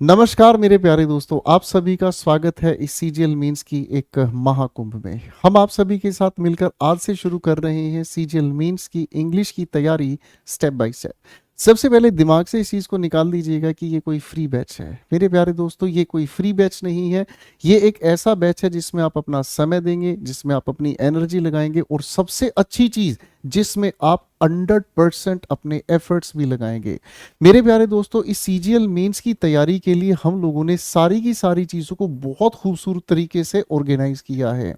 नमस्कार मेरे प्यारे दोस्तों, आप सभी का स्वागत है इस सीजीएल मीन्स की एक महाकुंभ में। हम आप सभी के साथ मिलकर आज से शुरू कर रहे हैं सीजीएल मीन्स की इंग्लिश की तैयारी स्टेप बाय स्टेप। सबसे पहले दिमाग से इस चीज़ को निकाल दीजिएगा कि ये कोई फ्री बैच है। मेरे प्यारे दोस्तों, ये कोई फ्री बैच नहीं है। ये एक ऐसा बैच है जिसमें आप अपना समय देंगे, जिसमें आप अपनी एनर्जी लगाएंगे और सबसे अच्छी चीज़ जिसमें आप 100% अपने एफर्ट्स भी लगाएंगे। मेरे प्यारे दोस्तों, इस सीजीएल मेंस की तैयारी के लिए हम लोगों ने सारी की सारी चीज़ों को बहुत खूबसूरत तरीके से ऑर्गेनाइज किया है।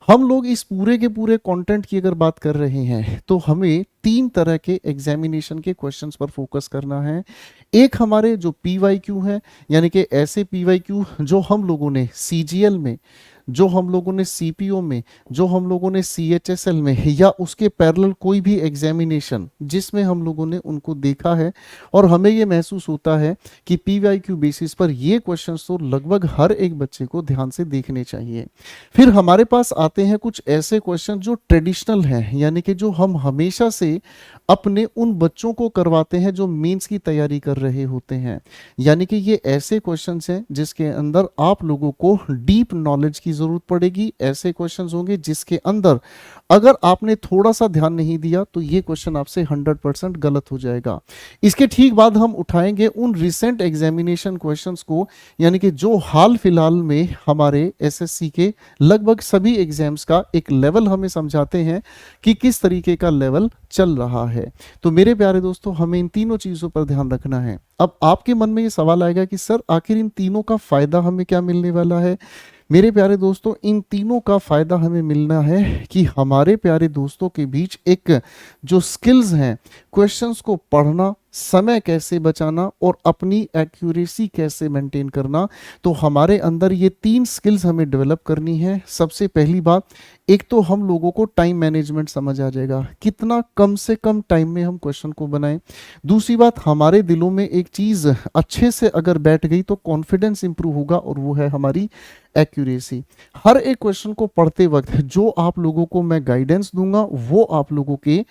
हम लोग इस पूरे के पूरे कंटेंट की अगर बात कर रहे हैं तो हमें 3 तरह के एग्जामिनेशन के क्वेश्चंस पर फोकस करना है। एक हमारे जो पीवाईक्यू है, यानी कि ऐसे पीवाईक्यू जो हम लोगों ने सीजीएल में, जो हम लोगों ने सीपीओ में, जो हम लोगों ने सीएचएसएल में या उसके पैरेलल कोई भी एग्जामिनेशन जिसमें हम लोगों ने उनको देखा है और हमें ये महसूस होता है कि पीवाईक्यू बेसिस पर ये क्वेश्चंस तो लगभग हर एक बच्चे को ध्यान से देखने चाहिए। फिर हमारे पास आते हैं कुछ ऐसे क्वेश्चन जो ट्रेडिशनल हैं, यानी कि जो हम हमेशा से अपने उन बच्चों को करवाते हैं जो मेंस की तैयारी कर रहे होते हैं। यानी कि ये ऐसे क्वेश्चंस हैं जिसके अंदर आप लोगों को डीप नॉलेज की जरूरत पड़ेगी। ऐसे क्वेश्चंस होंगे जिसके अंदर अगर आपने थोड़ा सा ध्यान नहीं दिया तो ये क्वेश्चन आपसे 100% गलत हो जाएगा। इसके ठीक बाद हम उठाएंगे उन रिसेंट एग्जामिनेशन क्वेश्चंस को, यानी कि जो हाल फिलहाल में हमारे एसएससी के लगभग सभी एग्जाम्स का एक लेवल हमें समझाते हैं कि किस तरीके का लेवल चल रहा है। तो मेरे प्यारे दोस्तों, हमें इन तीनों चीजों पर ध्यान रखना है। अब आपके मन में ये सवाल आएगा कि सर आखिर इन तीनों का फायदा हमें क्या मिलने वाला है। मेरे प्यारे दोस्तों, इन तीनों का फायदा हमें मिलना है कि हमारे प्यारे दोस्तों के बीच एक जो स्किल्स हैं, क्वेश्चंस को पढ़ना, समय कैसे बचाना और अपनी एक्यूरेसी कैसे मेंटेन करना, तो हमारे अंदर ये 3 स्किल्स हमें डेवलप करनी है। सबसे पहली बात, एक तो हम लोगों को टाइम मैनेजमेंट समझ आ जाएगा, कितना कम से कम टाइम में हम क्वेश्चन को बनाएं। दूसरी बात, हमारे दिलों में एक चीज़ अच्छे से अगर बैठ गई तो कॉन्फिडेंस इंप्रूव होगा और वो है हमारी एक्यूरेसी। हर एक क्वेश्चन को पढ़ते वक्त जो आप लोगों को मैं गाइडेंस दूंगा वो आप लोगों के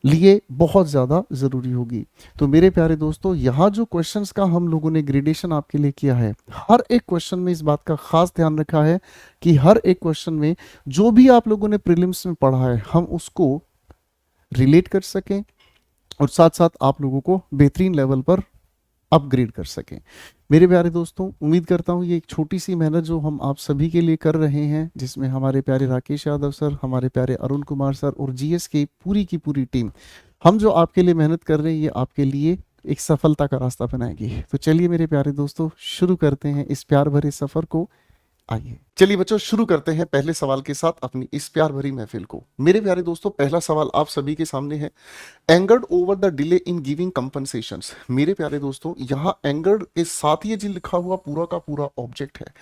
लिए बहुत ज़्यादा ज़रूरी होगी। तो मेरे प्यारे दोस्तों, यहाँ जो क्वेश्चंस का हम लोगों ने ग्रेडेशन आपके लिए किया है, हर एक क्वेश्चन में इस बात का खास ध्यान रखा है कि हर एक क्वेश्चन में जो भी आप लोगों ने प्रीलिम्स में पढ़ा है हम उसको रिलेट कर सकें और साथ साथ आप लोगों को बेहतरीन लेवल पर अपग्रेड कर सकें। मेरे प्यारे दोस्तों, उम्मीद करता हूँ ये एक छोटी सी मेहनत जो हम आप सभी के लिए कर रहे हैं, जिसमें हमारे प्यारे राकेश यादव सर, हमारे प्यारे अरुण कुमार सर और जीएस की पूरी पूरी टीम, हम जो आपके लिए मेहनत कर रहे हैं ये आपके लिए एक सफलता का रास्ता बनाएगी। तो चलिए मेरे प्यारे दोस्तों, शुरू करते हैं इस प्यार भरे सफर को। आइए चलिए बच्चों, शुरू करते हैं पहले सवाल के साथ अपनी इस प्यार भरी महफिल को। मेरे प्यारे दोस्तों, पहला सवाल आप सभी के सामने है। Angered over the delay in giving कंपनसेशंस। मेरे प्यारे दोस्तों, यहाँ एंगर्ड के साथ ये जी लिखा हुआ पूरा का पूरा ऑब्जेक्ट है।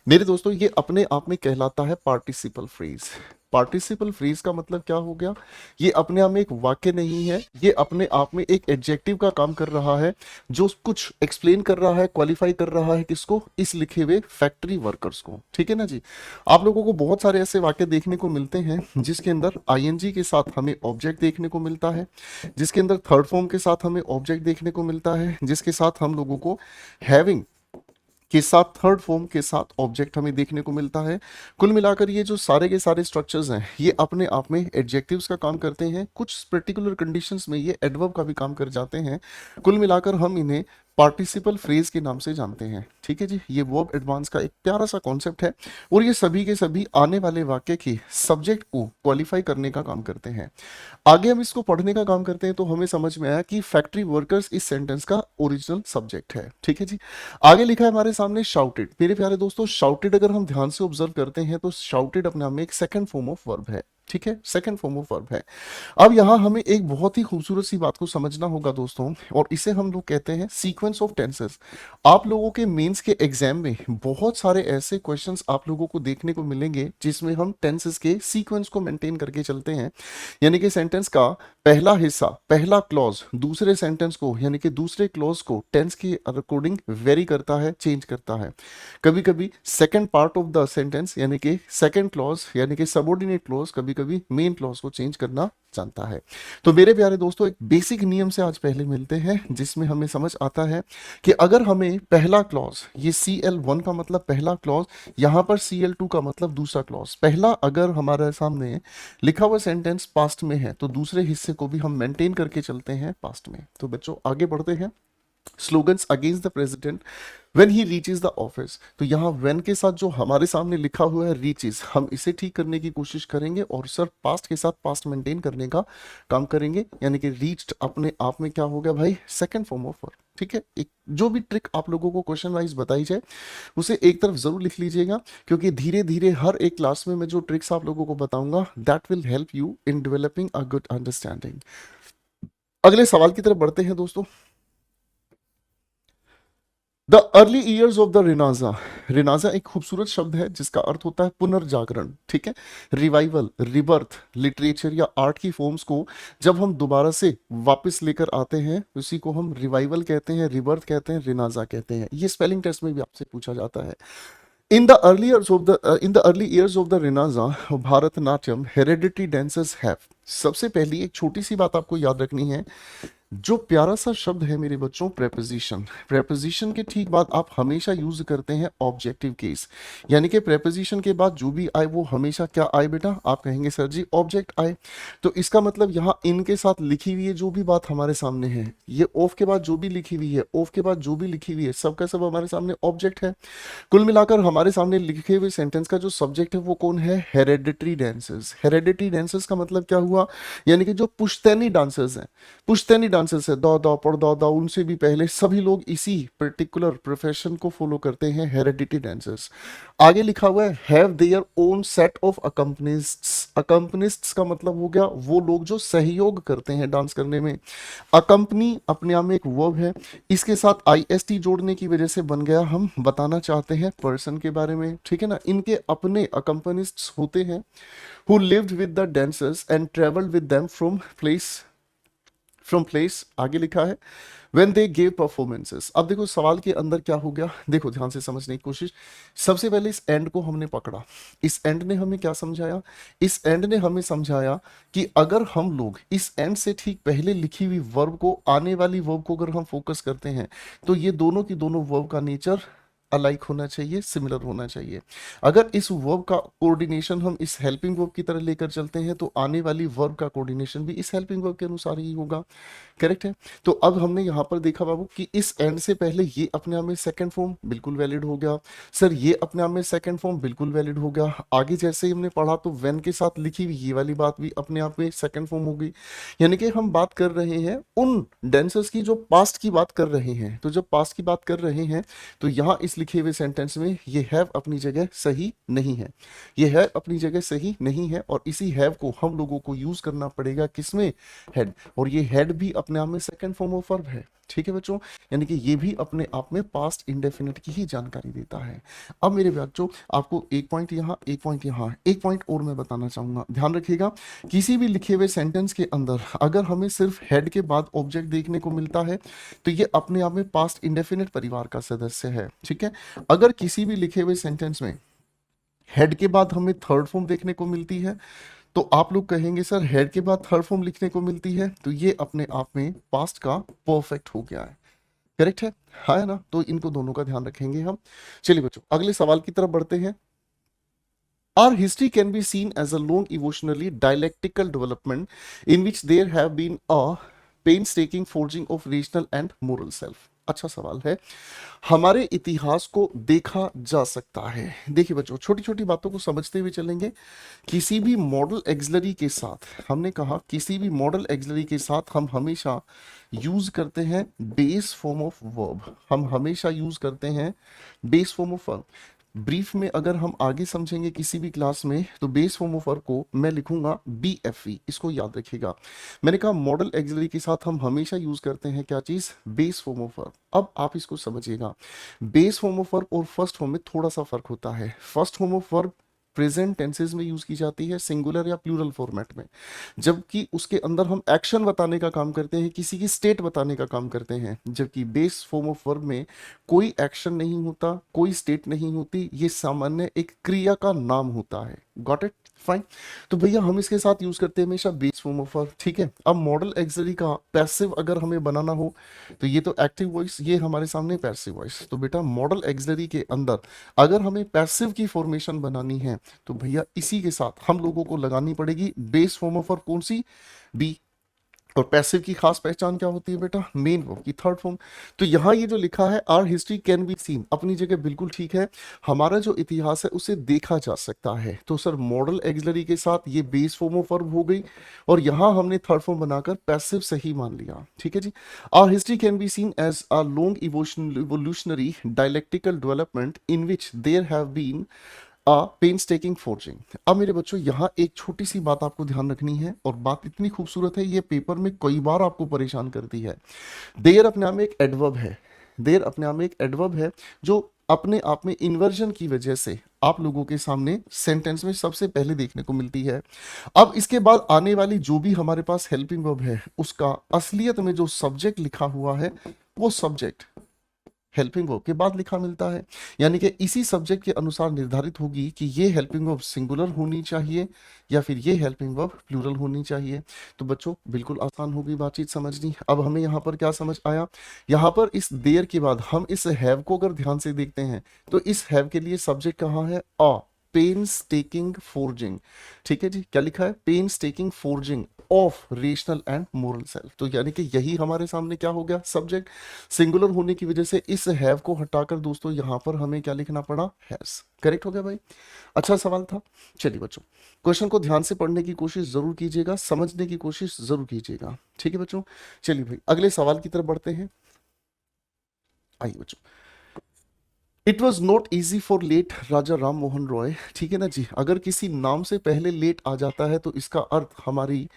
मेरे दोस्तों, ये अपने आप में कहलाता है पार्टिसिपल फ्रेज। पार्टिसिपल फ्रेज का मतलब क्या हो गया? ये अपने आप में एक वाक्य नहीं है, ये अपने आप में एक एडजेक्टिव का काम कर रहा है जो कुछ एक्सप्लेन कर रहा है, क्वालिफाई कर रहा है किसको? इस लिखे हुए फैक्ट्री वर्कर्स को। ठीक है ना जी। आप लोगों को बहुत सारे ऐसे वाक्य देखने को मिलते हैं जिसके अंदर आईएनजी के साथ हमें ऑब्जेक्ट देखने को मिलता है, जिसके अंदर थर्ड फॉर्म के साथ हमें ऑब्जेक्ट देखने को मिलता है, जिसके साथ हम लोगों को हैविंग के साथ थर्ड फॉर्म के साथ ऑब्जेक्ट हमें देखने को मिलता है। कुल मिलाकर ये जो सारे के सारे स्ट्रक्चर्स हैं ये अपने आप में एडजेक्टिव्स का काम करते हैं, कुछ पर्टिकुलर कंडीशंस में ये एडवर्ब का भी काम कर जाते हैं। कुल मिलाकर हम इन्हें पार्टिसिपल फ्रेज के नाम से जानते हैं। ठीक है जी, ये वर्ब एडवांस का एक प्यारा सा कॉन्सेप्ट है और ये सभी के सभी आने वाले वाक्य के सब्जेक्ट को क्वालिफाई करने का काम करते हैं। आगे हम इसको पढ़ने का काम करते हैं तो हमें समझ में आया कि फैक्ट्री वर्कर्स इस सेंटेंस का ओरिजिनल सब्जेक्ट है। ठीक है जी। आगे लिखा है हमारे सामने शाउटेड। मेरे प्यारे दोस्तों, शाउटेड अगर हम ध्यान से ऑब्जर्व करते हैं तो शाउटेड अपने आप में एक सेकंड फॉर्म ऑफ वर्ब है। ठीक है, सेकंड फॉर्म ऑफ वर्ब है। अब यहां हमें एक बहुत ही खूबसूरत सी बात को समझना होगा दोस्तों, और इसे हम लोग कहते हैं सीक्वेंस ऑफ टेंसेस। आप लोगों के मेंस के एग्जाम में बहुत सारे ऐसे क्वेश्चंस आप लोगों को देखने को मिलेंगे जिसमें हम टेंसेस के सीक्वेंस को मेंटेन करके चलते हैं। यानी कि सेंटेंस का पहला हिस्सा, पहला क्लॉज दूसरे सेंटेंस को यानी कि दूसरे क्लॉज को टेंस के अकॉर्डिंग वेरी करता है, चेंज करता है। कभी कभी second part of the sentence यानी कि सेकंड क्लॉज यानी कि सबऑर्डिनेट क्लॉज कभी कभी मेन क्लॉज को चेंज करना जानता है। तो मेरे प्यारे दोस्तों, एक बेसिक नियम से आज पहले मिलते हैं जिसमें हमें समझ आता है कि अगर हमें पहला क्लॉज, ये CL1 का मतलब पहला क्लॉज, यहां पर CL2 का मतलब दूसरा क्लॉज, पहला अगर हमारे सामने लिखा हुआ सेंटेंस पास्ट में है तो दूसरे हिस्से को भी हम मेंटेन करके चलते हैं पास्ट में। तो बच्चों आगे बढ़ते हैं। Slogans against the president when he reaches the office. तो यहाँ व्हेन के साथ जो हमारे सामने लिखा हुआ है रीचेज, हम इसे ठीक करने की कोशिश करेंगे और सर पास्ट के साथ पास्ट मेंटेन करने का काम करेंगे, यानी कि रीच्ड अपने आप में क्या हो गया भाई, सेकंड फॉर्म ऑफ वर्ब। ठीक है, एक जो भी ट्रिक आप लोगों को क्वेश्चन वाइज बताई जाए उसे एक तरफ जरूर लिख लीजिएगा, क्योंकि धीरे धीरे हर एक क्लास में मैं जो ट्रिक्स आप लोगों को बताऊंगा that will help you in developing a good understanding. अगले सवाल की तरफ बढ़ते हैं दोस्तों। The early years of the renaissance. Renaissance एक खूबसूरत शब्द है जिसका अर्थ होता है पुनर्जागरण। ठीक है, रिवाइवल, रिबर्थ, लिटरेचर या आर्ट की फॉर्म्स को जब हम दोबारा से वापस लेकर आते हैं उसी को हम रिवाइवल कहते हैं, रिबर्थ कहते हैं, रिनाजा कहते हैं। ये स्पेलिंग टेस्ट में भी आपसे पूछा जाता है। In the early years of the Renaissance, Bharatanatyam hereditary dances have। सबसे पहली एक छोटी सी बात आपको याद रखनी है, जो प्यारा सा शब्द है मेरे बच्चों प्रेपोजिशन, प्रेपोजिशन के ठीक बाद आप हमेशा यूज करते हैं ऑब्जेक्टिव केस, यानी कि प्रेपोजिशन के बाद जो भी आए वो हमेशा क्या आए बेटा, आप कहेंगे सर जी ऑब्जेक्ट आए। तो इसका मतलब यहाँ इन के साथ लिखी हुई है जो भी बात हमारे सामने है, ये ऑफ के बाद जो भी लिखी हुई है, ऑफ के बाद जो भी लिखी हुई है, सबका सब हमारे सामने ऑब्जेक्ट है। कुल मिलाकर हमारे सामने लिखे हुए सेंटेंस का जो सब्जेक्ट है वो कौन है, हेरेडिटरी डांसेस। हेरेडिटरी डांसेस का मतलब क्या हुआ, यानी कि जो पुश्तैनी डांसर्स हैं, पुश्तैनी डांसर्स है, दौ दौ पड़ दौ दौ, उनसे भी पहले सभी लोग इसी पर्टिकुलर प्रोफेशन को फॉलो करते हैं, हेरेडिटरी डांसर्स। आगे लिखा हुआ है have their own set of accompanists. Accompanists का मतलब हो गया वो लोग जो सहयोग करते हैं डांस करने में। अकम्पनी अपने आप में एक वर्ब है, इसके साथ IST जोड़ने की वजह से बन गया, हम बताना चाहते हैं पर्सन के बारे में। ठीक है ना, इनके अपने अकम्पनिस्ट्स होते हैं who lived with the dancers and traveled with them from place, आगे लिखा है when they gave performances। अब देखो सवाल के अंदर क्या हो गया, देखो ध्यान से समझने की कोशिश। सबसे पहले इस एंड को हमने पकड़ा, इस एंड ने हमें क्या समझाया, इस एंड ने हमें समझाया कि अगर हम लोग इस एंड से ठीक पहले लिखी हुई वर्ब को, आने वाली वर्ब को अगर हम फोकस करते हैं तो ये दोनों की दोनों वर्ब का नेचर अलाइक होना चाहिए, सिमिलर होना चाहिए। अगर इस वर्ब का कोऑर्डिनेशन हम इस हेल्पिंग वर्ब की तरह लेकर चलते हैं तो आने वाली वर्ब का कोऑर्डिनेशन भी इस हेल्पिंग वर्ब के अनुसार ही होगा। करेक्ट है। तो अब हमने यहां पर देखा बाबू कि इस एंड से पहले ये अपने आप में सेकंड फॉर्म बिल्कुल वैलिड हो गया, सर ये अपने आप में सेकंड फॉर्म बिल्कुल वैलिड हो गया। आगे जैसे ही हमने पढ़ा तो व्हेन के साथ लिखी हुई ये वाली बात भी अपने आप में सेकंड फॉर्म हो गई। यानी कि हम बात कर रहे हैं उन डेंसर्स की जो पास्ट की बात कर रहे हैं। तो जब पास्ट की बात कर रहे हैं तो यहाँ इस लिखे हुए सेंटेंस में ये हैव अपनी जगह सही नहीं है, ये हैव अपनी जगह सही नहीं है, और इसी हैव को हम लोगों को यूज करना पड़ेगा किसमें, हेड। और ये हेड भी अपने आप में सेकंड फॉर्म ऑफ वर्ब है। ठीक है बच्चों, यानी कि ये भी अपने आप में पास्ट इंडेफिनिट की ही जानकारी देता है। अब मेरे बच्चों आपको एक पॉइंट यहाँ, एक पॉइंट यहाँ, एक पॉइंट और मैं बताना चाहूंगा, ध्यान रखिएगा। किसी भी लिखे हुए सेंटेंस के अंदर अगर हमें सिर्फ हेड के बाद ऑब्जेक्ट देखने को मिलता है तो ये अपने आप में पास्ट इंडेफिनिट परिवार का सदस्य है। ठीक है, अगर किसी भी लिखे हुए सेंटेंस में हेड के बाद हमें थर्ड फॉर्म देखने को मिलती है तो आप लोग कहेंगे सर हेड के बाद थर्ड फॉर्म लिखने को मिलती है तो ये अपने आप में पास्ट का परफेक्ट हो गया है। करेक्ट है ना, तो इनको दोनों का ध्यान रखेंगे हम। चलिए बच्चों अगले सवाल की तरफ बढ़ते हैं। Our history can be seen as a long emotionally dialectical development in which there have been a painstaking forging of rational and moral self। अच्छा सवाल है, हमारे इतिहास को देखा जा सकता है। देखिए बच्चों छोटी छोटी बातों को समझते हुए चलेंगे। किसी भी मॉडल एक्सिलरी के साथ, हमने कहा किसी भी मॉडल एक्सिलरी के साथ हम हमेशा यूज करते हैं बेस फॉर्म ऑफ वर्ब, हम हमेशा यूज करते हैं base form of verb. Brief में अगर हम आगे समझेंगे किसी भी क्लास में तो बेस फॉर्म ऑफ वर्ब को मैं लिखूंगा BFE, इसको याद रखिएगा। मैंने कहा मॉडल एक्सिलरी के साथ हम हमेशा यूज करते हैं क्या चीज, बेस फॉर्म ऑफ वर्ब। अब आप इसको समझिएगा, बेस फॉर्म ऑफ वर्ब और फर्स्ट फॉर्म में थोड़ा सा फर्क होता है। First form of verb present tenses में यूज की जाती है सिंगुलर या प्लूरल फॉर्मेट में, जबकि उसके अंदर हम एक्शन बताने का काम करते हैं, किसी की स्टेट बताने का काम करते हैं। जबकि बेस फॉर्म ऑफ वर्ब में कोई एक्शन नहीं होता, कोई स्टेट नहीं होती, ये सामान्य एक क्रिया का नाम होता है। Got it. फाइन। तो भैया हम इसके साथ यूज करते हैं हमेशा बेस फॉर्म ऑफ वर्ब, ठीक है। अब मॉडल एक्सिलरी का पैसिव अगर हमें बनाना हो तो ये तो एक्टिव वॉइस, ये हमारे सामने पैसिव वॉइस। तो बेटा मॉडल एक्सिलरी के अंदर अगर हमें पैसिव की फॉर्मेशन बनानी है तो भैया इसी के साथ हम लोगों को लगानी पड़ेगी बेस फॉर्म ऑफ वर्ब, कौन सी, बी। और पैसिव की खास पहचान क्या होती है बेटा, मेन वर्ब की थर्ड फॉर्म। तो यहाँ ये जो लिखा है are history can be scene, अपनी जगह बिल्कुल ठीक है, हमारा जो इतिहास है उसे देखा जा सकता है। तो सर मॉडल एक्सिलरी के साथ ये बेस फॉर्म ऑफ वर्ब हो गई और यहाँ हमने थर्ड फॉर्म बनाकर पैसिव सही मान लिया, ठीक है जी। Our history can be seen as a long evolutionary dialectical development in which there have been pains taking forging. अब मेरे बच्चों यहाँ एक छोटी सी बात आपको ध्यान रखनी है और बात इतनी खूबसूरत है, ये पेपर में कई बार आपको परेशान करती है। देयर अपने आप में एक एडवर्ब है, देयर अपने आप में एक एडवर्ब है जो अपने आप में इन्वर्जन की वजह से आप लोगों के सामने सेंटेंस में सबसे पहले देखने को मिलती है। अब इसके बाद आने वाली जो भी हमारे पास हेल्पिंग वर्ब है उसका असलियत में जो सब्जेक्ट लिखा हुआ है वो सब्जेक्ट हेल्पिंग वर्ब के बाद लिखा मिलता है, यानी कि इसी सब्जेक्ट के अनुसार निर्धारित होगी कि ये हेल्पिंग वर्ब सिंगुलर होनी चाहिए या फिर ये हेल्पिंग वर्ब प्लूरल होनी चाहिए। तो बच्चों बिल्कुल आसान होगी बातचीत समझनी। अब हमें यहाँ पर क्या समझ आया, यहाँ पर इस देयर के बाद हम इस हैव को अगर ध्यान से देखते हैं तो इस हैव के लिए सब्जेक्ट कहाँ है, अ पेन्स टेकिंग फोर्जिंग, ठीक है जी। क्या लिखा है, pens taking forging of rational and moral self. तो यानी कि यही हमारे सामने क्या हो गया, सब्जेक्ट। सिंगुलर होने की वजह से इस हैव को हटाकर दोस्तों यहां पर हमें क्या लिखना पड़ा, हैज। करेक्ट हो गया भाई, अच्छा सवाल था। चलिए बच्चों क्वेश्चन को ध्यान से पढ़ने की कोशिश जरूर कीजिएगा, समझने की कोशिश जरूर कीजिएगा, ठीक है बच्चों। चलिए भाई अगले सवाल की तरफ बढ़ते हैं। आइए बच्चों, it was not easy for late Raja Ram Mohan Roy, ठीक है ना जी। अगर किसी नाम से पहले लेट आ जाता है तो इसका अर्थ हमारी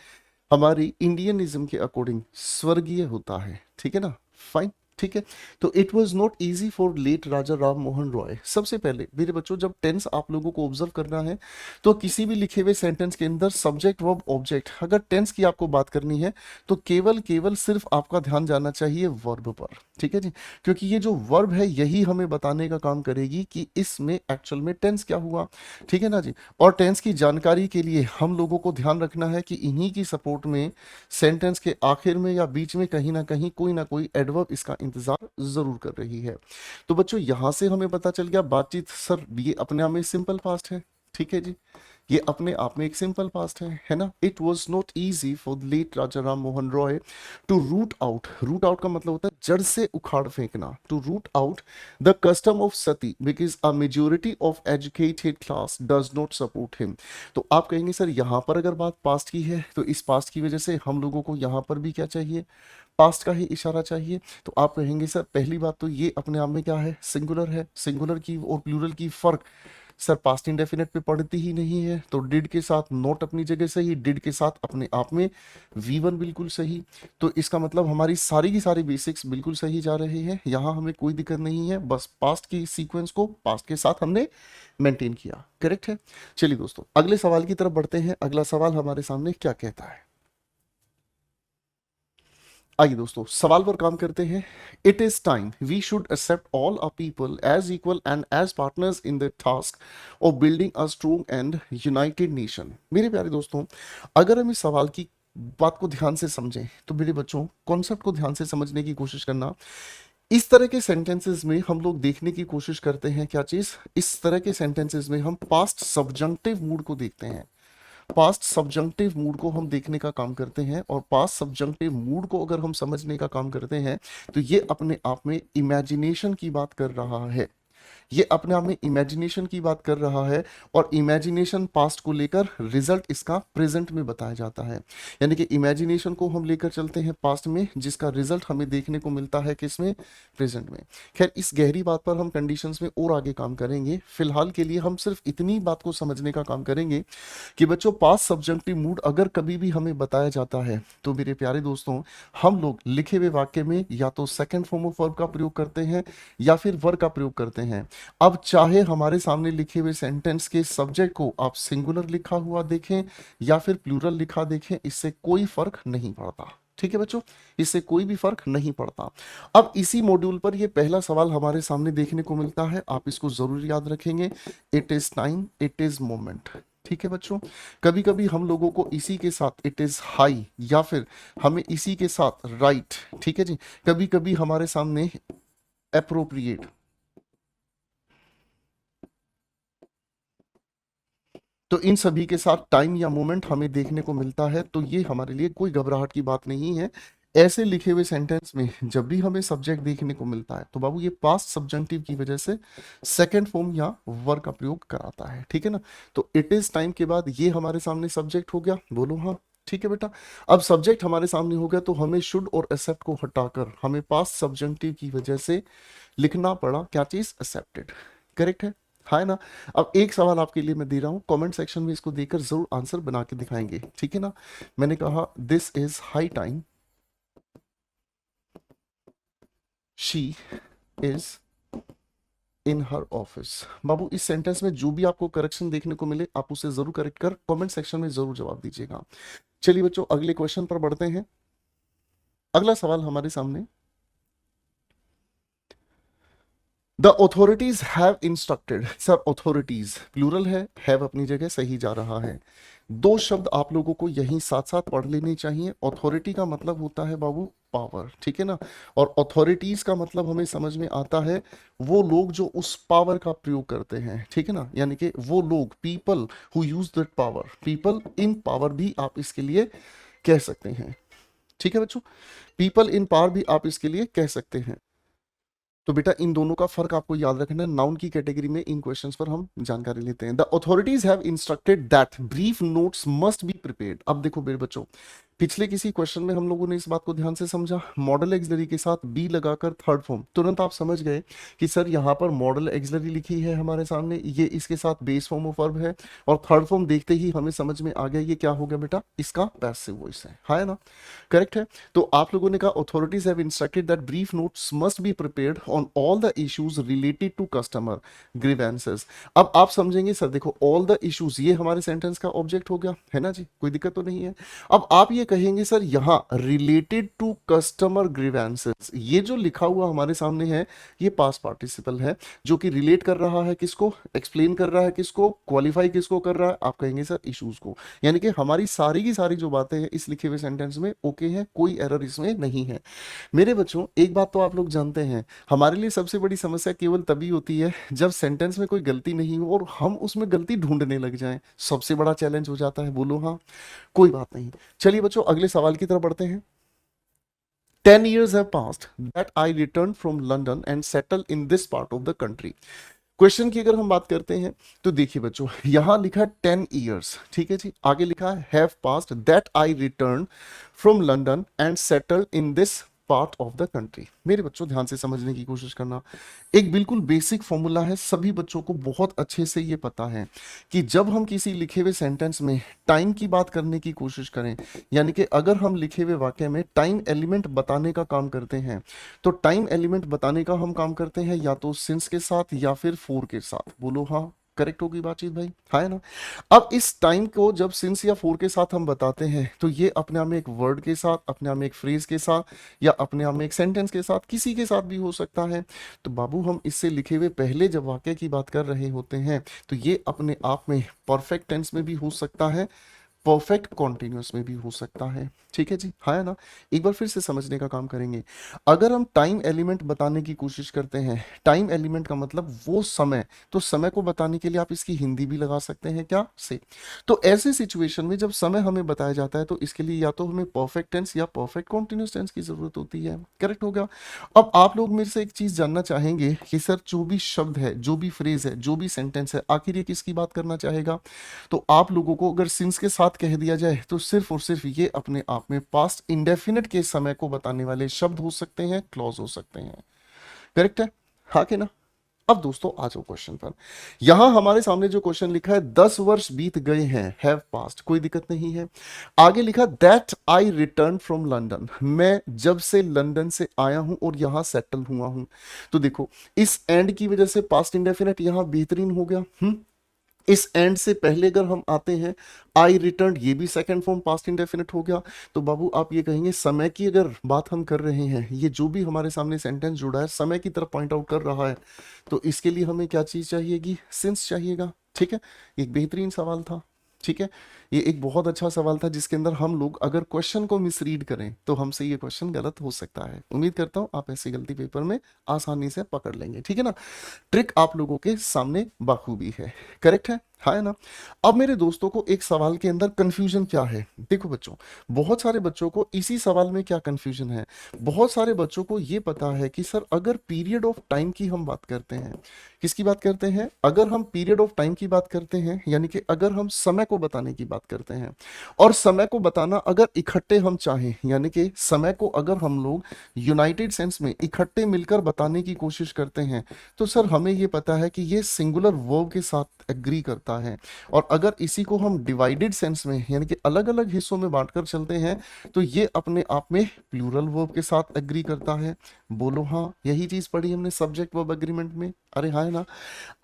हमारी इंडियनिज्म के अकॉर्डिंग स्वर्गीय होता है, ठीक है ना, फाइन, ठीक है। तो it was not easy for late Raja Ram Mohan Roy. सबसे पहले मेरे बच्चों जब टेंस आप लोगों को ऑब्जर्व करना है तो किसी भी लिखे हुए सेंटेंस के अंदर सब्जेक्ट वर्ब ऑब्जेक्ट, अगर टेंस की आपको बात करनी है तो केवल केवल सिर्फ आपका ध्यान जाना चाहिए वर्ब पर, ठीक है जी। क्योंकि ये जो वर्ब है यही हमें बताने का काम करेगी कि इसमें एक्चुअल में टेंस क्या हुआ, ठीक है ना जी। और टेंस की जानकारी के लिए हम लोगों को ध्यान रखना है कि इन्हीं की सपोर्ट में सेंटेंस के आखिर में या बीच में कहीं ना कोई एडवर्ब इसका इंतजार जरूर कर रही है। तो बच्चों यहां से हमें पता चल गया बातचीत, सर ये अपने आप में सिंपल पास्ट है, ठीक है जी, ये अपने आप में एक सिंपल पास्ट है ना। It was not easy for late Raja Ram Mohan Roy to root out, root out का मतलब होता है जड़ से उखाड़ फेंकना, to root out the custom of sati because a majority of educated class does not support him. तो आप कहेंगे सर यहाँ पर अगर बात पास्ट की है तो इस पास्ट की वजह से हम लोगों को यहाँ पर भी क्या चाहिए, पास्ट का ही इशारा चाहिए। तो आप कहेंगे सर पहली बात तो ये अपने आप में क्या है, सिंगुलर है, सिंगुलर की और प्लूरल की फर्क सर पास्ट इंडेफिनिट पे पढ़ती ही नहीं है। तो डिड के साथ नॉट अपनी जगह सही, डिड के साथ अपने आप में V1 बिल्कुल सही। तो इसका मतलब हमारी सारी की सारी बेसिक्स बिल्कुल सही जा रहे हैं, यहाँ हमें कोई दिक्कत नहीं है, बस पास्ट की सीक्वेंस को पास्ट के साथ हमने मेंटेन किया, करेक्ट है। चलिए दोस्तों अगले सवाल की तरफ बढ़ते हैं। अगला सवाल हमारे सामने क्या कहता है, आइए दोस्तों सवाल पर काम करते हैं। It is time we should accept all a people as equal and as partners in the task of building a strong and united nation. मेरे प्यारे दोस्तों अगर हम इस सवाल की बात को ध्यान से समझें तो मेरे बच्चों कॉन्सेप्ट को ध्यान से समझने की कोशिश करना। इस तरह के सेंटेंसेस में हम लोग देखने की कोशिश करते हैं क्या चीज, इस तरह के सेंटेंसेस में हम पास्ट सब्जंक्टिव मूड को देखते हैं, पास्ट सब्जंक्टिव मूड को हम देखने का काम करते हैं। और पास्ट सब्जंक्टिव मूड को अगर हम समझने का काम करते हैं तो ये अपने आप में इमेजिनेशन की बात कर रहा है, ये अपने आप में इमेजिनेशन की बात कर रहा है। और इमेजिनेशन पास्ट को लेकर रिजल्ट इसका प्रेजेंट में बताया जाता है, यानी कि इमेजिनेशन को हम लेकर चलते हैं पास्ट में जिसका रिजल्ट हमें देखने को मिलता है किसमें, प्रेजेंट में। खैर इस गहरी बात पर हम कंडीशंस में और आगे काम करेंगे, फिलहाल के लिए हम सिर्फ इतनी बात को समझने का काम करेंगे कि बच्चों पास्ट सब्जंक्टिव मूड अगर कभी भी हमें बताया जाता है तो मेरे प्यारे दोस्तों हम लोग लिखे हुए वाक्य में या तो सेकंड फॉर्म ऑफ वर्ब का प्रयोग करते हैं या फिर वर्ब का प्रयोग करते हैं। अब चाहे हमारे सामने लिखे हुए सेंटेंस के सब्जेक्ट को आप सिंगुलर लिखा हुआ देखें या फिर प्लूरल लिखा देखें, इससे कोई फर्क नहीं पड़ता, ठीक है बच्चों, इससे कोई भी फर्क नहीं पड़ता। अब इसी मॉड्यूल पर यह पहला सवाल हमारे सामने देखने को मिलता है, आप इसको जरूर याद रखेंगे। It is time, it is moment, ठीक है बच्चों, कभी कभी हम लोगों को इसी के साथ इट इज हाई या फिर हमें इसी के साथ राइट, ठीक है जी, कभी कभी हमारे सामने अप्रोप्रिएट, तो इन सभी के साथ टाइम या मोमेंट हमें देखने को मिलता है, तो ये हमारे लिए कोई घबराहट की बात नहीं है। ऐसे लिखे हुए सेंटेंस में जब भी हमें सब्जेक्ट देखने को मिलता है तो बाबू ये पास्ट सब्जेंटिव की वजह से सेकंड फॉर्म या वर्ब का प्रयोग कराता है, ठीक है ना। तो इट इज टाइम के बाद ये हमारे सामने सब्जेक्ट हो गया, बोलो हाँ, ठीक है बेटा। अब सब्जेक्ट हमारे सामने हो गया तो हमें शुड और एक्सेप्ट को हटाकर हमें पास्ट सब्जेंटिव की वजह से लिखना पड़ा क्या चीज, एक्सेप्टेड, करेक्ट है ना। अब एक सवाल आपके लिए मैं दे रहा हूं, कमेंट सेक्शन में इसको देकर जरूर आंसर बना के दिखाएंगे, ठीक है ना। मैंने कहा this is high time she is in her office. बाबू इस सेंटेंस में जो भी आपको करेक्शन देखने को मिले आप उसे जरूर करेक्ट कर कमेंट सेक्शन में जरूर जवाब दीजिएगा। चलिए बच्चों अगले क्वेश्चन पर बढ़ते हैं। अगला सवाल हमारे सामने, the authorities have instructed. Sir authorities plural है, हैव अपनी जगह सही जा रहा है। दो शब्द आप लोगों को यहीं साथ साथ पढ़ लेने चाहिए। ऑथोरिटी का मतलब होता है बाबू पावर, ठीक है ना, और ऑथोरिटीज का मतलब हमें समझ में आता है वो लोग जो उस पावर का प्रयोग करते हैं, ठीक है ना, यानी कि वो लोग, people who use that power, people in power भी आप इसके लिए कह सकते हैं, ठीक है बच्चों, पीपल इन पावर भी आप इसके लिए कह सकते हैं। तो बेटा इन दोनों का फर्क आपको याद रखना है। नाउन की कैटेगरी में इन क्वेश्चंस पर हम जानकारी लेते हैं। The authorities have instructed that brief notes must be prepared. अब देखो मेरे बच्चों, पिछले किसी क्वेश्चन में हम लोगों ने इस बात को ध्यान से समझा, मॉडल एक्सिलरी के साथ बी लगाकर थर्ड फॉर्म, तुरंत आप समझ गए कि सर यहाँ पर मॉडल एक्सिलरी लिखी है हमारे सामने, ये इसके साथ बेस फॉर्म ऑफ वर्ब है, और थर्ड फॉर्म देखते ही हमें समझ में आ गया ये क्या हो गया बेटा, इसका पैसिव वॉइस है ना, करेक्ट है। तो आप लोगों ने कहा authorities have instructed that brief notes must be prepared on all the issues related to customer grievances. अब आप समझेंगे सर देखो ऑल द इश्यूज ये हमारे सेंटेंस का ऑब्जेक्ट हो गया है ना जी, कोई दिक्कत तो नहीं है। अब आप ये कहेंगे सर यहाँ रिलेटेड टू कस्टमर ग्रीवेंसेस, ये जो लिखा हुआ हमारे सामने है ये पास्ट पार्टिसिपल है जो कि रिलेट कर रहा है किसको, एक्सप्लेन कर रहा है किसको, क्वालिफाई किसको कर रहा है, आप कहेंगे सर इश्यूज को। यानी कि हमारी सारी की सारी जो बातें हैं इस लिखे हुए सेंटेंस में ओके है, कोई एरर इसमें नहीं है। मेरे बच्चों एक बात तो आप लोग जानते हैं, हमारे लिए सबसे बड़ी समस्या केवल तभी होती है जब सेंटेंस में कोई गलती नहीं हो और हम उसमें गलती ढूंढने लग जाएं, सबसे बड़ा चैलेंज हो जाता है, बोलो हाँ, कोई बात नहीं। चलिए बच्चों अगले सवाल की तरफ बढ़ते हैं। 10 years have passed that I returned from London and settled in this part of the country। Question की अगर हम बात करते हैं तो देखिए बच्चों यहां लिखा है 10 ईयर्स, ठीक है जी, आगे लिखा है have passed that I return from London and settled in this part of the country. मेरे बच्चों ध्यान से समझने की कोशिश करना, एक बिल्कुल बेसिक फॉर्मूला है, सभी बच्चों को बहुत अच्छे से ये पता है कि जब हम किसी लिखे हुए सेंटेंस में टाइम की बात करने की कोशिश करें, यानी कि अगर हम लिखे हुए वाक्य में टाइम एलिमेंट बताने का काम करते हैं तो टाइम एलिमेंट बताने का हम काम करते हैं या तो सिंस के साथ या फिर फोर के साथ, बोलो हाँ, करेक्ट होगी बातचीत भाई, है ना। अब इस टाइम को जब सिंस या फोर के साथ हम बताते हैं तो ये अपने आप में एक वर्ड के साथ, अपने आप में एक फ्रेज के साथ, या अपने आप में एक सेंटेंस के साथ, किसी के साथ भी हो सकता है। तो बाबू हम इससे लिखे हुए पहले जब वाक्य की बात कर रहे होते हैं तो ये अपने आप में परफेक्ट टेंस में भी हो सकता है, परफेक्ट कॉन्टिन्यूस में भी हो सकता है, ठीक है जी, है ना। एक बार फिर से समझने का काम करेंगे, अगर हम टाइम एलिमेंट बताने की कोशिश करते हैं, टाइम एलिमेंट का मतलब वो समय, तो समय को बताने के लिए आप इसकी हिंदी भी लगा सकते हैं क्या से। तो ऐसे सिचुएशन में जब समय हमें बताया जाता है तो इसके लिए या तो हमें परफेक्ट टेंस या परफेक्ट कॉन्टिन्यूस टेंस की जरूरत होती है, करेक्ट हो गया। अब आप लोग मेरे से एक चीज जानना चाहेंगे कि सर जो भी शब्द है, जो भी फ्रेज है, जो भी सेंटेंस है, आखिर ये किसकी बात करना चाहेगा। तो आप लोगों को अगर सिंस के साथ कह दिया जाए तो सिर्फ और सिर्फ ये अपने आप में पास्ट इंडेफिनिट के समय को बताने वाले शब्द हो सकते हैं, क्लॉज हो सकते हैं, करेक्ट है, हाँ कि ना। अब दोस्तों आ जाओ क्वेश्चन पर, यहां हमारे सामने जो क्वेश्चन लिखा है 10 वर्ष बीत गए हैं, हैव पास्ट, कोई दिक्कत नहीं है। आगे लिखा that I return from London, मैं जब से लंदन से आया हूं और यहां सेटल हुआ हूं। तो देखो इस एंड की वजह से पास्ट इंडेफिनिट यहां बेहतरीन हो गया। इस एंड से पहले अगर हम आते हैं आई रिटर्न, ये भी सेकंड फॉर्म पास्ट इंडेफिनिट हो गया। तो बाबू आप ये कहेंगे समय की अगर बात हम कर रहे हैं, ये जो भी हमारे सामने सेंटेंस जुड़ा है समय की तरफ पॉइंट आउट कर रहा है, तो इसके लिए हमें क्या चीज चाहिएगी, सिंस चाहिएगा, ठीक है। एक बेहतरीन सवाल था, ठीक है, ये एक बहुत अच्छा सवाल था जिसके अंदर हम लोग अगर क्वेश्चन को मिसरीड करें तो हमसे ये क्वेश्चन गलत हो सकता है। उम्मीद करता हूं आप ऐसी गलती पेपर में आसानी से पकड़ लेंगे, ठीक है ना। ट्रिक आप लोगों के सामने बाखूबी है, करेक्ट है ना। अब मेरे दोस्तों को एक सवाल के अंदर कंफ्यूजन क्या है, देखो बच्चों, बहुत सारे बच्चों को इसी सवाल में क्या कंफ्यूजन है, बहुत सारे बच्चों को ये पता है कि सर अगर पीरियड ऑफ टाइम की हम बात करते हैं, किसकी बात करते हैं, अगर हम पीरियड ऑफ टाइम की बात करते हैं, यानी कि अगर हम समय को बताने की बात करते हैं, और समय को बताना अगर इकट्ठे हम चाहें, यानी कि समय को अगर हम लोग यूनाइटेड सेंस में इकट्ठे मिलकर बताने की कोशिश करते हैं, तो सर हमें ये पता है कि ये सिंगुलर वर्ब के साथ एग्री करता है। और अगर इसी को हम डिवाइडेड सेंस में यानी कि अलग अलग हिस्सों में बांटकर चलते हैं, तो ये अपने आप में प्लूरल वर्ब के साथ एग्री करता है। बोलो हाँ, यही चीज पढ़ी हमने सब्जेक्ट वर्ब एग्रीमेंट में, अरे हाँ है ना।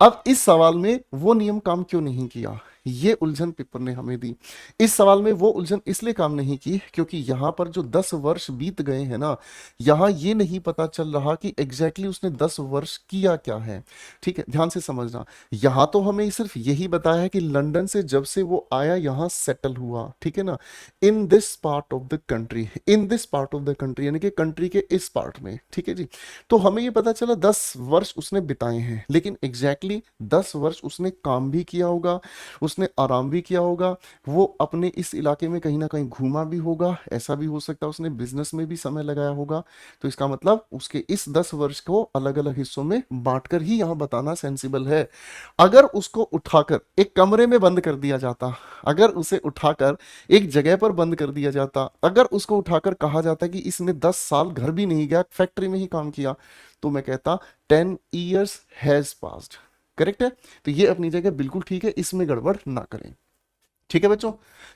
अब इस सवाल में वो नियम काम क्यों नहीं किया, ये उलझन पेपर ने हमें दी। इस सवाल में वो उलझन इसलिए काम नहीं की क्योंकि यहां पर जो 10 वर्ष बीत गए हैं ना, यहां ये नहीं पता चल रहा कि एग्जैक्टली उसने 10 वर्ष किया क्या है। ठीक है, ध्यान से समझना। यहां तो हमें सिर्फ यही बताया है कि लंदन से जब से वो आया यहां सेटल हुआ, ठीक है ना, in this part of the country, in this part of the country यानी कि कंट्री के इस पार्ट में, ठीक है जी। तो हमें ये पता चला 10 वर्ष उसने बिताए हैं, लेकिन एग्जैक्टली 10 वर्ष उसने काम भी किया होगा, उसने आराम भी किया होगा, वो अपने इस इलाके में कहीं ना कहीं घूमा भी होगा, ऐसा भी हो सकता है उसने बिजनेस में भी समय लगाया होगा। तो इसका मतलब उसके इस 10 वर्ष को अलग अलग हिस्सों में बांटकर ही यहां बताना सेंसिबल है। अगर उसको उठाकर एक कमरे में बंद कर दिया जाता, अगर उसे उठाकर एक जगह पर बंद कर दिया जाता, अगर उसको उठाकर कहा जाता कि इसने 10 साल घर भी नहीं गया, फैक्ट्री में ही काम किया, तो मैं कहता 10 ईयर्स हैज पास्ड। करेक्ट है, तो ये अपनी जगह बिल्कुल ठीक है, इसमें गड़बड़ ना करें। ठीक है बच्चों,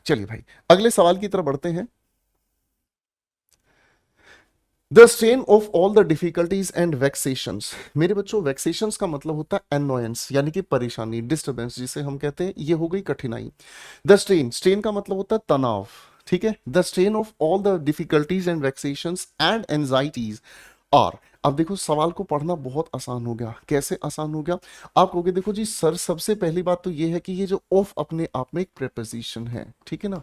चलिए भाई अगले सवाल की तरफ बढ़ते हैं। The strain of all the difficulties and vexations, मेरे बच्चों वैक्सेशंस का मतलब होता है एनोयंस, यानी कि परेशानी, डिस्टर्बेंस जिसे हम कहते हैं, ये हो गई कठिनाई। द स्ट्रेन, स्ट्रेन का मतलब होता है तनाव, ठीक है। The strain of all the difficulties and vexations and anxieties are, अब देखो सवाल को पढ़ना बहुत आसान हो गया। कैसे आसान हो गया, आप कहोगे देखो जी सर सबसे पहली बात तो ये है कि ये जो ऑफ अपने आप में एक प्रेपोजिशन है, ठीक है ना।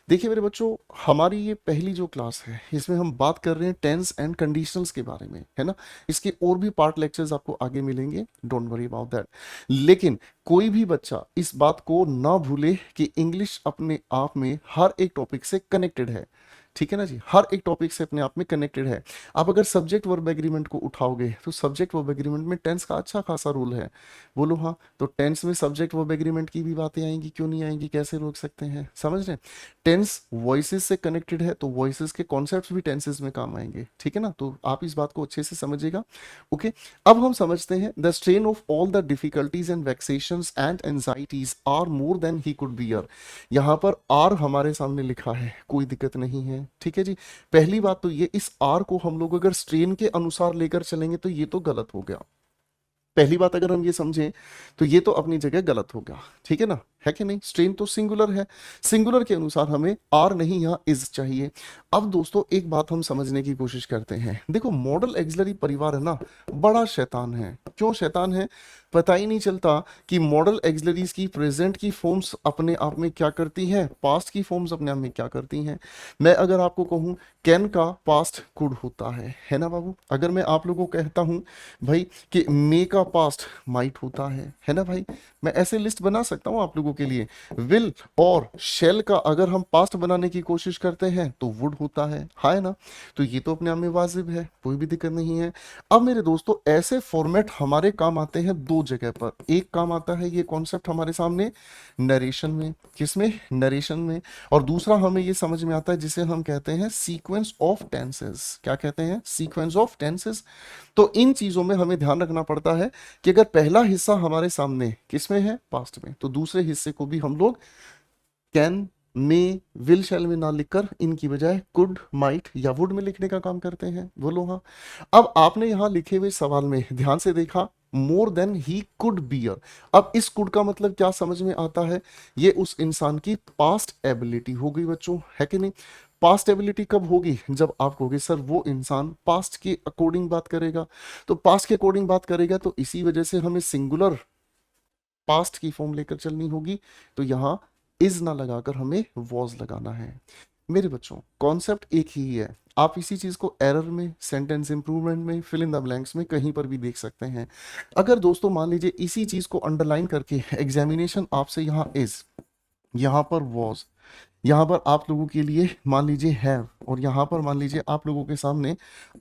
देखिए मेरे बच्चों, हमारी ये पहली जो क्लास है इसमें हम बात कर रहे हैं टेंस एंड कंडीशनल्स के बारे में, है ना। इसके और भी पार्ट लेक्चर्स आपको आगे मिलेंगे, डोंट वरी अबाउट दैट। लेकिन कोई भी बच्चा इस बात को ना भूले कि इंग्लिश अपने आप में हर एक टॉपिक से कनेक्टेड है, ठीक है ना जी, हर एक टॉपिक से अपने आप में कनेक्टेड है। आप अगर सब्जेक्ट वर्ब एग्रीमेंट को उठाओगे तो सब्जेक्ट वर्ब एग्रीमेंट में टेंस का अच्छा खासा रोल है। बोलो हाँ, तो टेंस में सब्जेक्ट वर्ब एग्रीमेंट की भी बातें आएंगी, क्यों नहीं आएंगी, कैसे रोक सकते हैं, समझ रहे हैं। टेंस वॉइसेस से कनेक्टेड है, तो वॉइसेस के कॉन्सेप्ट्स भी टेंसेस में काम आएंगे, ठीक है ना। तो आप इस बात को अच्छे से समझिएगा। ओके, अब हम समझते हैं the strain of all the difficulties and vexations and anxieties are more than he could bear. यहां पर आर हमारे सामने लिखा है, कोई दिक्कत नहीं है, ठीक है जी। पहली बात तो ये, इस आर को हम लोग अगर स्ट्रेन के अनुसार लेकर चलेंगे तो ये तो गलत हो गया। पहली बात अगर हम ये समझें तो ये तो अपनी जगह गलत हो गया, ठीक है ना, है कि नहीं। स्ट्रेन तो सिंगुलर है, सिंगुलर के अनुसार हमें आर नहीं यहाँ इज चाहिए। अब दोस्तों एक बात हम समझने की कोशिश करते हैं, देखो मॉडल एक्सिलरी परिवार है ना, बड़ा शैतान है। क्यों शैतान है, पता ही नहीं चलता कि मॉडल एक्सिलरीज की प्रेजेंट की फॉर्म्स अपने आप में क्या करती हैं, पास्ट की फॉर्म्स अपने आप में क्या करती हैं। मैं अगर आपको कहूं कैन का पास्ट कुड होता है ना बाबू। अगर मैं आप लोगों को कहता हूं भाई कि मे का पास्ट माइट होता है ना भाई, मैं ऐसे लिस्ट बना सकता हूं आप लोगों के लिए। विल और शेल का अगर हम पास्ट बनाने की कोशिश करते हैं तो वुड होता है ना। तो ये तो अपने आप में वाजिब है, कोई भी दिक्कत नहीं है। अब मेरे दोस्तों ऐसे फॉर्मेट हमारे काम आते हैं दो जगह पर। एक काम आता है ये कॉन्सेप्ट हमारे सामने नरेशन में, किसमें, नरेशन में। और दूसरा हमें ये समझ में आता है जिसे हम कहते हैं सीक्वेंस ऑफ टेंसेस। क्या कहते हैं, सीक्वेंस ऑफ टेंसेस। तो इन चीजों में हमें ध्यान रखना पड़ता है कि अगर पहला हिस्सा हमारे सामने किसमें है, पास्ट में, तो दूसरे हिस्से को भी हम लोग कैन, मे, विल, शैल में ना लिखकर इनकी बजाय कुड, माइट या वुड में लिखने का काम करते हैं। बोलो हाँ। अब आपने यहां लिखे हुए सवाल में ध्यान से देखा, more than he could bear. अब इस कुड का मतलब क्या समझ में आता है, ये उस इंसान की पास्ट एबिलिटी हो गई बच्चों, है कि नहीं। पास्ट एबिलिटी कब होगी, जब आप कहोगे सर वो इंसान पास्ट के अकॉर्डिंग बात करेगा। तो पास्ट के अकॉर्डिंग बात करेगा तो इसी वजह से हमें सिंगुलर पास्ट की फॉर्म लेकर चलनी होगी। तो यहां इज ना लगाकर हमें वॉज लगाना है। मेरे बच्चों कॉन्सेप्ट एक ही है, आप इसी चीज को एरर में, सेंटेंस इंप्रूवमेंट में, फिल इन द ब्लैंक्स में कहीं पर भी देख सकते हैं। अगर दोस्तों मान लीजिए इसी चीज को अंडरलाइन करके एग्जामिनेशन आपसे यहाँ इज, यहाँ पर वॉज, यहाँ पर आप लोगों के लिए मान लीजिए हैव, और यहाँ पर मान लीजिए आप लोगों के सामने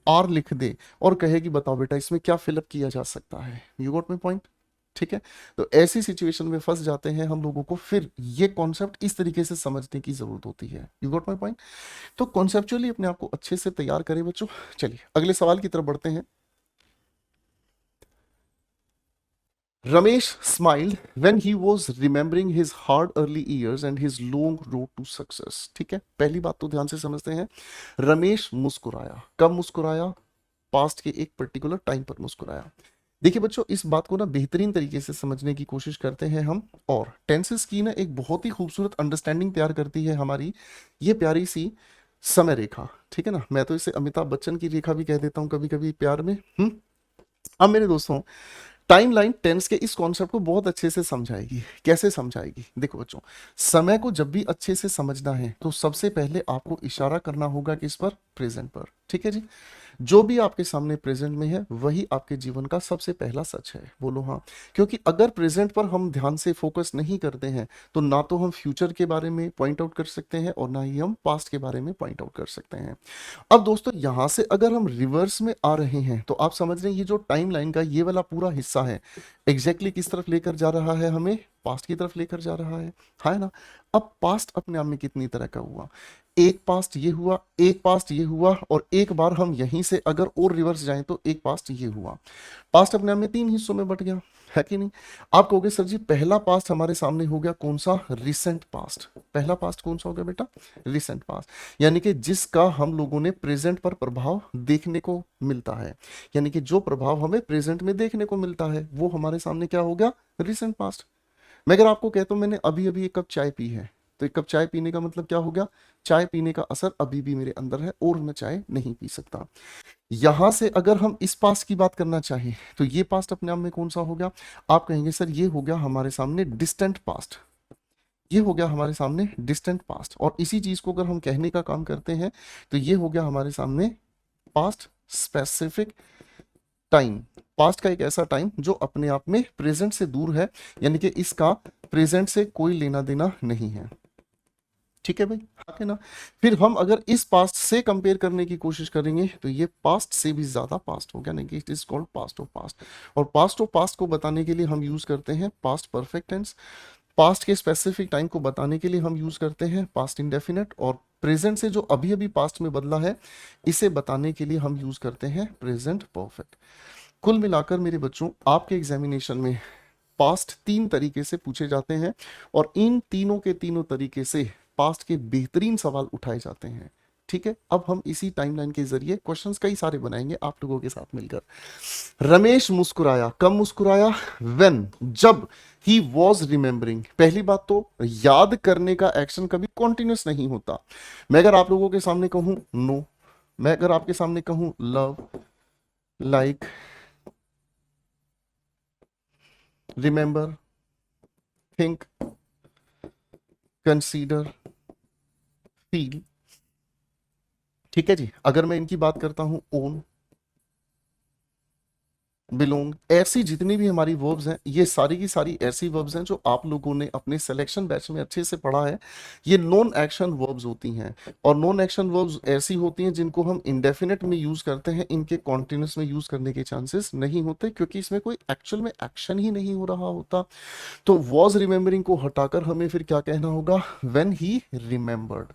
आर लिख दे और कहे कि बताओ बेटा इसमें क्या फिलअप किया जा सकता है। You got my point? ठीक है, तो ऐसी सिचुएशन में फंस जाते हैं हम लोगों को, फिर ये कॉन्सेप्ट इस तरीके से समझने की जरूरत होती है। You got my point? तो कॉन्सेप्चुअली अपने आप को अच्छे से तैयार करें बच्चों। चलिए अगले सवाल की तरफ बढ़ते हैं। Ramesh smiled when he was remembering his hard early years and his long road to success। ठीक है, पहली बात तो ध्यान से समझते हैं, रमेश मुस्कुराया। कब मुस्कुराया? पास्ट के एक पर्टिकुलर टाइम पर मुस्कुराया। देखिए बच्चों इस बात को ना बेहतरीन तरीके से समझने की कोशिश करते हैं हम, और टेंसेस की ना एक बहुत ही खूबसूरत अंडरस्टैंडिंग तैयार करती है हमारी ये प्यारी सी समय रेखा। ठीक है ना, मैं तो इसे अमिताभ बच्चन की रेखा भी कह देता हूँ कभी कभी प्यार में। अब मेरे दोस्तों टाइमलाइन टेंस के इस कॉन्सेप्ट को बहुत अच्छे से समझाएगी। कैसे समझाएगी? देखो बच्चों, समय को जब भी अच्छे से समझना है तो सबसे पहले आपको इशारा करना होगा किस पर? प्रेजेंट पर। ठीक है जी, जो भी आपके सामने प्रेजेंट में है वही आपके जीवन का सबसे पहला सच है। बोलो हाँ। क्योंकि अगर प्रेजेंट पर हम ध्यान से फोकस नहीं करते हैं तो ना तो हम फ्यूचर के बारे में पॉइंट आउट कर सकते हैं और ना ही हम पास्ट के बारे में पॉइंट आउट कर सकते हैं। अब दोस्तों यहां से अगर हम रिवर्स में आ रहे हैं तो आप समझ रहे हैं ये जो टाइम लाइन का ये वाला पूरा हिस्सा है एग्जैक्टली किस तरफ लेकर जा रहा है? हमें पास्ट की तरफ लेकर जा रहा है ना। अब पास्ट अपने आप में कितनी तरह का हुआ? एक पास्ट ये हुआ, एक पास्ट ये हुआ, और एक बार हम यहीं से अगर और रिवर्स जाएं तो एक पास्ट ये हुआ। पास्ट अपने आप में 3 हिस्सों में बट गया, है कि नहीं? आप कहोगे सर जी पहला पास्ट हमारे सामने हो गया कौन सा? Recent past. पहला पास्ट कौन सा हो गया बेटा? रिसेंट पास्ट, यानी कि जिसका हम लोगों ने प्रेजेंट पर प्रभाव देखने को मिलता है, यानी कि जो प्रभाव हमें प्रेजेंट में देखने को मिलता है वो हमारे सामने क्या हो गया? Recent past. मैं अगर आपको कहता हूं मैंने अभी अभी 1 कप चाय पी है, तो 1 कप चाय पीने का मतलब क्या हो गया? चाय पीने का असर अभी भी मेरे अंदर है और मैं चाय नहीं पी सकता। यहां से अगर हम इस पास्ट की बात करना चाहें तो ये पास्ट अपने आप में कौन सा हो गया? आप कहेंगे सर ये हो गया हमारे सामने डिस्टेंट पास्ट। ये हो गया हमारे सामने डिस्टेंट पास्ट, और इसी चीज को अगर हम कहने का काम करते हैं तो ये हो गया हमारे सामने पास्ट स्पेसिफिक टाइम। पास्ट का एक ऐसा टाइम जो अपने आप में प्रेजेंट से दूर है, यानी कि इसका प्रेजेंट से कोई लेना देना नहीं है। ठीक है भाई, हाँ है ना। फिर हम अगर इस पास्ट से कंपेयर करने की कोशिश करेंगे तो ये पास्ट से भी ज्यादा पास्ट हो गया, नहीं कि it is called past of past. और पास्ट ऑफ पास्ट को बताने के लिए हम यूज करते हैं पास्ट परफेक्ट टेंस। पास्ट के स्पेसिफिक टाइम को बताने के लिए हम यूज करते हैं पास्ट इंडेफिनेट, और प्रेजेंट से जो अभी अभी पास्ट में बदला है इसे बताने के लिए हम यूज करते हैं प्रेजेंट परफेक्ट। कुल मिलाकर मेरे बच्चों आपके एग्जामिनेशन में पास्ट 3 तरीके से पूछे जाते हैं, और इन तीनों के तीनों तरीके से पास्ट के बेहतरीन सवाल उठाए जाते हैं। ठीक है, अब हम इसी टाइमलाइन के जरिए क्वेश्चंस कई सारे बनाएंगे आप लोगों के साथ मिलकर। रमेश मुस्कुराया। कब मुस्कुराया? व्हेन, जब ही वॉज रिमेंबरिंग। पहली बात तो याद करने का एक्शन कभी कॉन्टिन्यूस नहीं होता। मैं अगर आप लोगों के सामने कहूं नो, मैं अगर आपके सामने कहूं love, like, remember, think, consider, feel, ठीक है जी। अगर मैं इनकी बात करता हूं ओन, बिलोंग, ऐसी जितनी भी हमारी वर्ब्स हैं ये सारी की सारी ऐसी वर्ब्स हैं जो आप लोगों ने अपने सिलेक्शन बैच में अच्छे से पढ़ा है। ये नॉन एक्शन वर्ब्स होती हैं, और नॉन एक्शन वर्ब्स ऐसी होती हैं जिनको हम इंडेफिनिट में यूज करते हैं, इनके कॉन्टिन्यूस में यूज करने के चांसेस नहीं होते क्योंकि इसमें कोई एक्चुअल में एक्शन ही नहीं हो रहा होता। तो वॉज रिमेंबरिंग को हटाकर हमें फिर क्या कहना होगा? When he remembered.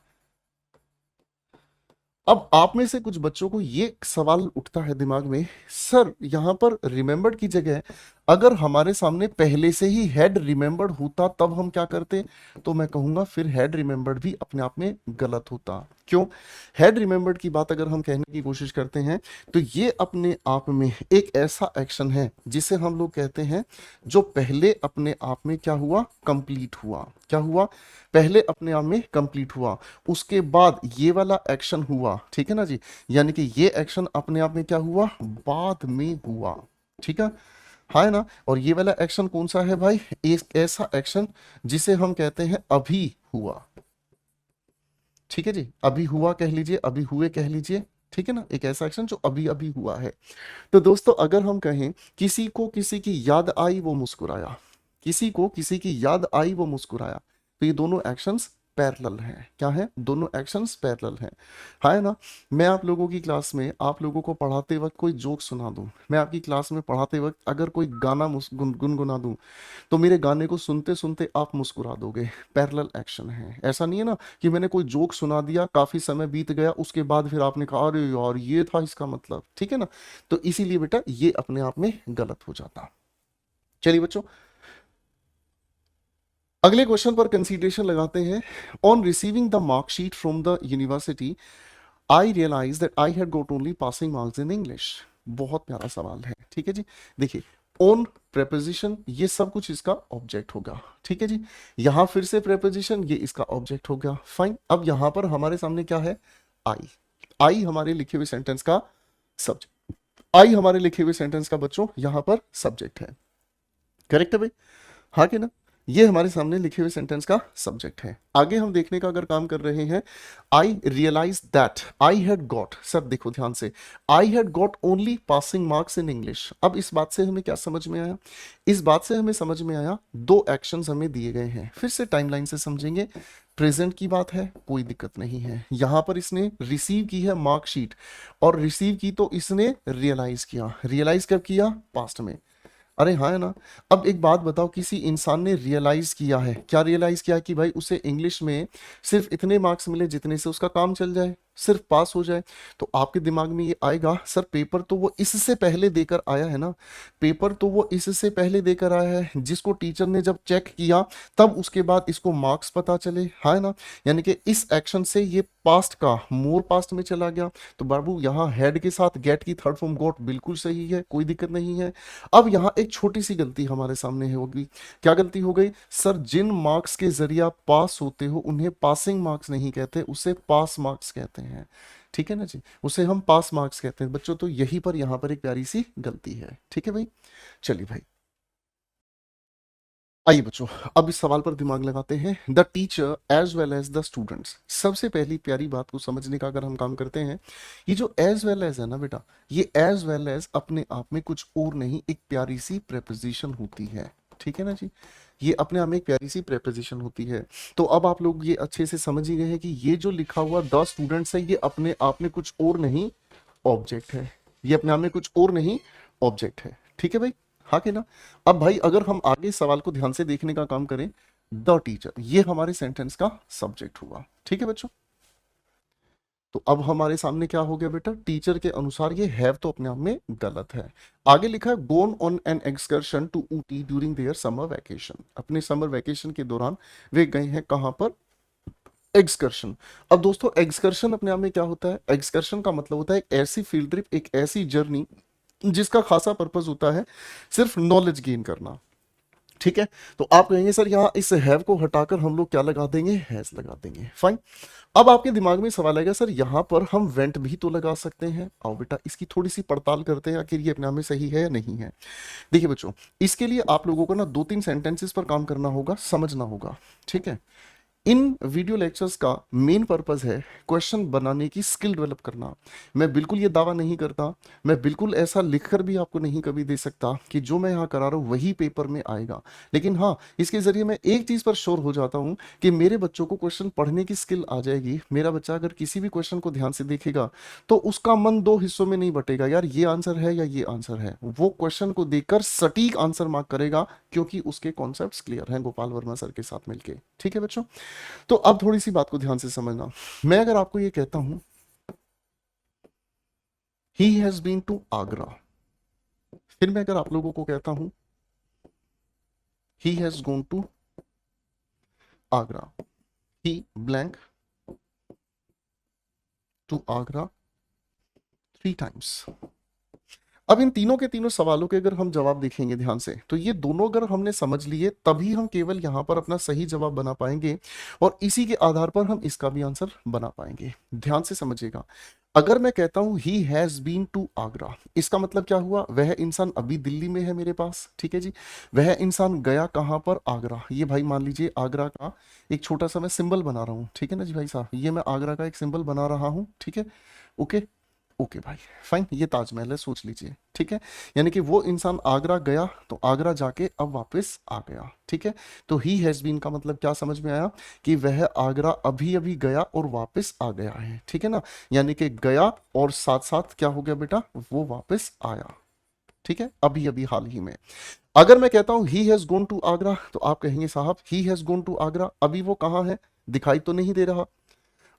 अब आप में से कुछ बच्चों को ये सवाल उठता है दिमाग में, सर यहां पर रिमेंबर्ड की जगह अगर हमारे सामने पहले से ही हैड रिमेंबर्ड होता तब हम क्या करते? तो मैं कहूंगा फिर हैड रिमेंबर्ड भी अपने आप में गलत होता। क्यों? हैड रिमेंबर्ड की बात अगर हम कहने की कोशिश करते हैं तो ये अपने आप में एक ऐसा एक्शन है जिसे हम लोग कहते हैं जो पहले अपने आप में क्या हुआ? कंप्लीट हुआ। क्या हुआ? पहले अपने आप में कंप्लीट हुआ, उसके बाद ये वाला एक्शन हुआ। ठीक है ना जी, यानी कि ये एक्शन अपने आप में क्या हुआ? बाद में हुआ। ठीक है, हाँ है ना। और ये वाला एक्शन कौन सा है भाई, एक ऐसा एक्शन जिसे हम कहते हैं अभी हुआ। ठीक है जी, अभी हुआ कह लीजिए, अभी हुए कह लीजिए। ठीक है ना, एक ऐसा एक्शन जो अभी अभी हुआ है। तो दोस्तों अगर हम कहें किसी को किसी की याद आई वो मुस्कुराया, किसी को किसी की याद आई वो मुस्कुराया, तो ये दोनों एक्शंस पैरेलल हैं। क्या है, दोनों एक्शंस पैरेलल हैं। हाँ है ना। मैं आप लोगों की क्लास में आप लोगों को पढ़ाते वक्त कोई जोक सुना दूं, मैं आपकी क्लास में पढ़ाते वक्त अगर कोई गाना गुनगुना दूं, तो मेरे गाने को सुनते सुनते आप मुस्कुरा दोगे। पैरेलल एक्शन है। ऐसा नहीं है ना कि मैंने कोई जोक सुना दिया, काफी समय बीत गया, उसके बाद फिर आपने कहा अरे यार ये था इसका मतलब। ठीक है ना। तो इसीलिए बेटा ये अपने आप में गलत हो जाता। चलिए बच्चों, अगले क्वेश्चन पर कंसीडरेशन लगाते हैं। On receiving the marksheet from the university I realise that I had got only passing marks in English. बहुत प्यारा सवाल है। ठीक है जी। देखिए, ऑन प्रेपोजिशन ये सब कुछ इसका ऑब्जेक्ट होगा। ठीक है जी। यहां फिर से प्रेपोजिशन ये इसका ऑब्जेक्ट हो गया। फाइन। अब यहां पर हमारे सामने क्या है, आई। आई हमारे लिखे हुए सेंटेंस का सब्जेक्ट, आई हमारे लिखे हुए सेंटेंस का बच्चों यहां पर सब्जेक्ट है। करेक्ट है भाई, हाँ कि ना। ये हमारे सामने लिखे हुए सेंटेंस का सब्जेक्ट है। आगे हम देखने का अगर काम कर रहे हैं, I realise that I had got, sir देखो ध्यान से, I had got only passing marks in English. अब इस बात से हमें क्या समझ में आया, इस बात से हमें समझ में आया दो एक्शंस हमें दिए गए हैं। फिर से टाइमलाइन से समझेंगे। प्रेजेंट की बात है, कोई दिक्कत नहीं है। यहां पर इसने रिसीव की है मार्कशीट, और रिसीव की तो इसने रियलाइज किया। रियलाइज कब किया, पास्ट में। अरे हाँ है ना। अब एक बात बताओ, किसी इंसान ने रियलाइज किया है, क्या रियलाइज किया कि भाई उसे इंग्लिश में सिर्फ इतने मार्क्स मिले जितने से उसका काम चल जाए, सिर्फ पास हो जाए। तो आपके दिमाग में ये आएगा, सर पेपर तो वो इससे पहले देकर आया है ना, पेपर तो वो इससे पहले देकर आया है, जिसको टीचर ने जब चेक किया तब उसके बाद इसको मार्क्स पता चले। हाँ है ना। यानी कि इस एक्शन से ये पास्ट का मोर पास्ट में चला गया। तो बाबू यहाँ हेड के साथ गेट की थर्ड फॉर्म गोट बिल्कुल सही है, कोई दिक्कत नहीं है। अब यहाँ एक छोटी सी गलती हमारे सामने होगी। क्या गलती हो गई, सर जिन मार्क्स के जरिए आप पास होते हो उन्हें पासिंग मार्क्स नहीं कहते, उसे पास मार्क्स कहते हैं। ठीक है ना जी, उसे हम पास मार्क्स कहते हैं बच्चों। तो यहीं पर यहाँ पर एक प्यारी सी गलती है। ठीक है भाई। चलिए भाई, आइए बच्चों, अब इस सवाल पर दिमाग लगाते हैं। The teacher as well as the students. सबसे पहली प्यारी बात को समझने का अगर हम काम करते हैं, ये जो एज वेल एज है ना बेटा, ये एज वेल एज अपने आप में कुछ और नहीं, एक प्यारी सी प्रेपोजिशन होती है। ठीक है ना जी, ये अपने आप में एक प्यारी सी प्रेपोजिशन होती है। तो अब आप लोग ये अच्छे से समझ ही गए हैं कि ये जो लिखा हुआ द स्टूडेंट्स है, ये अपने आप में कुछ और नहीं, ऑब्जेक्ट है। ये अपने आप में कुछ और नहीं, ऑब्जेक्ट है। ठीक है भाई, हाँ कि ना। अब भाई अगर हम आगे सवाल को ध्यान से देखने का काम करें, द टीचर ये हमारे सेंटेंस का सब्जेक्ट हुआ। ठीक है बच्चों। तो अब हमारे सामने क्या हो गया बेटा, टीचर के अनुसार ये हैव तो अपने आप में गलत है। आगे लिखा है gone on an excursion to Ooty during their summer vacation. अपने समर वैकेशन के दौरान वे गए हैं कहां पर, एक्सकर्शन। अब दोस्तों एक्सकर्शन अपने आप में क्या होता है, एक्सकर्शन का मतलब होता है एक ऐसी फील्ड ट्रिप, एक ऐसी जर्नी जिसका खासा पर्पस होता है सिर्फ नॉलेज गेन करना। ठीक है। तो आप कहेंगे सर यहाँ इस हैव को हटाकर हम लोग क्या लगा देंगे, हैज लगा देंगे। फाइन। अब आपके दिमाग में सवाल आएगा, सर यहाँ पर हम वेंट भी तो लगा सकते हैं। आओ बेटा इसकी थोड़ी सी पड़ताल करते हैं, आखिर ये अपने आप में सही है या नहीं है। देखिए बच्चों, इसके लिए आप लोगों को ना दो तीन सेंटेंसेस पर काम करना होगा, समझना होगा। ठीक है। इन वीडियो लेक्चर्स का मेन पर्पस है क्वेश्चन बनाने की स्किल डेवलप करना। मैं बिल्कुल ये दावा नहीं करता, मैं बिल्कुल ऐसा लिखकर भी आपको नहीं कभी दे सकता कि जो मैं यहाँ करा रहा हूँ वही पेपर में आएगा। लेकिन हाँ, इसके जरिए मैं एक चीज़ पर श्योर हो जाता हूँ कि मेरे बच्चों को क्वेश्चन पढ़ने की स्किल आ जाएगी। मेरा बच्चा अगर किसी भी क्वेश्चन को ध्यान से देखेगा तो उसका मन दो हिस्सों में नहीं बटेगा, यार ये आंसर है या ये आंसर है। वो क्वेश्चन को देखकर सटीक आंसर मार्क करेगा, क्योंकि उसके कॉन्सेप्ट्स क्लियर हैं गोपाल वर्मा सर के साथ मिलके। ठीक है बच्चों। तो अब थोड़ी सी बात को ध्यान से समझना। मैं अगर आपको ये कहता हूं he has been to Agra, फिर मैं अगर आप लोगों को कहता हूं he has gone to Agra, he blank to Agra 3 times। अब इन तीनों के तीनों सवालों के अगर हम जवाब देखेंगे ध्यान से, तो ये दोनों अगर हमने समझ लिए तभी हम केवल यहाँ पर अपना सही जवाब बना पाएंगे, और इसी के आधार पर हम इसका भी आंसर बना पाएंगे। ध्यान से समझिएगा, अगर मैं कहता हूं he has been to Agra, इसका मतलब क्या हुआ, वह इंसान अभी दिल्ली में है मेरे पास, ठीक है जी। वह इंसान गया कहां पर, आगरा। ये भाई मान लीजिए आगरा का एक छोटा सा मैं सिंबल बना रहा हूं, ठीक है ना जी भाई साहब, ये मैं आगरा का एक सिंबल बना रहा हूं, ठीक है। ओके, ओके भाई, फाइन, ये ताजमहल है, सोच लीजिए, ठीक है। यानी कि वो इंसान आगरा गया तो आगरा जाके अब वापस आ गया, ठीक है। तो ही हैज बीन का मतलब क्या समझ में आया, कि वह आगरा अभी अभी गया और वापस आ गया है, ठीक है ना। यानी कि गया और साथ साथ क्या हो गया बेटा, वो वापस आया, ठीक है, अभी अभी हाल ही में। अगर मैं कहता हूं he has gone to Agra, तो आप कहेंगे साहब he has gone to Agra, अभी वो कहाँ है, दिखाई तो नहीं दे रहा।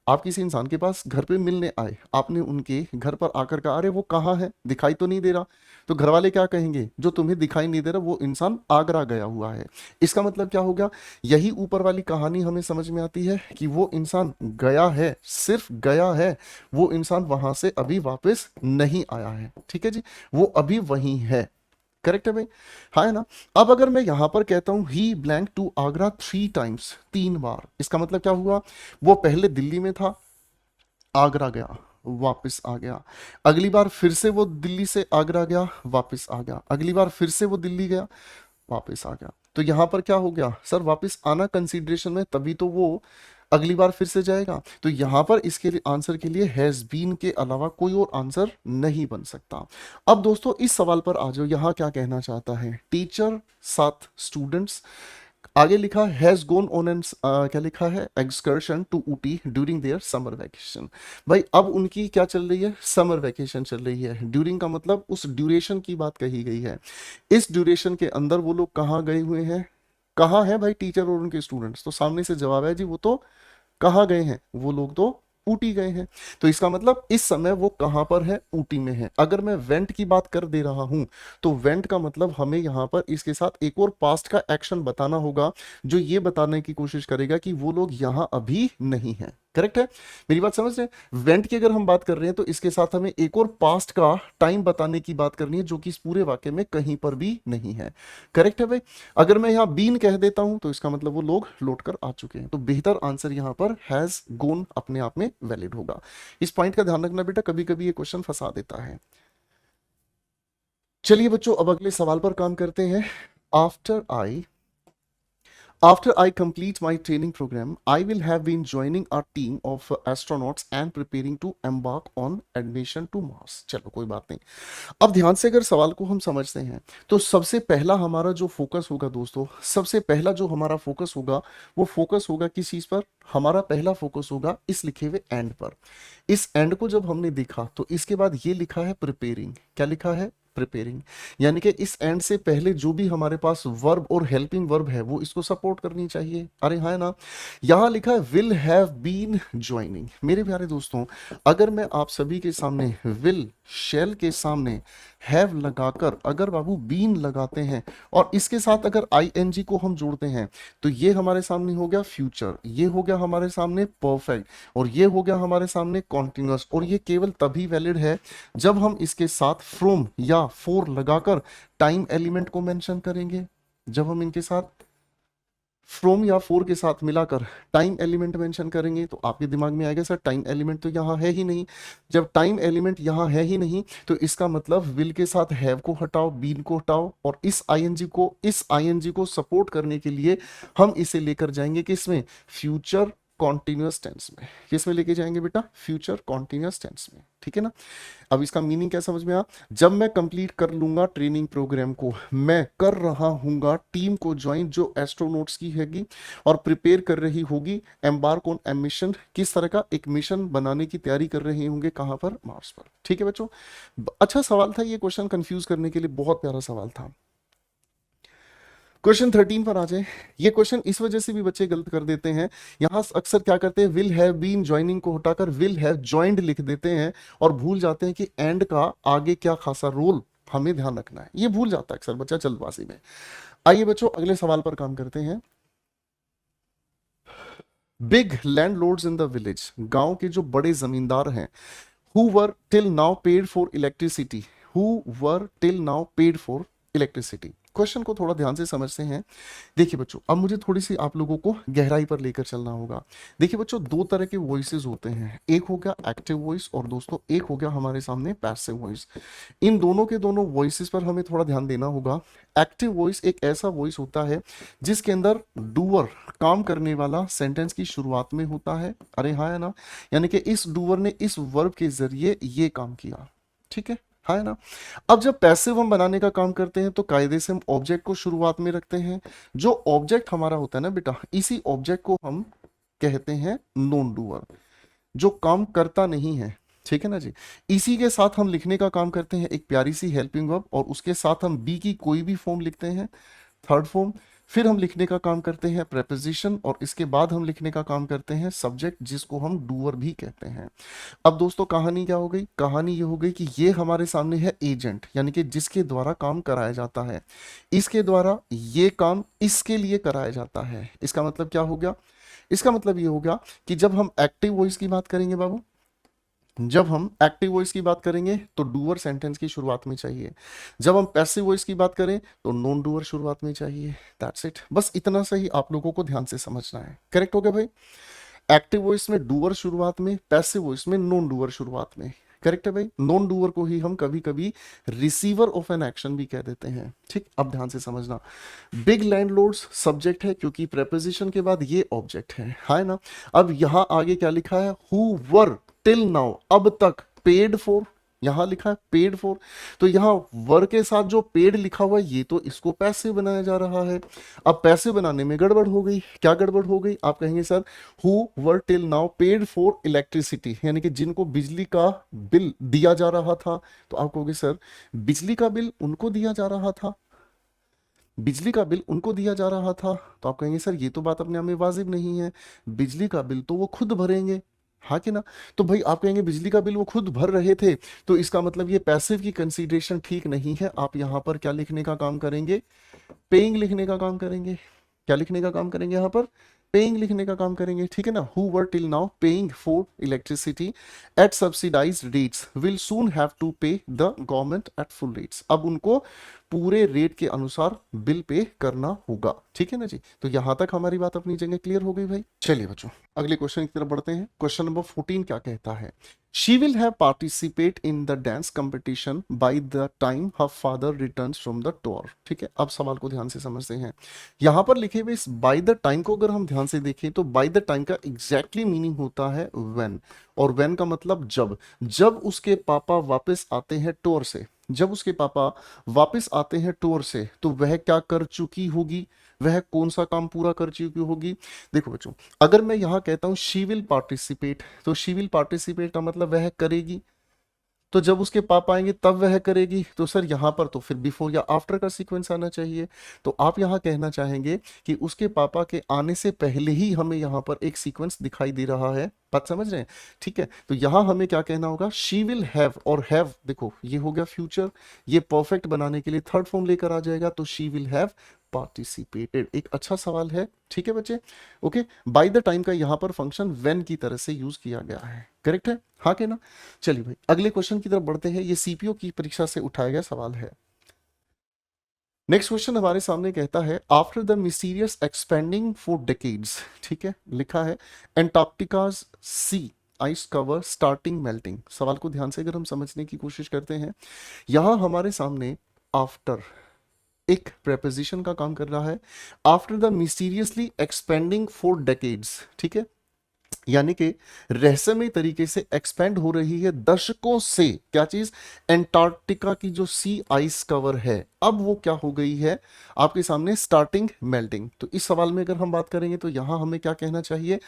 आप किसी इंसान के पास घर पे मिलने आए, आपने उनके घर पर आकर कहा अरे वो कहाँ है, दिखाई तो नहीं दे रहा। तो घर वाले क्या कहेंगे, जो तुम्हें दिखाई नहीं दे रहा वो इंसान आगरा गया हुआ है। इसका मतलब क्या हो गया, यही ऊपर वाली कहानी हमें समझ में आती है कि वो इंसान गया है, सिर्फ गया है, वो इंसान वहां से अभी वापस नहीं आया है, ठीक है जी, वो अभी वहीं है। करेक्ट है भाई, हाँ है ना। अब अगर मैं यहां पर कहता हूं ही ब्लैंक टू आगरा 3 टाइम्स, 3 बार, इसका मतलब क्या हुआ, वो पहले दिल्ली में था, आगरा गया, वापस आ गया। अगली बार फिर से वो दिल्ली से आगरा गया, वापस आ गया। अगली बार फिर से वो दिल्ली गया, वापस आ गया। तो यहां पर क्या हो गया सर, वापस आना कंसीडरेशन में, तभी तो वो अगली बार फिर से जाएगा। तो यहां पर इसके लिए आंसर के लिए हैज बीन के अलावा कोई और आंसर नहीं बन सकता। अब दोस्तों इस सवाल पर आ जाओ, यहां क्या कहना चाहता है टीचर, 7 स्टूडेंट्स, आगे लिखा हैज गोन ऑन एन, क्या लिखा है, excursion to Ooty during their summer vacation. भाई अब उनकी क्या चल रही है, समर वैकेशन चल रही है। ड्यूरिंग का मतलब उस ड्यूरेशन की बात कही गई है। इस ड्यूरेशन के अंदर वो लोग कहाँ गए हुए हैं, कहाँ है भाई टीचर और उनके स्टूडेंट्स, तो सामने से जवाब है जी वो तो कहाँ गए हैं, वो लोग तो ऊटी गए हैं। तो इसका मतलब इस समय वो कहां पर है, ऊटी में है। अगर मैं वेंट की बात कर दे रहा हूं, तो वेंट का मतलब हमें यहां पर इसके साथ एक और पास्ट का एक्शन बताना होगा, जो ये बताने की कोशिश करेगा कि वो लोग यहां अभी नहीं है। करेक्ट है, मेरी बात समझ रहे हैं। वेंट की अगर हम बात कर रहे हैं तो इसके साथ हमें एक और पास्ट का टाइम बताने की बात करनी है, जो कि इस पूरे वाक्य में कहीं पर भी नहीं है। करेक्ट है भाई। अगर मैं यहाँ बीन कह देता हूं तो इसका मतलब वो लोग लौट कर आ चुके हैं। तो बेहतर आंसर यहाँ पर हैज गोन अपने आप में वैलिड होगा। इस पॉइंट का ध्यान रखना बेटा, कभी कभी ये क्वेश्चन फंसा देता है। चलिए बच्चों, अब अगले सवाल पर काम करते हैं। After I After I complete my training program, I will have been joining a team of astronauts and preparing to embark on admission to Mars. चलो कोई बात नहीं। अब ध्यान से अगर सवाल को हम समझते हैं, तो सबसे पहला हमारा जो फोकस होगा दोस्तों, सबसे पहला जो हमारा फोकस होगा, वो फोकस होगा किस चीज पर, हमारा पहला फोकस होगा इस लिखे हुए एंड पर। इस एंड को जब हमने देखा तो इसके बाद ये लिखा है प्रिपेयरिंग, क्या लिखा है, प्रिपेयरिंग। यानी कि इस एंड से पहले जो भी हमारे पास वर्ब और हेल्पिंग वर्ब है वो इसको सपोर्ट करनी चाहिए, अरे हाँ ना। यहां लिखा है विल हैव बीन ज्वाइनिंग। मेरे प्यारे दोस्तों, अगर मैं आप सभी के सामने विल शेल के सामने हैव लगाकर अगर बाबू बीन लगाते हैं और इसके साथ अगर आईएनजी को हम जोड़ते हैं, तो ये हमारे सामने हो गया फ्यूचर, ये हो गया हमारे सामने परफेक्ट, और ये हो गया हमारे सामने कॉन्टिन्यूअस। और ये केवल तभी वैलिड है जब हम इसके साथ फ्रॉम या फॉर लगाकर टाइम एलिमेंट को मेंशन करेंगे। जब हम इनके साथ फ्रॉम या फोर के साथ मिलाकर टाइम एलिमेंट मेंशन करेंगे, तो आपके दिमाग में आएगा सर टाइम एलिमेंट तो यहाँ है ही नहीं। जब टाइम एलिमेंट यहाँ है ही नहीं, तो इसका मतलब विल के साथ हैव को हटाओ, बीन को हटाओ, और इस आईएनजी को सपोर्ट करने के लिए हम इसे लेकर जाएंगे किसमें, फ्यूचर कॉन्टिन्यूअस टेंस में। किसमें लेके जाएंगे बेटा, फ्यूचर कॉन्टिन्यूअस टेंस में, ठीक है ना। अब इसका मीनिंग क्या समझ में आया, जब मैं कंप्लीट कर लूंगा ट्रेनिंग प्रोग्राम को, मैं कर रहा हूंगा टीम को ज्वाइन जो एस्ट्रोनॉट्स की हैगी और प्रिपेयर कर रही होगी एम्बार्क ऑन ए मिशन, किस तरह का, एक मिशन बनाने की तैयारी कर रहे होंगे, कहां पर, मार्स पर। ठीक है बच्चों, अच्छा सवाल था ये, क्वेश्चन कंफ्यूज करने के लिए बहुत प्यारा सवाल था। क्वेश्चन 13 पर आ जाए। ये क्वेश्चन इस वजह से भी बच्चे गलत कर देते हैं, यहां अक्सर क्या करते हैं, विल हैव बीन ज्वाइनिंग को हटाकर विल हैव ज्वाइंड लिख देते हैं और भूल जाते हैं कि एंड का आगे क्या खासा रोल हमें ध्यान रखना है, ये भूल जाता है अक्सर बच्चा जल्दबाजी में। आइए बच्चों अगले सवाल पर काम करते हैं। Big landlords in the village, गांव के जो बड़े जमींदार हैं, who were till now paid for electricity, who were till now paid for electricity. Question को थोड़ा ध्यान से समझते हैं। देखिए बच्चों, अब मुझे थोड़ी सी आप लोगों को गहराई पर लेकर चलना होगा। देखिए बच्चों, दो तरह के वॉइसेस होते हैं, एक हो गया एक्टिव वॉइस और दोस्तों एक हो गया हमारे सामने पैसिव वॉइस। इन दोनों के दोनों वॉइसेस पर हमें थोड़ा ध्यान देना होगा। एक्टिव वॉइस एक ऐसा वॉइस होता है जिसके अंदर डूअर, काम करने वाला, सेंटेंस की शुरुआत में होता है। अरे हाँ है ना, यानी कि इस डूअर ने इस वर्ब के जरिए ये काम किया, ठीक है, हाँ है ना। अब जब पैसिव हम बनाने का काम करते हैं तो कायदे से हम ऑब्जेक्ट को शुरुआत में रखते हैं। जो ऑब्जेक्ट हमारा होता है ना बेटा, इसी ऑब्जेक्ट को हम कहते हैं नॉन डूअर, जो काम करता नहीं है, ठीक है ना जी। इसी के साथ हम लिखने का काम करते हैं एक प्यारी सी हेल्पिंग वर्ब, और उसके साथ हम बी की कोई भी फॉर्म लिखते हैं, थर्ड फॉर्म। फिर हम लिखने का काम करते हैं प्रेपोजिशन, और इसके बाद हम लिखने का काम करते हैं सब्जेक्ट, जिसको हम डूअर भी कहते हैं। अब दोस्तों कहानी क्या हो गई, कहानी ये हो गई कि ये हमारे सामने है एजेंट, यानी कि जिसके द्वारा काम कराया जाता है। इसके द्वारा ये काम इसके लिए कराया जाता है। इसका मतलब क्या हो गया, इसका मतलब ये हो गया कि जब हम एक्टिव वॉइस की बात करेंगे बाबू, जब हम एक्टिव वॉइस की बात करेंगे तो डूअर सेंटेंस की शुरुआत में चाहिए। जब हम पैसिव वॉइस की बात करें तो नॉन डूअर शुरुआत में चाहिए। दैट्स इट, बस इतना सा ही आप लोगों को ध्यान से समझना है। करेक्ट हो गया भाई। एक्टिव वॉइस में डूअर शुरुआत में, पैसिव वॉइस में नॉन डूअर शुरुआत में। करेक्ट है भाई। नॉन डूअर को ही हम कभी कभी रिसीवर ऑफ एन एक्शन भी कह देते हैं। ठीक, अब ध्यान से समझना। बिग लैंडलॉर्ड्स सब्जेक्ट है क्योंकि प्रेपोजिशन के बाद ये ऑब्जेक्ट है ना। अब यहां आगे क्या लिखा है, हु वर टिल नाउ, अब तक, पेड फॉर, यहां लिखा है पेड फॉर। तो यहां वर के साथ जो पेड लिखा हुआ है ये तो इसको पैसे बनाया जा रहा है। अब पैसे बनाने में गड़बड़ हो गई। क्या गड़बड़ हो गई, आप कहेंगे sir who were till now paid for electricity, यानी कि जिनको बिजली का बिल दिया जा रहा था। तो आप कहोगे सर बिजली का बिल उनको दिया जा रहा था, बिजली का बिल उनको दिया जा रहा था। तो आप कहेंगे सर ये तो बात अपने आप में वाजिब नहीं है, बिजली का बिल तो वो खुद भरेंगे, हाँ कि ना। तो भाई आप कहेंगे बिजली का बिल वो खुद भर रहे थे, तो इसका मतलब ये पैसिव की कंसीडरेशन ठीक नहीं है। आप यहां पर क्या लिखने का काम करेंगे, पेइंग लिखने का काम करेंगे। क्या लिखने का काम करेंगे यहां पर, पेइंग लिखने का काम करेंगे, ठीक है ना। Who were till now paying for electricity at subsidised rates will soon have to pay the government at full rates. अब उनको पूरे रेट के अनुसार बिल पे करना होगा, ठीक है ना जी। तो यहां तक हमारी बात अपनी जगह क्लियर हो गई भाई। चलिए बच्चों अगले क्वेश्चन की तरफ बढ़ते हैं। क्वेश्चन नंबर 14 क्या कहता है, she will have participate in the dance competition by the time her father returns from the tour. ठीक है, अब सवाल को ध्यान से समझते हैं। यहां पर लिखे हुए इस बाय द टाइम को अगर हम ध्यान से देखें तो बाय द टाइम का एग्जैक्टली मीनिंग होता है व्हेन, और व्हेन का मतलब जब। जब उसके पापा वापस आते हैं टूर से, जब उसके पापा वापस आते हैं टूर से, तो वह क्या कर चुकी होगी, वह कौन सा काम पूरा कर चुकी होगी। देखो बच्चों, अगर मैं यहां कहता हूं शी विल पार्टिसिपेट, तो शी विल पार्टिसिपेट का मतलब वह करेगी। तो जब उसके पापा आएंगे तब वह करेगी, तो सर यहाँ पर तो फिर बिफोर या आफ्टर का सीक्वेंस आना चाहिए। तो आप यहाँ कहना चाहेंगे कि उसके पापा के आने से पहले ही हमें यहाँ पर एक सीक्वेंस दिखाई दे रहा है। बात समझ रहे हैं, ठीक है। तो यहाँ हमें क्या कहना होगा, शी विल हैव, और हैव देखो ये हो गया फ्यूचर, ये परफेक्ट बनाने के लिए थर्ड फॉर्म लेकर आ जाएगा, तो शी विल हैव पार्टिसिपेटेड। एक अच्छा सवाल है, ठीक है बच्चे। ओके, बाय द टाइम का यहाँ पर फंक्शन व्हेन की तरह से यूज किया गया है, करेक्ट है, हाँ के ना। चलिए भाई अगले क्वेश्चन की तरफ बढ़ते हैं। ये सीपीओ की परीक्षा से उठाया गया सवाल है। नेक्स्ट क्वेश्चन हमारे सामने कहता है, after the mysterious expanding for decades, ठीक है, लिखा है एंटार्क्टिकाज सी आइस कवर स्टार्टिंग मेल्टिंग। सवाल को ध्यान से अगर हम समझने की कोशिश करते हैं, यहां हमारे सामने आफ्टर एक प्रेपोजिशन का काम कर रहा है। After the mysteriously expanding for decades, ठीक है, यानी कि रहस्यमय तरीके से एक्सपेंड हो रही है दशकों से क्या चीज, एंटार्क्टिका की जो सी आइस कवर है, अब वो क्या हो गई है आपके सामने, स्टार्टिंग मेल्टिंग। तो इस सवाल में अगर हम बात करेंगे तो यहां हमें क्या कहना चाहिए,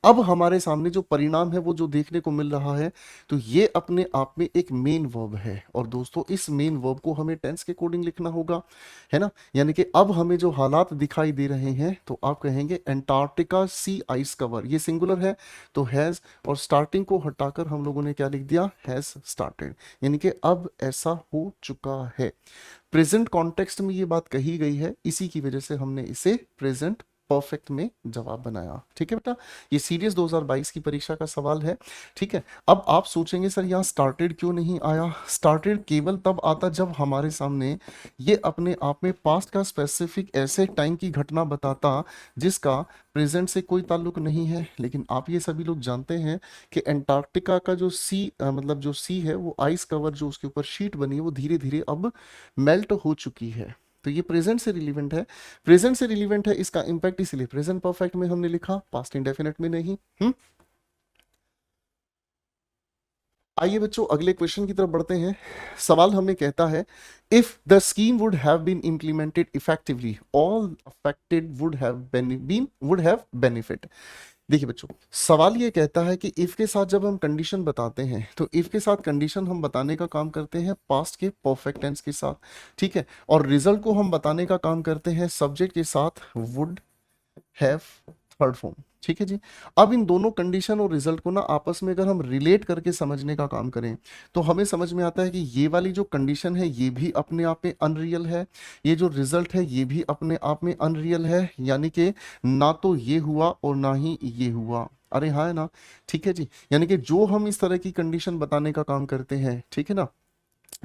अब हमारे सामने जो परिणाम है वो जो देखने को मिल रहा है, तो ये अपने आप में एक मेन वर्ब है। और दोस्तों इस मेन वर्ब को हमें टेंस के अकॉर्डिंग लिखना होगा, है ना। यानी कि अब हमें जो हालात दिखाई दे रहे हैं, तो आप कहेंगे एंटार्क्टिका सी आइस कवर, ये सिंगुलर है तो हैज, और स्टार्टिंग को हटाकर हम लोगों ने क्या लिख दिया, हैज स्टार्टेड, यानी कि अब ऐसा हो चुका है। प्रेजेंट कॉन्टेक्स्ट में ये बात कही गई है, इसी की वजह से हमने इसे प्रेजेंट परफेक्ट में जवाब बनाया। ठीक है बेटा, ये सीडीएस 2022 की परीक्षा का सवाल है। ठीक है, अब आप सोचेंगे सर यहाँ स्टार्टेड क्यों नहीं आया? स्टार्टेड केवल तब आता जब हमारे सामने ये अपने आप में पास्ट का स्पेसिफिक ऐसे टाइम की घटना बताता जिसका प्रेजेंट से कोई ताल्लुक नहीं है। लेकिन आप ये सभी लोग जानते हैं कि एंटार्क्टिका का जो मतलब जो सी है, वो आइस कवर जो उसके ऊपर शीट बनी है वो धीरे धीरे अब मेल्ट हो चुकी है। तो ये प्रेजेंट से रिलीवेंट है। प्रेजेंट से रिलीवेंट है, इसका इंपैक्ट इसलिए प्रेजेंट परफेक्ट में हमने लिखा, पास्ट इंडेफिनिट में नहीं। आइए बच्चों अगले क्वेश्चन की तरफ बढ़ते हैं। सवाल हमें कहता है, if the scheme would have been implemented effectively all affected would have benefit. देखिए बच्चों, सवाल ये कहता है कि इफ के साथ जब हम कंडीशन बताते हैं तो इफ के साथ कंडीशन हम बताने का काम करते हैं पास्ट के परफेक्ट टेंस के साथ। ठीक है, और रिजल्ट को हम बताने का काम करते हैं सब्जेक्ट के साथ वुड हैव थर्ड फॉर्म। ठीक है जी, अब इन दोनों कंडीशन और रिजल्ट को ना आपस में अगर हम रिलेट करके समझने का काम करें तो हमें समझ में आता है कि ये वाली जो कंडीशन है ये भी अपने आप में अनरियल है, ये जो रिजल्ट है ये भी अपने आप में अनरियल है, यानी कि ना तो ये हुआ और ना ही ये हुआ। अरे हाँ है ना? ठीक है जी, यानी कि जो हम इस तरह की कंडीशन बताने का काम करते हैं, ठीक है ना,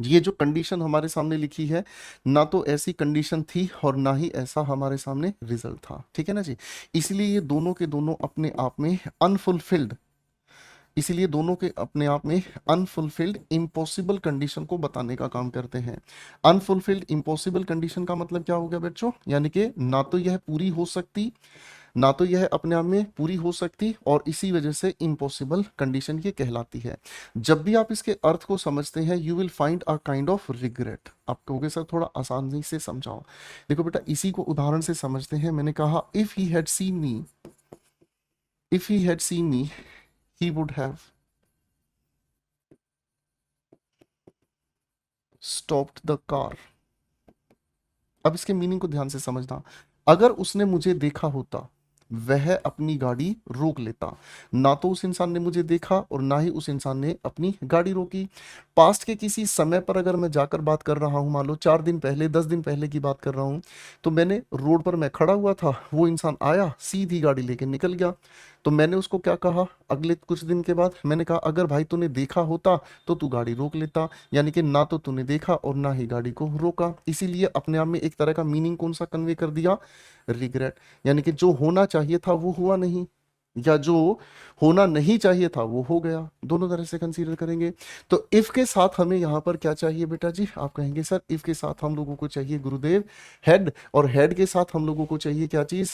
ये जो कंडीशन हमारे सामने लिखी है ना तो ऐसी कंडीशन थी और ना ही ऐसा हमारे सामने रिजल्ट था। ठीक है ना जी, इसलिए ये दोनों के दोनों अपने आप में अनफुलफिल्ड, इसीलिए दोनों के अपने आप में अनफुलफिल्ड इम्पॉसिबल कंडीशन को बताने का काम करते हैं। अनफुलफिल्ड इम्पॉसिबल कंडीशन का मतलब क्या हो गया बच्चों? यानी कि ना तो यह पूरी हो सकती, ना तो यह अपने आप में पूरी हो सकती, और इसी वजह से इम्पॉसिबल कंडीशन ये कहलाती है। जब भी आप इसके अर्थ को समझते हैं you will find a kind of regret. आप कहोगे सर थोड़ा आसानी से समझाओ। देखो बेटा, इसी को उदाहरण से समझते हैं। मैंने कहा if he had seen me, if he had seen me he would have stopped the car. अब इसके मीनिंग को ध्यान से समझना। अगर उसने मुझे देखा होता वह अपनी गाड़ी रोक लेता। ना तो उस इंसान ने मुझे देखा और ना ही उस इंसान ने अपनी गाड़ी रोकी। पास्ट के किसी समय पर अगर मैं जाकर बात कर रहा हूं, मान लो 4 दिन पहले, 10 दिन पहले की बात कर रहा हूं, तो मैंने रोड पर मैं खड़ा हुआ था, वो इंसान आया सीधी गाड़ी लेके निकल गया। तो मैंने उसको क्या कहा? अगले कुछ दिन के बाद मैंने कहा अगर भाई तूने देखा होता तो तू गाड़ी रोक लेता। यानी कि ना तो तूने देखा और ना ही गाड़ी को रोका, इसीलिए अपने आप में एक तरह का मीनिंग कौन सा कन्वे कर दिया? रिग्रेट। यानी कि जो होना चाहिए था वो हुआ नहीं, या जो होना नहीं चाहिए था वो हो गया, दोनों तरह से कंसीडर करेंगे। तो इफ के साथ हमें यहां पर क्या चाहिए बेटा जी? आप कहेंगे सर इफ के साथ हम लोगों को चाहिए गुरुदेव हेड, और हेड के साथ हम लोगों को चाहिए क्या चीज?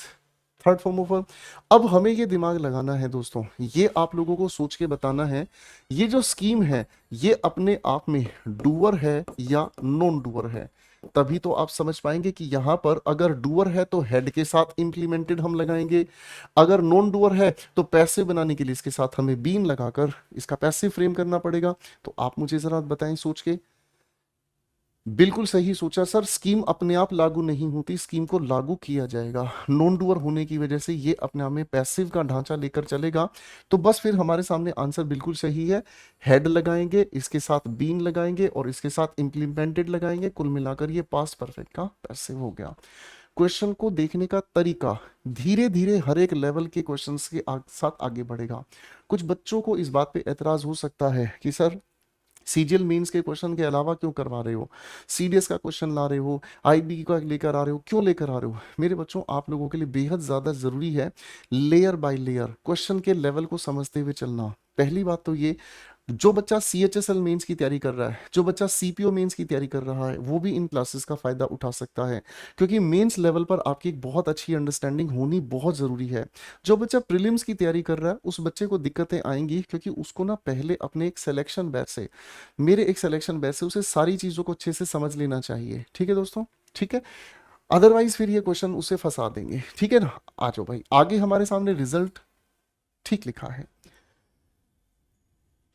Third form of verb. अब हमें ये दिमाग लगाना है दोस्तों, ये आप लोगों को सोच के बताना है ये जो स्कीम है ये अपने आप में डूअर है या नॉन डूअर है। तभी तो आप समझ पाएंगे कि यहां पर अगर डूअर है तो हेड के साथ इंप्लीमेंटेड हम लगाएंगे, अगर नॉन डूअर है तो पैसिव बनाने के लिए इसके साथ हमें बीन लगाकर इसका पैसिव फ्रेम करना पड़ेगा। तो आप मुझे जरा बताएं सोच के। बिल्कुल सही सोचा सर, स्कीम अपने आप लागू नहीं होती, स्कीम को लागू किया जाएगा। नॉन डूअर होने की वजह से ये अपने आप में पैसिव का ढांचा लेकर चलेगा। तो बस फिर हमारे सामने आंसर बिल्कुल सही है, हेड लगाएंगे, इसके साथ बीन लगाएंगे और इसके साथ इंप्लीमेंटेड लगाएंगे, कुल मिलाकर ये पास्ट परफेक्ट का पैसिव हो गया। क्वेश्चन को देखने का तरीका धीरे धीरे हर एक लेवल के क्वेश्चंस के साथ आगे बढ़ेगा। कुछ बच्चों को इस बात पे एतराज हो सकता है कि सर सीजीएल मींस के क्वेश्चन के अलावा क्यों करवा रहे हो, सीडीएस का क्वेश्चन ला रहे हो, आईबी का लेकर आ रहे हो, क्यों लेकर आ रहे हो? मेरे बच्चों, आप लोगों के लिए बेहद ज्यादा जरूरी है लेयर बाय लेयर क्वेश्चन के लेवल को समझते हुए चलना। पहली बात तो ये, जो बच्चा सीएचएसएल मेंस की तैयारी कर रहा है, जो बच्चा सीपीओ मेंस की तैयारी कर रहा है, वो भी इन क्लासेस का फायदा उठा सकता है, क्योंकि मेंस लेवल पर आपकी एक बहुत अच्छी अंडरस्टैंडिंग होनी बहुत जरूरी है। जो बच्चा प्रीलिम्स की तैयारी कर रहा है उस बच्चे को दिक्कतें आएंगी, क्योंकि उसको ना पहले अपने एक सिलेक्शन बैच से, मेरे एक सिलेक्शन बैच से उसे सारी चीजों को अच्छे से समझ लेना चाहिए। ठीक है दोस्तों? ठीक है, अदरवाइज फिर ये क्वेश्चन उसे फंसा देंगे। ठीक है ना? आ जाओ भाई, आगे हमारे सामने रिजल्ट ठीक लिखा है।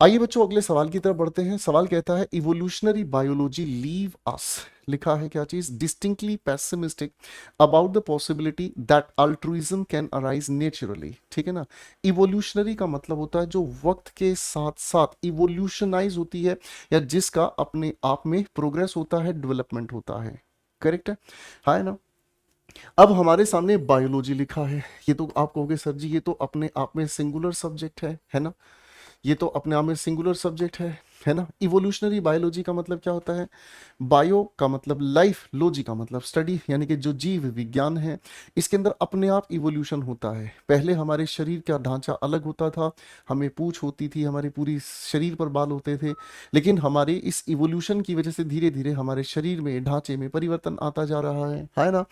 आइए बच्चों अगले सवाल की तरफ बढ़ते हैं। सवाल कहता है इवोल्यूशनरी बायोलॉजी लीव अस, लिखा है क्या चीज? Distinctly pessimistic about the possibility that altruism can arise naturally. ठीक है ना? इवोल्यूशनरी का मतलब होता है जो वक्त के साथ साथ इवोल्यूशनाइज होती है, या जिसका अपने आप में प्रोग्रेस होता है, डेवलपमेंट होता है। करेक्ट है? हाँ है ना? अब हमारे सामने बायोलॉजी लिखा है। ये तो आप कहोगे सर जी ये तो अपने आप में सिंगुलर सब्जेक्ट है ना। ये तो अपने आप में सिंगुलर सब्जेक्ट है ना। इवोल्यूशनरी बायोलॉजी का मतलब क्या होता है? बायो का मतलब लाइफ, लॉजी का मतलब स्टडी, यानी कि जो जीव विज्ञान है, इसके अंदर अपने आप इवोल्यूशन होता है। पहले हमारे शरीर का ढांचा अलग होता था, हमें पूंछ होती थी, हमारे पूरी शरीर पर बाल होते थे, लेकिन हमारे इस इवोल्यूशन की वजह से धीरे धीरे हमारे शरीर में ढांचे में परिवर्तन आता जा रहा है ना।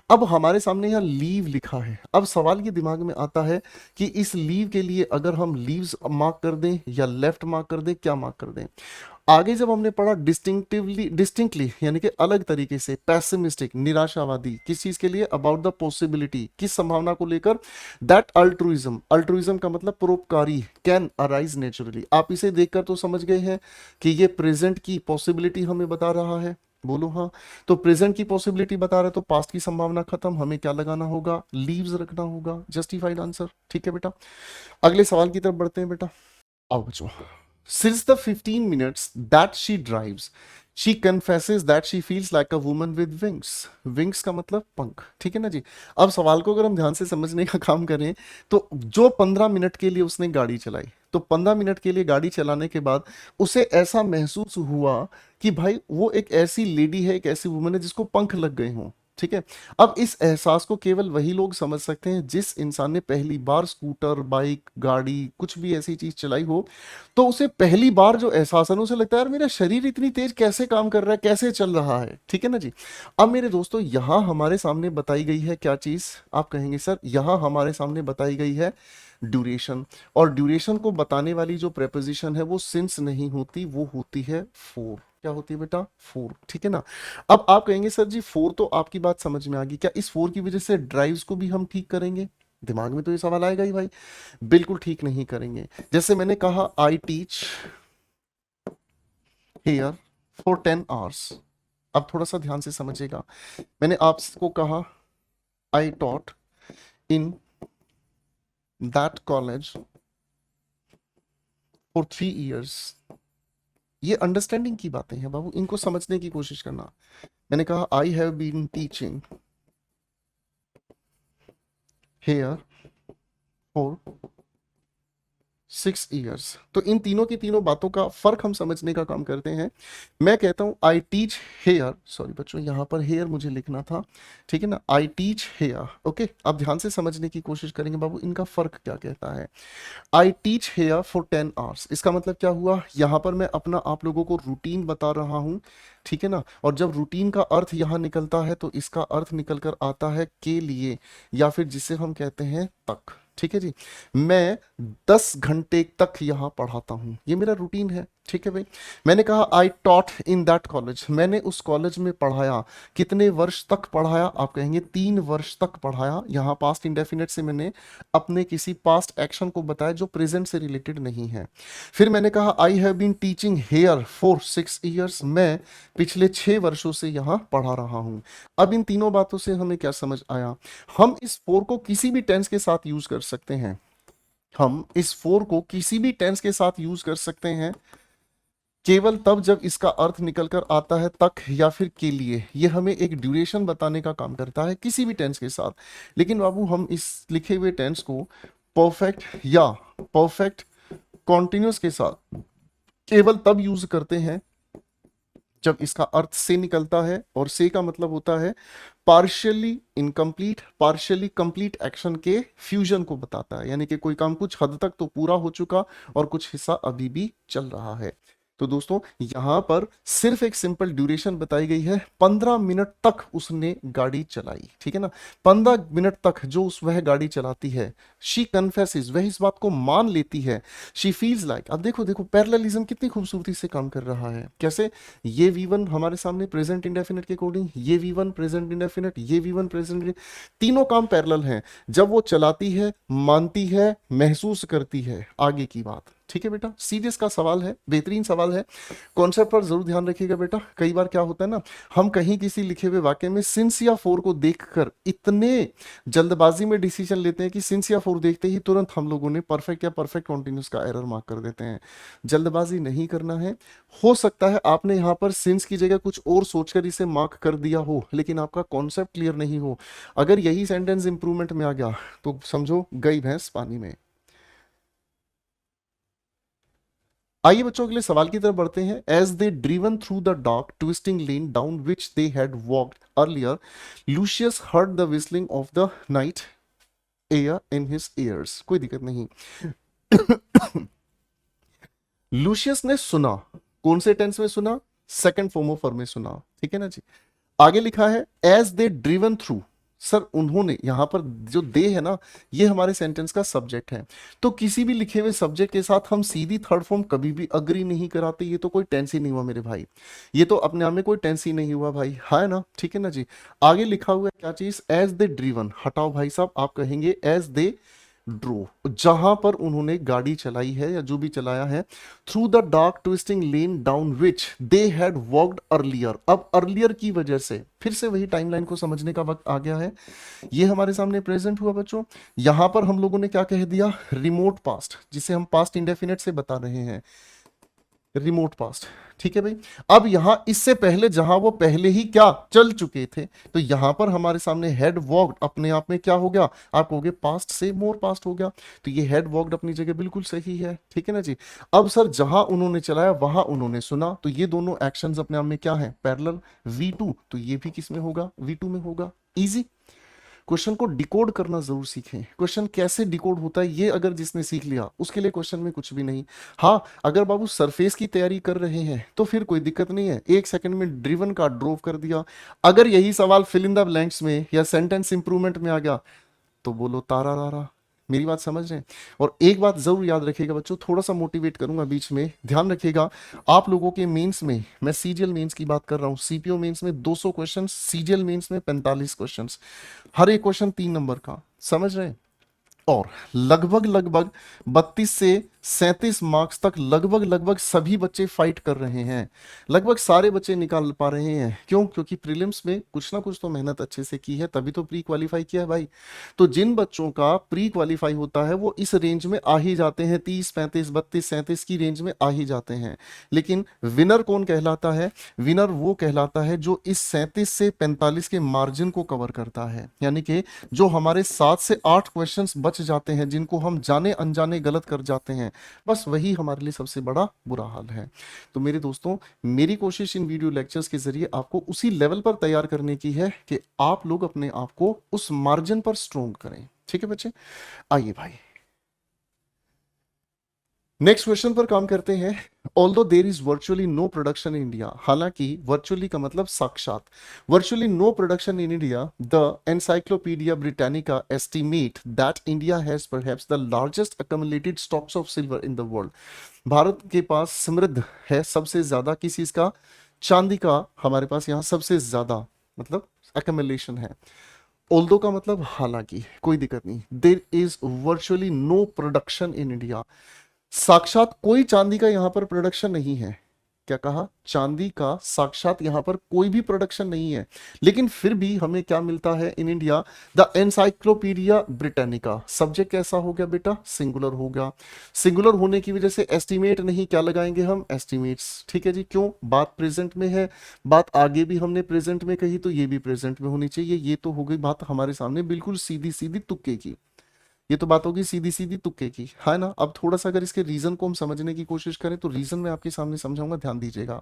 अब हमारे सामने यहाँ लीव लिखा है। अब सवाल ये दिमाग में आता है कि इस लीव के लिए अगर हम लीव्स मार्क कर दें या लेफ्ट मार्क कर दें, क्या मार्क कर दें? आगे जब हमने पढ़ा डिस्टिंक्टली यानी कि अलग तरीके से, पैसिमिस्टिक निराशावादी, किस चीज के लिए? अबाउट द पॉसिबिलिटी, किस संभावना को लेकर? दैट अल्ट्रुइज्म, अल्ट्रुइज्म का मतलब परोपकारी, कैन अराइज नेचुरली। आप इसे देखकर तो समझ गए हैं कि ये प्रेजेंट की पॉसिबिलिटी हमें बता रहा है, बोलो हाँ। तो प्रेजेंट की पॉसिबिलिटी बता रहा है तो पास्ट की संभावना खत्म, हमें क्या लगाना होगा? लीव्स रखना होगा, जस्टिफाइड आंसर। ठीक है बेटा, अगले सवाल की तरफ बढ़ते हैं बेटा। आओ बच्चों। Since the 15 minutes that she drives, she confesses that she feels like a woman with wings. Wings का मतलब पंख, ठीक है ना जी। अब सवाल को अगर हम ध्यान से समझने का काम करें तो जो 15 मिनट के लिए उसने गाड़ी चलाई, तो 15 मिनट के लिए गाड़ी चलाने के बाद उसे ऐसा महसूस हुआ कि भाई वो एक ऐसी लेडी है, एक ऐसी वुमन है जिसको पंख लग गए हों। ठीक है। अब इस एहसास को केवल वही लोग समझ सकते हैं जिस इंसान ने पहली बार स्कूटर, बाइक, गाड़ी, कुछ भी ऐसी चीज चलाई हो। तो उसे पहली बार जो एहसास है ना, उसे लगता है यार मेरा शरीर इतनी तेज कैसे काम कर रहा है, कैसे चल रहा है। ठीक है ना जी। अब मेरे दोस्तों यहां हमारे सामने बताई गई है क्या चीज? आप कहेंगे सर यहां हमारे सामने बताई गई है ड्यूरेशन। और ड्यूरेशन को बताने वाली जो प्रेपोजिशन है वो सिंस नहीं होती, वो होती है फोर। क्या होती है बेटा? फोर। ठीक है ना। अब आप कहेंगे सर जी फोर तो आपकी बात समझ में आ गई, क्या इस फोर की वजह से ड्राइव्स को भी हम ठीक करेंगे? दिमाग में तो ये सवाल आएगा ही भाई। बिल्कुल ठीक नहीं करेंगे। जैसे मैंने कहा आई टीच हेयर फॉर 10 आवर्स। अब थोड़ा सा ध्यान से समझिएगा। मैंने आपको कहा I taught in that college for 3 years. ये अंडरस्टैंडिंग की बातें हैं बाबू, इनको समझने की कोशिश करना। मैंने कहा I have been teaching here for 6 years. तो इन तीनों की तीनों बातों का फर्क हम समझने का काम करते हैं। मैं कहता हूं आई टीच हेयर, सॉरी बच्चों यहां पर हेयर मुझे लिखना था, ठीक है ना। I teach here, okay. अब ध्यान से समझने की कोशिश करेंगे बाबू, इनका फर्क क्या कहता है। आई टीच हेयर फॉर 10 आवर्स, इसका मतलब क्या हुआ? यहां पर मैं अपना आप लोगों को रूटीन बता रहा हूं, ठीक है ना। और जब रूटीन का अर्थ यहां निकलता है तो इसका अर्थ निकल कर आता है के लिए, या फिर जिसे हम कहते हैं तक। ठीक है जी। मैं 10 घंटे तक यहाँ पढ़ाता हूँ, ये मेरा रूटीन है। ठीक है भाई। मैंने कहा I taught in that college, मैंने उस कॉलेज में पढ़ाया। कितने वर्ष तक पढ़ाया? आप कहेंगे 3 वर्ष तक पढ़ाया। यहाँ पास्ट इंडेफिनिट से मैंने अपने किसी पास्ट एक्शन को बताया जो प्रेजेंट से रिलेटेड नहीं है। फिर मैंने कहा I have been teaching here for 6 years, मैं पिछले 6 वर्षों से यहाँ पढ़ा रहा हूँ। अब इन तीनों बातों से हमें क्या समझ आया? हम इस फोर को किसी भी टेंस के साथ यूज कर सकते हैं। हम इस फोर को किसी भी टेंस के साथ यूज कर सकते हैं केवल तब जब इसका अर्थ निकल कर आता है तक या फिर के लिए। ये हमें एक ड्यूरेशन बताने का काम करता है किसी भी टेंस के साथ। लेकिन बाबू हम इस लिखे हुए टेंस को परफेक्ट या परफेक्ट कॉन्टिन्यूस के साथ केवल तब यूज करते हैं जब इसका अर्थ से निकलता है, और से का मतलब होता है partially incomplete, partially complete action के फ्यूजन को बताता है। यानी कि कोई काम कुछ हद तक तो पूरा हो चुका और कुछ हिस्सा अभी भी चल रहा है। तो दोस्तों यहां पर सिर्फ एक सिंपल ड्यूरेशन बताई गई है, 15 मिनट तक उसने गाड़ी चलाई। ठीक है ना। 15 मिनट तक जो वह गाड़ी चलाती है, शी कन्फेसेस, वह इस बात को मान लेती है। शी फील्स लाइक, अब देखो देखो पैरेललिज्म कितनी खूबसूरती से काम कर रहा है। कैसे? ये V1 हमारे सामने प्रेजेंट इंडेफिनिट के अकॉर्डिंग, ये V1 प्रेजेंट इंडेफिनिट, ये V1 प्रेजेंट, तीनों काम पैरेलल हैं। जब वो चलाती है, मानती है, महसूस करती है। आगे की बात, ठीक है बेटा, सीरियस का सवाल है, बेहतरीन सवाल है। कॉन्सेप्ट पर जरूर ध्यान रखिएगा बेटा। कई बार क्या होता है ना, हम कहीं किसी लिखे हुए वाक्य में सिंस या फॉर को देखकर इतने जल्दबाजी में डिसीजन लेते हैं कि सिंस या फॉर देखते ही तुरंत हम लोगों ने परफेक्ट या परफेक्ट कॉन्टिन्यूस का एरर मार्क कर देते हैं। जल्दबाजी नहीं करना है। हो सकता है आपने यहाँ पर सिंस की जगह कुछ और सोचकर इसे मार्क कर दिया हो, लेकिन आपका कॉन्सेप्ट क्लियर नहीं हो। अगर यही सेंटेंस इंप्रूवमेंट में आ गया तो समझो गई भैंस पानी में। आइए बच्चों अगले सवाल की तरफ बढ़ते हैं। As they driven through the dark twisting lane down which they had walked earlier, Lucius heard the whistling of the night air in his ears. कोई दिक्कत नहीं। लूशियस ने सुना, कौन से टेंस में सुना? सेकंड फॉर्म ऑफ फॉर्म में सुना, ठीक है ना जी। आगे लिखा है as they driven through. Sir उन्होंने, यहां पर जो दे है ना, ये हमारे सेंटेंस का सब्जेक्ट है। तो किसी भी लिखे हुए सब्जेक्ट के साथ हम सीधी थर्ड फॉर्म कभी भी अग्री नहीं कराते। ये तो कोई टेंस ही नहीं हुआ मेरे भाई, ये तो अपने आप में कोई टेंस ही नहीं हुआ भाई, है ना, ठीक है ना जी। आगे लिखा हुआ है क्या चीज? As they driven. हटाओ भाई साहब, आप कहेंगे एज दे ड्रो, जहां पर उन्होंने गाड़ी चलाई है या जो भी चलाया है। Through the dark twisting lane down which they had walked earlier. अब अर्लियर की वजह से फिर से वही टाइमलाइन को समझने का वक्त आ गया है। ये हमारे सामने प्रेजेंट हुआ बच्चों, यहां पर हम लोगों ने क्या कह दिया? रिमोट पास्ट, जिसे हम पास्ट इंडेफिनिट से बता रहे हैं, रिमोट पास्ट, ठीक है भाई। अब यहां इससे पहले जहां वो पहले ही क्या चल चुके थे, तो यहां पर हमारे सामने हेड वॉक्ड अपने आप में क्या हो गया? आप कहोगे पास्ट से मोर पास्ट हो गया, तो ये हेड वॉक्ड अपनी जगह बिल्कुल सही है, ठीक है ना जी। अब सर जहां उन्होंने चलाया वहां उन्होंने सुना, तो ये दोनों एक्शंस अपने आप में क्या है? पैरेलल। V2, तो ये भी किस में होगा? V2 में होगा। इजी। क्वेश्चन को डिकोड करना जरूर सीखें। क्वेश्चन कैसे डिकोड होता है ये अगर जिसने सीख लिया उसके लिए क्वेश्चन में कुछ भी नहीं। हाँ, अगर बाबू सरफेस की तैयारी कर रहे हैं तो फिर कोई दिक्कत नहीं है, एक सेकंड में ड्रिवन का ड्रोव कर दिया। अगर यही सवाल फिल इन द ब्लैंक्स में या सेंटेंस इंप्रूवमेंट में आ गया तो बोलो तारा रारा। मेरी बात समझ रहे हैं? और एक बात जरूर याद रखिएगा बच्चों, थोड़ा सा मोटिवेट करूंगा बीच में, ध्यान रखिएगा। आप लोगों के मेंस में, मैं सीजीएल मेंस की बात कर रहा हूं, सीपीओ मेंस में 200 क्वेश्चन, सीजीएल मेंस में 45 क्वेश्चन, हर एक क्वेश्चन 3 नंबर का, समझ रहे हैं? और लगभग लगभग 32 से 37 मार्क्स तक लगभग सभी बच्चे फाइट कर रहे हैं, लगभग सारे बच्चे निकाल पा रहे हैं। क्यों? क्योंकि प्रीलिम्स में कुछ ना कुछ तो मेहनत अच्छे से की है, तभी तो प्री क्वालिफाई किया है भाई। तो जिन बच्चों का प्री क्वालिफाई होता है वो इस रेंज में आ ही जाते हैं, 30 35 32 37 की रेंज में आ ही जाते हैं। लेकिन विनर कौन कहलाता है? विनर वो कहलाता है जो इस 37 से 45 के मार्जिन को कवर करता है, यानी कि जो हमारे 7 से 8 क्वेश्चंस बच जाते हैं, जिनको हम जाने अनजाने गलत कर जाते हैं, बस वही हमारे लिए सबसे बड़ा बुरा हाल है। तो मेरे दोस्तों, मेरी कोशिश इन वीडियो लेक्चर्स के जरिए आपको उसी लेवल पर तैयार करने की है कि आप लोग अपने आप को उस मार्जिन पर स्ट्रोंग करें, ठीक है बच्चे। आइए भाई नेक्स्ट क्वेश्चन पर काम करते हैं। Although there is virtually no production in India, हालांकि वर्चुअली का मतलब साक्षात, virtually no production in India, the encyclopaedia Britannica estimate that India has perhaps the largest accumulated stocks of silver in the world. Bharat के पास समृद्ध है सबसे ज्यादा किस चीज का? चांदी का हमारे पास यहाँ सबसे ज्यादा, मतलब अक्यूमुलेशन है। ऑल्दो का मतलब हालांकि, कोई दिक्कत नहीं। There is virtually no production in India, साक्षात कोई चांदी का यहां पर प्रोडक्शन नहीं है। क्या कहा? चांदी का साक्षात यहां पर कोई भी प्रोडक्शन नहीं है, लेकिन फिर भी हमें क्या मिलता है इन India? The encyclopaedia Britannica. Subject कैसा हो गया बेटा? सिंगुलर हो गया। सिंगुलर होने की वजह से एस्टिमेट नहीं, क्या लगाएंगे हम? एस्टिमेट्स, ठीक है जी। क्यों? बात प्रेजेंट में है, बात आगे भी हमने प्रेजेंट में कही, तो ये भी प्रेजेंट में होनी चाहिए। ये तो हो गई बात हमारे सामने बिल्कुल सीधी सीधी तुक्के की, ये तो बात होगी सीधी सीधी तुक्के की, है ना। अब थोड़ा सा अगर इसके रीजन को हम समझने की कोशिश करें तो रीजन मैं आपके सामने समझाऊंगा, ध्यान दीजिएगा।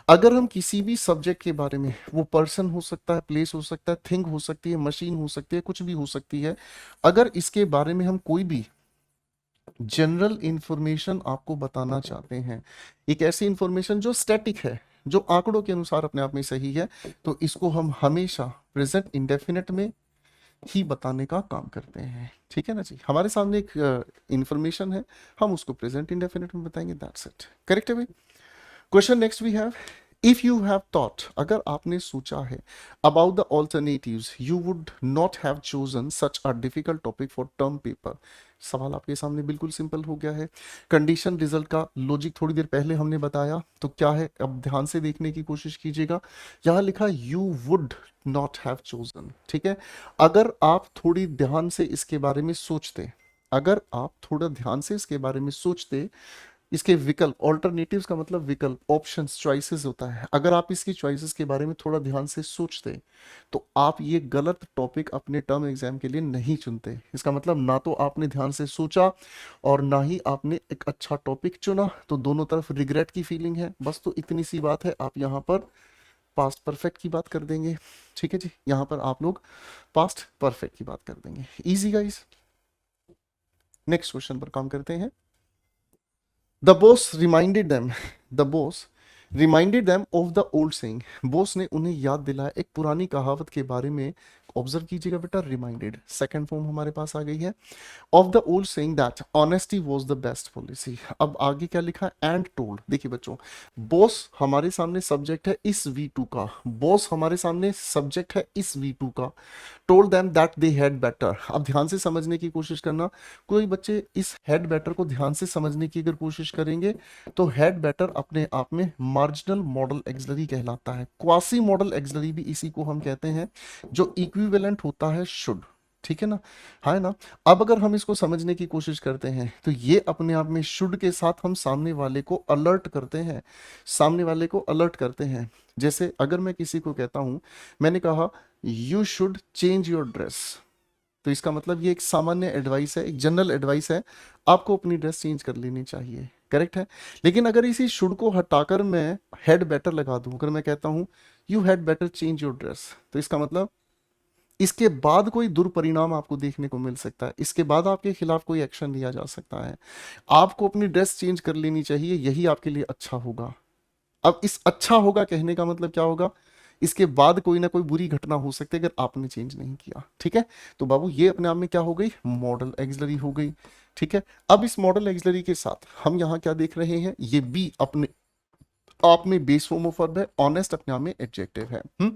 अगर हम किसी भी सब्जेक्ट के बारे में, वो पर्सन हो सकता है, प्लेस हो सकता है, थिंग हो सकती है, मशीन हो सकती है, कुछ भी हो सकती है, अगर इसके बारे में हम कोई भी जनरल इंफॉर्मेशन आपको बताना चाहते हैं, एक ऐसी इंफॉर्मेशन जो स्टैटिक है, जो आंकड़ों के अनुसार अपने आप में सही है, तो इसको हम हमेशा प्रेजेंट इंडेफिनिट में ही बताने का काम करते हैं, ठीक है ना जी। हमारे सामने एक इंफॉर्मेशन है, हम उसको प्रेजेंट इंडेफिनिट में बताएंगे, दैट्स इट। करेक्ट है भाई। Question next we have, if you have thought, अगर आपने सोचा है about the alternatives, you would not have chosen such a difficult topic for term paper. सवाल आपके सामने बिल्कुल सिंपल हो गया है। कंडीशन रिजल्ट का लॉजिक थोड़ी देर पहले हमने बताया, तो क्या है, अब ध्यान से देखने की कोशिश कीजिएगा। यहां लिखा you would not have chosen, ठीक है। अगर आप थोड़ी ध्यान से इसके बारे में सोचते, अगर आप थोड़ा ध्यान से इसके बारे में सोचते, इसके विकल्प, ऑल्टरनेटिव्स का मतलब विकल्प, ऑप्शंस, चॉइसेस होता है, अगर आप इसकी चॉइसेस के बारे में थोड़ा ध्यान से सोचते, तो आप ये गलत टॉपिक अपने टर्म एग्जाम के लिए नहीं चुनते। इसका मतलब ना तो आपने ध्यान से सोचा और ना ही आपने एक अच्छा टॉपिक चुना, तो दोनों तरफ रिग्रेट की फीलिंग है। बस तो इतनी सी बात है, आप यहाँ पर पास्ट परफेक्ट की बात कर देंगे, ठीक है जी, यहाँ पर आप लोग पास्ट परफेक्ट की बात कर देंगे। Easy guys. नेक्स्ट क्वेश्चन पर काम करते हैं। The boss reminded them, the boss reminded them of the old saying. Boss ने उन्हें याद दिलाया एक पुरानी कहावत के बारे में। ऑब्जर्व कीजिएगा बेटा, रिमाइंडेड सेकंड फॉर्म हमारे पास आ गई है, of the old saying that honesty was the best policy. अब आगे क्या लिखा है, एंड टोल्ड। देखिए बच्चों, बॉस हमारे सामने सब्जेक्ट है इस V2 का, बॉस हमारे सामने सब्जेक्ट है इस V2 का। Told them that they had better. अब ध्यान से समझने की कोशिश करना, कोई बच्चे इस हैड बेटर को ध्यान से समझने की अगर कोशिश करेंगे, तो हैड बेटर अपने आप में मार्जिनल मॉडल एक्सिलरी कहलाता है। क्वासी मॉडल एक्सिलरी भी इसी को हम कहते हैं, जो इक्विवेलेंट होता है शुड, ठीक है ना, है ना। अब अगर हम इसको समझने की कोशिश करते हैं, तो ये अपने आप में शुड के साथ हम सामने वाले को अलर्ट करते हैं, सामने वाले को अलर्ट करते हैं। जैसे अगर मैं किसी को कहता हूं, मैंने कहा you should change your dress, तो इसका मतलब ये एक सामान्य एडवाइस है, एक जनरल एडवाइस है, आपको अपनी ड्रेस चेंज कर लेनी चाहिए, करेक्ट है। लेकिन अगर इसी शुड को हटाकर मैं हैड बेटर लगा दूं, अगर मैं कहता हूं you had better change your dress, तो इसका मतलब इसके बाद कोई दुर्परिणाम आपको देखने को मिल सकता है, इसके बाद आपके खिलाफ कोई एक्शन लिया जा सकता है, आपको अपनी ड्रेस चेंज कर लेनी चाहिए, यही आपके लिए अच्छा होगा। अब इस अच्छा होगा कहने का मतलब क्या होगा, इसके बाद कोई ना कोई बुरी घटना हो सकती है अगर आपने चेंज नहीं किया, ठीक है। तो बाबू ये अपने आप में क्या हो गई, मॉडल एक्सिलरी हो गई, ठीक है। अब इस मॉडल एक्सिलरी के साथ हम यहाँ क्या देख रहे हैं, ये बी अपने आप में बेस फॉर्म ऑफ वर्ब है, ऑनेस्ट अपने आप में एडजेक्टिव है।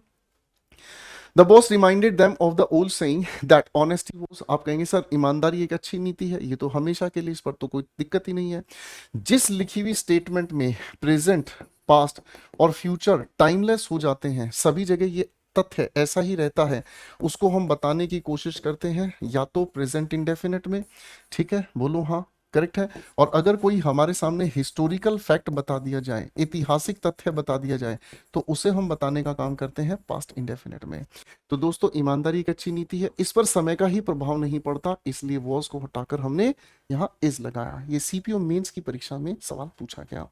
The boss reminded them of the old saying that honesty was. आप कहेंगे सर ईमानदारी एक अच्छी नीति है, ये तो हमेशा के लिए, इस पर तो कोई दिक्कत ही नहीं है। जिस लिखी हुई स्टेटमेंट में प्रेजेंट, पास्ट और फ्यूचर टाइमलेस हो जाते हैं, सभी जगह ये तथ्य ऐसा ही रहता है, उसको हम बताने की कोशिश करते हैं या तो प्रेजेंट इंडेफिनिट में, ठीक है, बोलो हाँ, करेक्ट है। और अगर कोई हमारे सामने हिस्टोरिकल फैक्ट बता दिया जाए, ऐतिहासिक तथ्य बता दिया जाए, तो उसे हम बताने का काम करते हैं पास्ट इंडेफिनिट में। तो दोस्तों ईमानदारी एक अच्छी नीति है, इस पर समय का ही प्रभाव नहीं पड़ता, इसलिए वॉज को हटाकर हमने यहाँ इज लगाया। ये सीपीओ मेंस की परीक्षा में सवाल पूछा गया।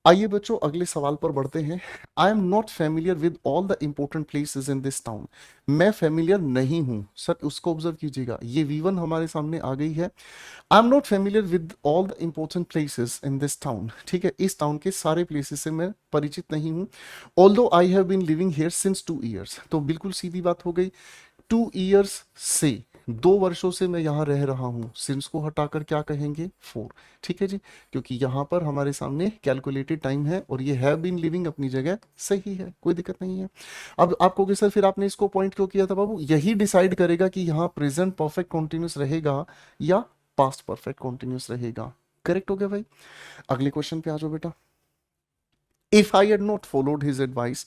आइए बच्चों अगले सवाल पर बढ़ते हैं। I am not familiar with all the important places in this town. मैं फेमिलियर नहीं हूं सर, उसको ऑब्जर्व कीजिएगा, ये V1 हमारे सामने आ गई है। I am not familiar with all the important places in this town, ठीक है, इस टाउन के सारे प्लेसेस से मैं परिचित नहीं हूं। Although I have been living here since 2 years, तो बिल्कुल सीधी बात हो गई, 2 ईयर्स से, 2 वर्षों से मैं यहाँ रह रहा हूँ, सिंस को हटाकर क्या कहेंगे, 4, ठीक है जी, क्योंकि यहाँ पर हमारे सामने कैलकुलेटेड टाइम है और ये हैव बीन लिविंग अपनी जगह सही है, कोई दिक्कत नहीं है। अब आप कहोगे सर फिर आपने इसको पॉइंट क्यों किया था बाबू, यही डिसाइड करेगा कि यहाँ प्रेजेंट परफेक्ट कॉन्टिन्यूस रहेगा या पास्ट परफेक्ट कॉन्टिन्यूस रहेगा। करेक्ट हो गया भाई। अगले क्वेश्चन पे आ जाओ बेटा। If I had not followed his advice,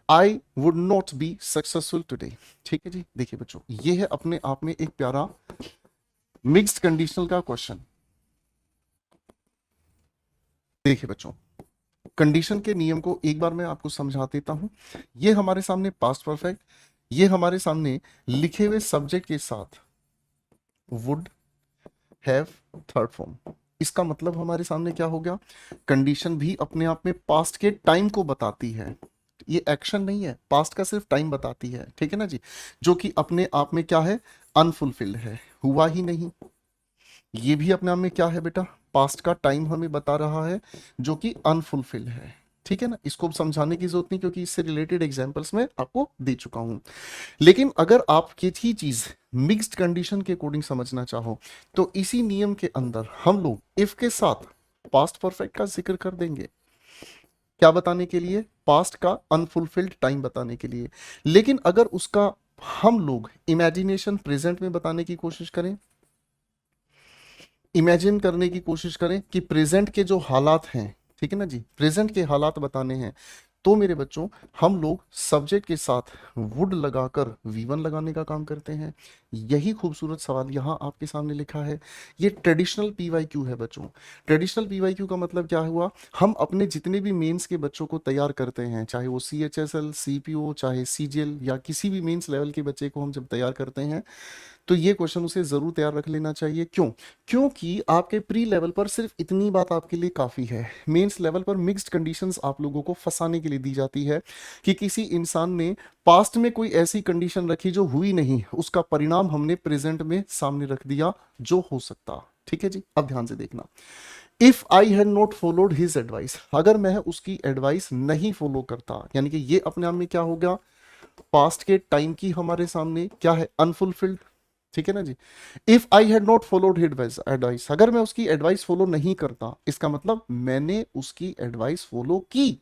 I would not be successful today। ठीक है जी, देखिए बच्चों ये है अपने आप में एक प्यारा मिक्स्ड कंडीशनल का क्वेश्चन। देखिए बच्चों, कंडीशन के नियम को एक बार मैं आपको समझा देता हूं। ये हमारे सामने पास्ट परफेक्ट, ये हमारे सामने लिखे हुए सब्जेक्ट के साथ वुड हैव थर्ड फॉर्म। इसका मतलब हमारे सामने क्या हो गया, कंडीशन भी अपने आप में पास्ट के टाइम को बताती है, ये एक्शन नहीं है, पास्ट का सिर्फ टाइम बताती है, ठीक है ना जी, जो कि अपने आप में क्या है, अनफुलफिल्ड है, हुआ ही नहीं। ये भी अपने आप में क्या है बेटा, पास्ट का टाइम हमें बता रहा है जो कि अनफुलफिल्ड है, ठीक है ना। इसको समझाने की जरूरत नहीं, क्योंकि इससे रिलेटेड एग्जांपल्स मैं आपको दे चुका हूं। लेकिन अगर आप ये ही चीज मिक्स्ड कंडीशन के अकॉर्डिंग समझना चाहो, तो इसी नियम के अंदर हम लोग इफ के साथ पास्ट परफेक्ट का जिक्र कर देंगे। क्या बताने के लिए? पास्ट का अनफुलफिल्ड टाइम बताने के लिए। लेकिन अगर उसका हम लोग इमेजिनेशन प्रेजेंट में बताने की कोशिश करें, इमेजिन करने की कोशिश करें कि प्रेजेंट के जो हालात हैं, ठीक है ना जी, प्रेजेंट के हालात बताने हैं, तो मेरे बच्चों हम लोग सब्जेक्ट के साथ वुड लगाकर वी1 लगाने का काम करते हैं। यही खूबसूरत सवाल यहाँ आपके सामने लिखा है। ये ट्रेडिशनल पीवाईक्यू है बच्चों। ट्रेडिशनल पीवाईक्यू का मतलब क्या हुआ? हम अपने जितने भी मेंस के बच्चों को तैयार करते हैं, चाहे वो CHSL, CPO, चाहे CGL या किसी भी मेंस लेवल के बच्चे को हम जब तैयार करते हैं, तो ये क्वेश्चन उसे जरूर तैयार रख लेना चाहिए। क्यों? क्योंकि आपके प्री लेवल पर सिर्फ इतनी बात आपके लिए काफी है। मेंस लेवल पर मिक्स्ड कंडीशंस आप लोगों को फंसाने के लिए दी जाती है कि किसी इंसान ने पास्ट में कोई ऐसी कंडीशन रखी जो हुई नहीं, उसका परिणाम हमने प्रेजेंट में सामने रख दिया जो हो सकता। ठीक है जी, अब ध्यान से देखना। If I had not followed his advice, अगर मैं उसकी एडवाइस नहीं फॉलो करता, यानी कि ये अपने आप में क्या हो गया? पास्ट के टाइम की हमारे सामने क्या है? अनफुलफिल्ड। ठीक है ना जी। If I had not followed his advice, अगर मैं उसकी एडवाइस फॉलो नहीं करता, इसका मतलब मैंने उसकी एडवाइस फॉलो की।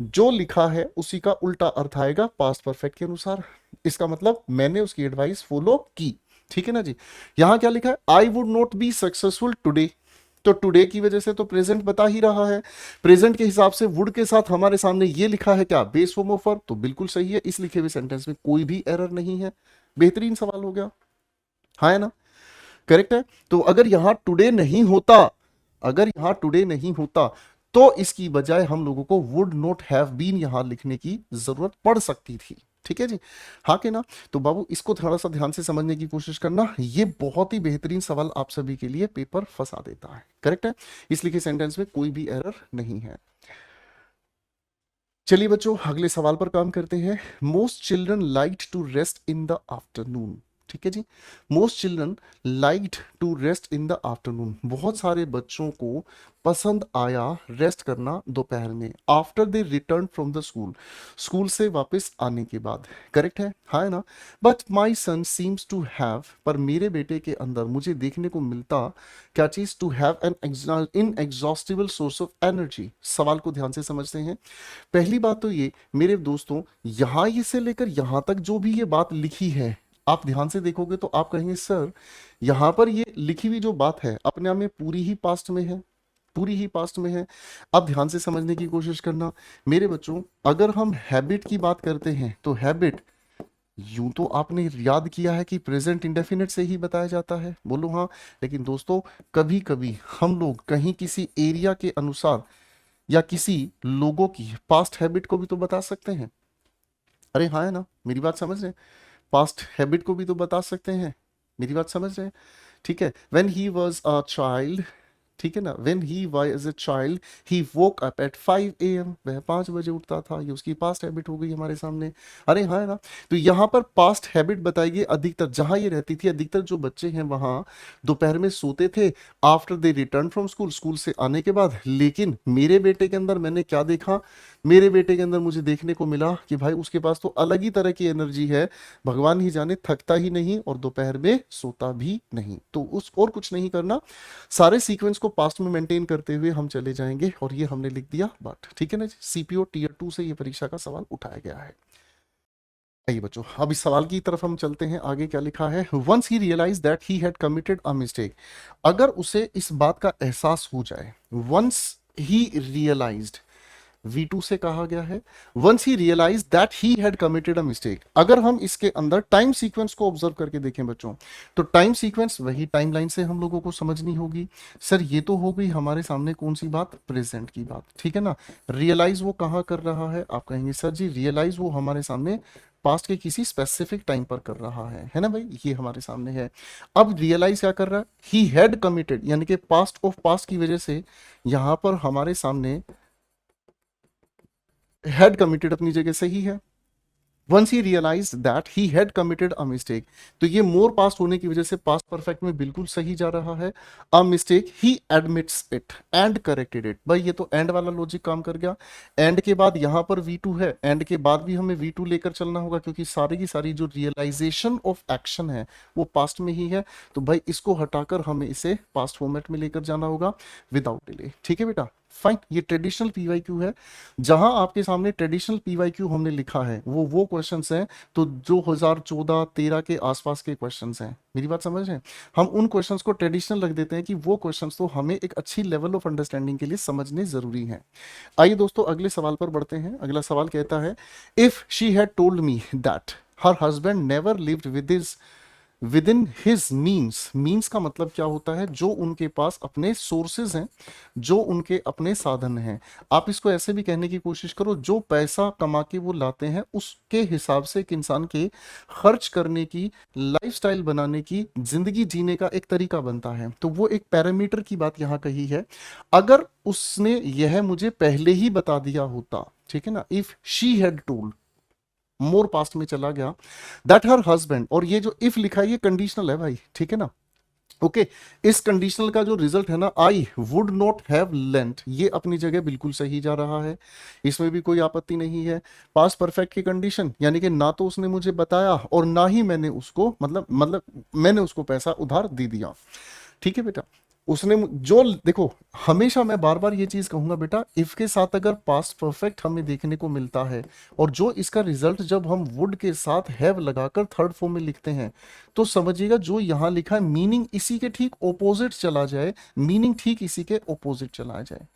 जो लिखा है उसी का उल्टा अर्थ आएगा पास्ट परफेक्ट के अनुसार। इसका मतलब मैंने उसकी एडवाइस फॉलो की। ठीक है ना जी। यहां क्या लिखा है? I would not be successful today, तो टुडे की वजह से तो प्रेजेंट बता ही रहा है। प्रेजेंट के हिसाब से वुड के साथ हमारे सामने ये लिखा है क्या? बेस फॉर्म ऑफ वर्ब, तो बिल्कुल सही है। इस लिखे हुए सेंटेंस में कोई भी एरर नहीं है। बेहतरीन सवाल हो गया, हाँ है ना? करेक्ट है। तो अगर यहां टुडे नहीं होता, अगर यहां टुडे नहीं होता, तो इसकी बजाय हम लोगों को वुड नॉट हैव बीन यहां लिखने की जरूरत पड़ सकती थी। ठीक है जी, हाँ के ना? तो बाबू इसको थोड़ा सा ध्यान से समझने की कोशिश करना। ये बहुत ही बेहतरीन सवाल आप सभी के लिए पेपर फंसा देता है। करेक्ट है, इस लिखे सेंटेंस में कोई भी एरर नहीं है। चलिए बच्चों, अगले सवाल पर काम करते हैं। Most children liked to rest in the afternoon. ठीक है जी, most children liked to rest in the afternoon. बहुत सारे बच्चों को पसंद आया रेस्ट करना दोपहर में। After they return from the school, school से वापस आने के बाद। करेक्ट है, हाँ है ना? But my son seems to have, पर मेरे बेटे के अंदर मुझे देखने को मिलता क्या चीज? To have an inexhaustible source of energy. सवाल को ध्यान से समझते हैं। पहली बात तो ये मेरे दोस्तों, यहां से लेकर यहां तक जो भी ये बात लिखी है, आप ध्यान से देखोगे तो आप कहेंगे सर यहां पर ये लिखी हुई जो बात है अपने आप में पूरी ही पास्ट में है, पूरी ही पास्ट में है। अब ध्यान से समझने की कोशिश करना मेरे बच्चों। अगर हम हैबिट की बात करते हैं तो हैबिट, यूं तो आपने याद किया है कि प्रेजेंट इंडेफिनिट से ही बताया जाता है, बोलो हाँ। लेकिन दोस्तों कभी कभी हम लोग कहीं किसी एरिया के अनुसार या किसी लोगों की पास्ट हैबिट को भी तो बता सकते हैं। अरे हाँ है ना, मेरी बात समझ रहे हैं? पास्ट हैबिट को भी तो बता सकते हैं, मेरी बात समझ रहे हैं? ठीक है, when he was a child, ठीक है ना, when he was a child he woke up at 5 AM, वह 5 बजे उठता था। ये उसकी पास्ट हैबिट हो गई हमारे सामने। अरे हाँ है ना? तो यहाँ पर पास्ट हैबिट बताइए। अधिकतर जहां ये रहती थी, अधिकतर जो बच्चे हैं वहां दोपहर में सोते थे after they return from school, school से आने के बाद। लेकिन मेरे बेटे के अंदर मैंने क्या देखा? मेरे बेटे के अंदर मुझे देखने को मिला कि भाई उसके पास तो अलग ही तरह की एनर्जी है, भगवान ही जाने, थकता ही नहीं और दोपहर में सोता भी नहीं। तो उस और कुछ नहीं करना, सारे सीक्वेंस को पास्ट में मेंटेन करते हुए हम चले जाएंगे। और ये हमने लिख दिया बट, ठीक है ना? CPO Tier 2 से ये परीक्षा का सवाल उठाया गया है। आइए बच्चों, अब इस सवाल की तरफ हम चलते हैं। आगे क्या लिखा है? Once he realize that he had committed a mistake, अगर उसे इस बात का एहसास हो जाए। वंस ही रियलाइज्ड, V2 से कहा गया है। Once he realize that he had committed a mistake. अगर हम इसके अंदर टाइम सीक्वेंस को ऑब्जर्व करके देखें बच्चों, तो टाइम सीक्वेंस वही टाइमलाइन से हम लोगों को समझनी होगी। सर ये तो हो गई हमारे सामने कौन सी बात? प्रेजेंट की बात, ठीक है ना? रियलाइज वो कहाँ कर रहा है? आप कहेंगे सर जी रियलाइज वो हमारे सामने पास्ट के किसी स्पेसिफिक टाइम पर कर रहा है ना भाई? ये हमारे सामने है। अब रियलाइज क्या कर रहा है? ही हैड कमिटेड, यानी कि पास्ट ऑफ पास्ट की वजह से यहां पर हमारे सामने हैड कमिटेड अपनी जगह सही है। Once he realize that he had committed a mistake, तो ये मोर पास्ट होने की वजह से पास्ट परफेक्ट में बिल्कुल सही जा रहा है। A mistake he admits it and corrected it. भाई ये तो एंड वाला लॉजिक काम कर गया। एंड के बाद यहां पर V2 है, एंड के बाद भी हमें V2 लेकर चलना होगा क्योंकि सारी की सारी जो रियलाइजेशन ऑफ एक्शन है वो पास्ट में ही है। तो भाई इसको हटाकर हमें इसे पास्ट फॉर्मेट में लेकर जाना होगा विदाउट डिले। ठीक है बेटा, फाइन, ये ट्रेडिशनल पीवाईक्यू है। जहां आपके सामने ट्रेडिशनल पीवाईक्यू हमने लिखा है वो क्वेश्चंस हैं तो 2014-13 के आसपास के क्वेश्चंस हैं। मेरी बात समझ रहे हैं? हम उन क्वेश्चंस को ट्रेडिशनल रख देते हैं कि वो क्वेश्चंस तो हमें एक अच्छी लेवल ऑफ अंडरस्टैंडिंग के लिए समझने जरूरी हैं। आइए दोस्तों अगले सवाल पर बढ़ते हैं। अगला सवाल कहता है, if she had told me that her husband never lived with in his means का मतलब क्या होता है? जो उनके पास अपने सोर्सेज हैं, जो उनके अपने साधन हैं। आप इसको ऐसे भी कहने की कोशिश करो, जो पैसा कमा के वो लाते हैं उसके हिसाब से एक इंसान के खर्च करने की, लाइफस्टाइल बनाने की, जिंदगी जीने का एक तरीका बनता है। तो वो एक पैरामीटर की बात यहाँ कही है। अगर उसने यह मुझे पहले ही बता दिया होता, ठीक है ना, if she had told, more past में चला गया, दैट हर हस्बैंड, और ये जो इफ लिखा है ये कंडीशनल है भाई, ठीक है ना। ओके इस कंडीशनल का जो रिजल्ट है ना, I would not have lent, ये अपनी जगह बिल्कुल सही जा रहा है, इसमें भी कोई आपत्ति नहीं है। पास्ट परफेक्ट की कंडीशन, यानी कि ना तो उसने मुझे बताया और ना ही मैंने उसको मतलब मैंने उसको पैसा उधार दे दिया। ठीक है बेटा, उसने जो देखो, हमेशा मैं बार बार ये चीज कहूंगा बेटा, इफ के साथ अगर पास्ट परफेक्ट हमें देखने को मिलता है और जो इसका रिजल्ट जब हम वुड के साथ हैव लगाकर थर्ड फॉर्म में लिखते हैं, तो समझिएगा जो यहां लिखा है मीनिंग इसी के ठीक ऑपोजिट चला जाए, मीनिंग ठीक इसी के ऑपोजिट चला जाए।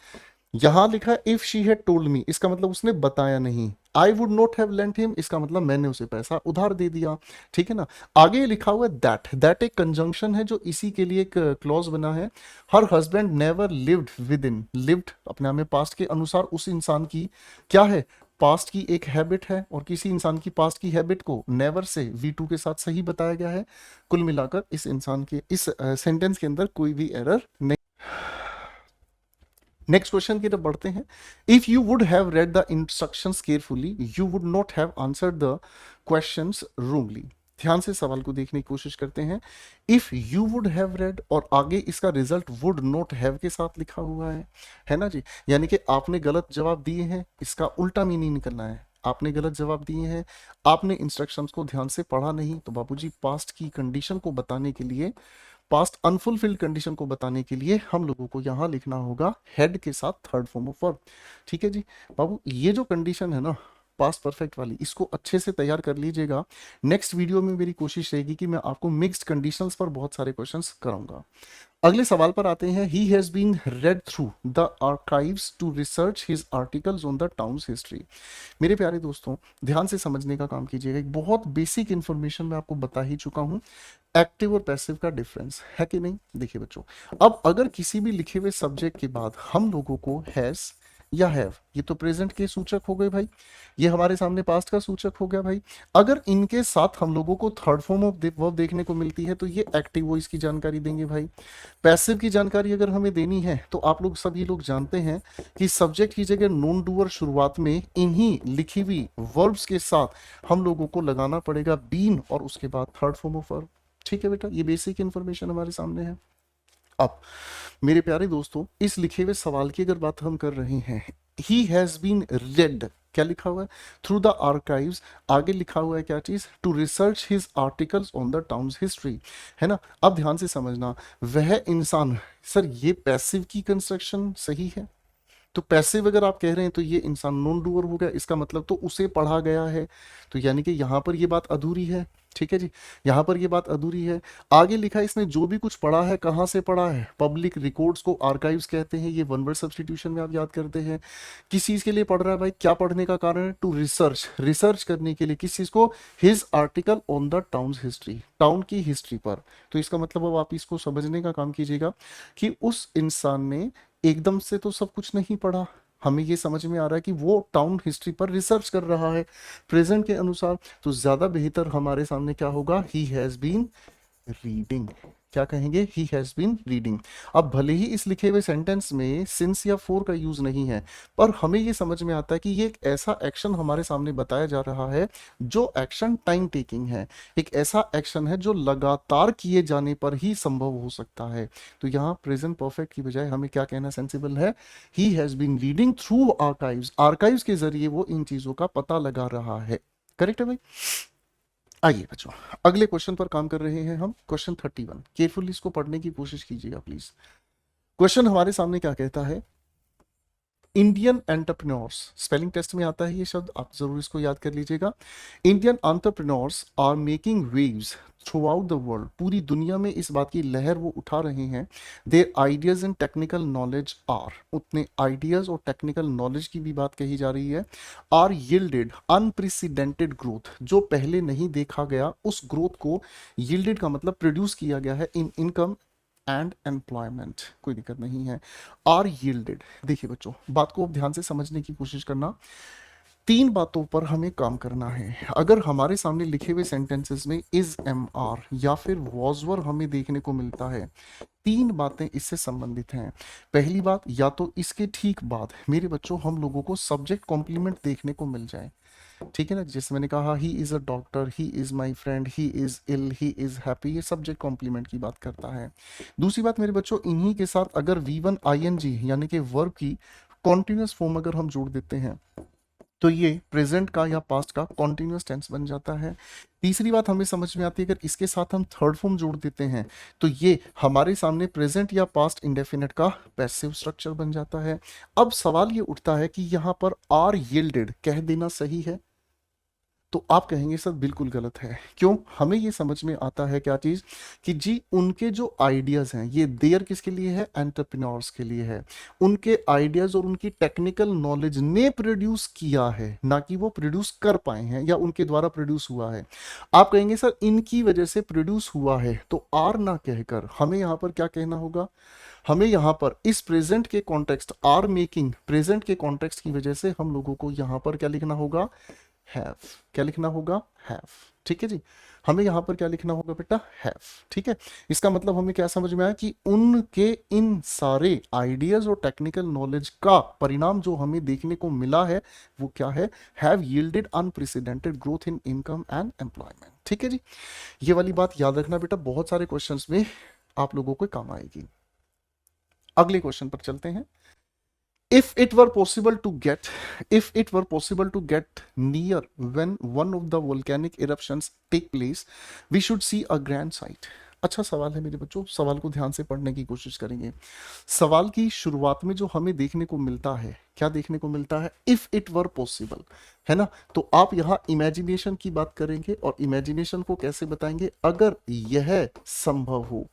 यहां लिखा है if she had told me, इसका मतलब उसने बताया नहीं। I would not have lent him, इसका मतलब मैंने उसे पैसा उधार दे दिया। ठीक है ना। आगे लिखा हुआ है दैट एक कंजंक्शन है जो इसी के लिए एक क्लॉज बना है। Her husband never lived with in, lived अपने आप में पास्ट के अनुसार उस इंसान की क्या है, पास्ट की एक हैबिट है, और किसी इंसान की पास्ट की हैबिट को नेवर से V2 के साथ सही बताया गया है। कुल मिलाकर इस इंसान के इस सेंटेंस के अंदर कोई भी एरर नहीं। नेक्स्ट क्वेश्चन की तरफ बढ़ते हैं। If you would have read the instructions carefully you would not have answered the questions wrongly। ध्यान से सवाल को देखने की कोशिश करते हैं। If you would have read और आगे इसका रिजल्ट वुड नॉट हैव के साथ लिखा हुआ है ना जी, यानी कि आपने गलत जवाब दिए हैं, इसका उल्टा मीनिंग निकलना है। आपने गलत जवाब दिए हैं, आपने इंस्ट्रक्शंस को ध्यान से पढ़ा नहीं, तो बाबूजी पास्ट की कंडीशन को बताने के लिए, पास्ट अनफुलफिल्ड कंडीशन को बताने के लिए हम लोगों को यहां लिखना होगा हेड के साथ थर्ड फॉर्म ऑफ वर्ब। ठीक है जी बाबू, ये जो कंडीशन है ना पास्ट परफेक्ट वाली, इसको अच्छे से तैयार कर लीजिएगा। नेक्स्ट वीडियो में मेरी कोशिश रहेगी कि मैं आपको मिक्स्ड कंडीशंस पर बहुत सारे क्वेश्चंस कराऊंगा। अगले सवाल पर आते हैं। He has been read through the archives to research his articles on the town's history. मेरे प्यारे दोस्तों ध्यान से समझने का काम कीजिएगा, एक बहुत बेसिक इंफॉर्मेशन मैं आपको बता ही चुका हूं। एक्टिव और पैसिव का डिफरेंस है कि नहीं, देखिए बच्चों, अब अगर किसी भी लिखे हुए सब्जेक्ट के बाद हम लोगों को हैज या हैव, ये तो प्रेजेंट के सूचक हो गए भाई, ये हमारे सामने पास्ट का सूचक हो गया भाई। अगर इनके साथ हम लोगों को थर्ड फॉर्म ऑफ वर्ब देखने को मिलती है तो ये एक्टिव वॉइस की जानकारी देंगे भाई। पैसिव की जानकारी अगर हमें देनी है तो आप लोग सभी लोग जानते हैं कि सब्जेक्ट की जगह नॉन डूअर शुरुआत में इन्हीं लिखी हुई वर्ब्स के साथ हम लोगों को लगाना पड़ेगा बीन और उसके बाद थर्ड फॉर्म ऑफ वर्ब। ठीक है बेटा, ये बेसिक इंफॉर्मेशन हमारे सामने है। अब मेरे प्यारे दोस्तों, इस लिखे हुए सवाल की अगर बात हम कर रहे हैं, ही हैज बीन रेड, क्या लिखा हुआ है, थ्रू द आर्काइव्स, आगे लिखा हुआ है क्या चीज, to research his articles on the town's history, है ना। अब ध्यान से समझना, वह इंसान, सर ये पैसिव की कंस्ट्रक्शन सही है, तो पैसिव अगर आप कह रहे हैं तो ये इंसान नॉन डूअर हो गया, इसका मतलब तो उसे पढ़ा गया है, तो यानी कि यहां पर ये बात अधूरी है। ठीक है जी, यहां पर ये बात अधूरी है। आगे लिखा है इसने जो भी कुछ पढ़ा है, कहां से पढ़ा है, पब्लिक रिकॉर्ड्स को आर्काइव्स कहते हैं, ये वन वर्ड सब्स्टिट्यूशन में आप याद करते हैं। किस चीज के लिए पढ़ रहा है भाई, क्या पढ़ने का कारण है, टू रिसर्च, रिसर्च करने के लिए, किस चीज को, his article on the town's history, town की हिस्ट्री पर। तो इसका मतलब अब आप इसको समझने का काम कीजिएगा कि उस इंसान ने एकदम से तो सब कुछ नहीं पढ़ा, हमें ये समझ में आ रहा है कि वो टाउन हिस्ट्री पर रिसर्च कर रहा है प्रेजेंट के अनुसार, तो ज्यादा बेहतर हमारे सामने क्या होगा, ही हैज बीन रीडिंग। क्या कहेंगे, ही हैज बीन रीडिंग। अब भले ही इस लिखे हुए सेंटेंस में सिंस या फोर का यूज नहीं है, पर हमें ये समझ में आता है कि ये एक ऐसा एक्शन हमारे सामने बताया जा रहा है जो एक्शन टाइम टेकिंग है, एक ऐसा एक्शन है जो लगातार किए जाने पर ही संभव हो सकता है। तो यहाँ प्रेजेंट परफेक्ट की बजाय हमें क्या कहना सेंसिबल है, he has been reading through archives, archives के जरिए वो इन चीजों का पता लगा रहा है। करेक्ट है भाई। आइए बच्चों, अगले क्वेश्चन पर काम कर रहे हैं हम, क्वेश्चन 31। केयरफुली इसको पढ़ने की कोशिश कीजिएगा प्लीज। क्वेश्चन हमारे सामने क्या कहता है, इंडियन एंटरप्रेन्योर्स, स्पेलिंग टेस्ट में आता है ये शब्द, आप जरूर इसको याद कर लीजिएगा। Indian entrepreneurs are making waves throughout the world, पूरी दुनिया में इस बात की लहर वो उठा रहे हैं। Their ideas and technical knowledge are, उतने आइडियाज और टेक्निकल नॉलेज की भी बात कही जा रही है। आर यील्डेड अनप्रेसिडेंटेड ग्रोथ, जो पहले नहीं देखा गया उस ग्रोथ को, यील्डेड का मतलब प्रोड्यूस किया गया है इन इनकम एंड एम्प्लॉयमेंट, कोई दिक्कत नहीं है। आर यील्डेड, देखिए बच्चों बात को ध्यान से समझने की कोशिश करना, तीन बातों पर हमें काम करना है। अगर हमारे सामने लिखे हुए सेंटेंसेस में इज एम आर या फिर वॉज वर हमें देखने को मिलता है, तीन बातें इससे संबंधित हैं। पहली बात, या तो इसके ठीक बाद मेरे बच्चों हम लोगों को सब्जेक्ट कॉम्प्लीमेंट देखने को मिल जाए, ठीक है ना, जैसे मैंने कहा he is a doctor, he is my friend, he is ill, he is happy, ये सब्जेक्ट कॉम्प्लीमेंट की बात करता है। दूसरी बात मेरे बच्चों, इन्हीं के साथ अगर V1 ING यानी कि वर्ब की कॉन्टिन्यूस फॉर्म अगर हम जोड़ देते हैं तो ये प्रेजेंट का या पास्ट का कॉन्टिन्यूस टेंस बन जाता है। तीसरी बात हमें समझ में आती है, अगर इसके साथ हम थर्ड फॉर्म जोड़ देते हैं तो ये हमारे सामने प्रेजेंट या पास्ट इंडेफिनिट का पैसिव स्ट्रक्चर बन जाता है। अब सवाल ये उठता है कि यहाँ पर आर यील्डेड कह देना सही है, तो आप कहेंगे सर बिल्कुल गलत है। क्यों? हमें ये समझ में आता है क्या चीज, कि जी उनके जो आइडियाज हैं ये देयर किसके लिए है, एंटरप्रेन्योर्स के लिए है। उनके आइडियाज और उनकी टेक्निकल नॉलेज ने प्रोड्यूस किया है, ना कि वो प्रोड्यूस कर पाए हैं या उनके द्वारा प्रोड्यूस हुआ है। आप कहेंगे सर इनकी वजह से प्रोड्यूस हुआ है, तो आर ना कहकर हमें यहाँ पर क्या कहना होगा, हमें यहाँ पर इस प्रेजेंट के कॉन्टेक्स्ट, आर मेकिंग प्रेजेंट के कॉन्टेक्स्ट की वजह से हम लोगों को यहाँ पर क्या लिखना होगा, हैव। क्या लिखना होगा, हैव। ठीक है जी, हमें यहां पर क्या लिखना होगा बेटा, हैव। ठीक है, इसका मतलब हमें क्या समझ में आया कि उनके इन सारे आइडियाज और टेक्निकल नॉलेज का परिणाम जो हमें देखने को मिला है वो क्या है, have yielded unprecedented growth in income and employment. ठीक है जी, ये वाली बात याद रखना बेटा, बहुत सारे क्वेश्चंस में आप लोगों को काम आएगी। अगले क्वेश्चन पर चलते हैं। if it were possible to get if it were possible to get near when one of the volcanic eruptions take place, we should see a grand sight। अच्छा सवाल है मेरे बच्चों, सवाल को ध्यान से पढ़ने की कोशिश करेंगे। सवाल की शुरुआत में जो हमें देखने को मिलता है, क्या देखने को मिलता है, इफ इट वर पॉसिबल, है ना। तो आप यहाँ इमेजिनेशन की बात करेंगे और इमेजिनेशन को कैसे बताएंगे, अगर यह संभव हो,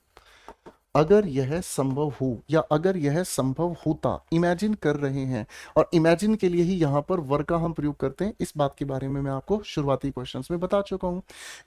अगर यह संभव हो या अगर यह संभव होता, इमेजिन कर रहे हैं, और इमेजिन के लिए ही यहां पर वर का हम प्रयोग करते हैं। इस बात के बारे में मैं आपको शुरुआती क्वेश्चंस में बता चुका हूं।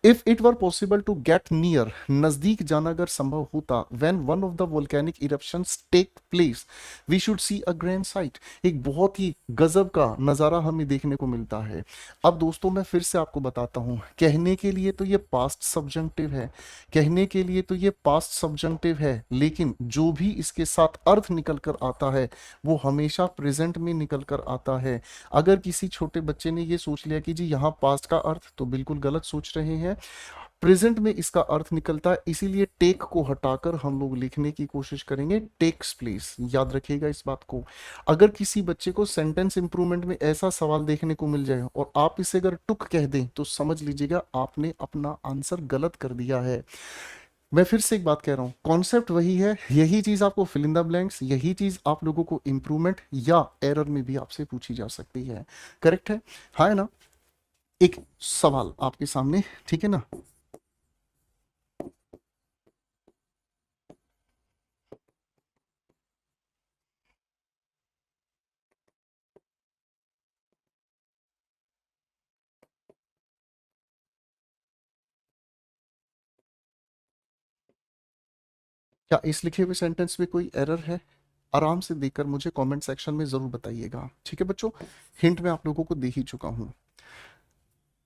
If it were possible to get near, नजदीक जाना अगर संभव होता, when one of the volcanic eruptions take place, we should see a grand sight, एक बहुत ही गजब का नजारा हमें देखने को मिलता है। अब दोस्तों मैं फिर से आपको बताता हूं, कहने के लिए तो ये पास्ट सब्जंक्टिव है, कहने के लिए तो ये पास्ट सब्जंक्टिव है, लेकिन जो भी इसके साथ अर्थ निकल कर आता है वो हमेशा प्रेजेंट में निकल कर आता है। अगर किसी छोटे बच्चे ने ये सोच लिया कि जी यहाँ पास्ट का अर्थ, तो बिल्कुल गलत सोच रहे हैं। प्रेजेंट में इसका अर्थ निकलता है, इसीलिए टेक को हटाकर हम लोग लिखने की कोशिश करेंगे टेक्स प्लेस। याद रखिएगा इस बात को। अगर किसी बच्चे को सेंटेंस इंप्रूवमेंट में ऐसा सवाल देखने को मिल जाए और आप इसे अगर टुक कह दें, तो समझ लीजिएगा आपने अपना आंसर गलत कर दिया है। मैं फिर से एक बात कह रहा हूं, कॉन्सेप्ट वही है, यही चीज आपको फिल इन द ब्लैंक्स, यही चीज आप लोगों को इंप्रूवमेंट या एरर में भी आपसे पूछी जा सकती है। करेक्ट है, हाँ है ना। एक सवाल आपके सामने, ठीक है ना, क्या इस लिखे हुए सेंटेंस में कोई एरर है? आराम से देखकर मुझे कमेंट सेक्शन में जरूर बताइएगा। ठीक है बच्चों, हिंट मैं आप लोगों को दे ही चुका हूं।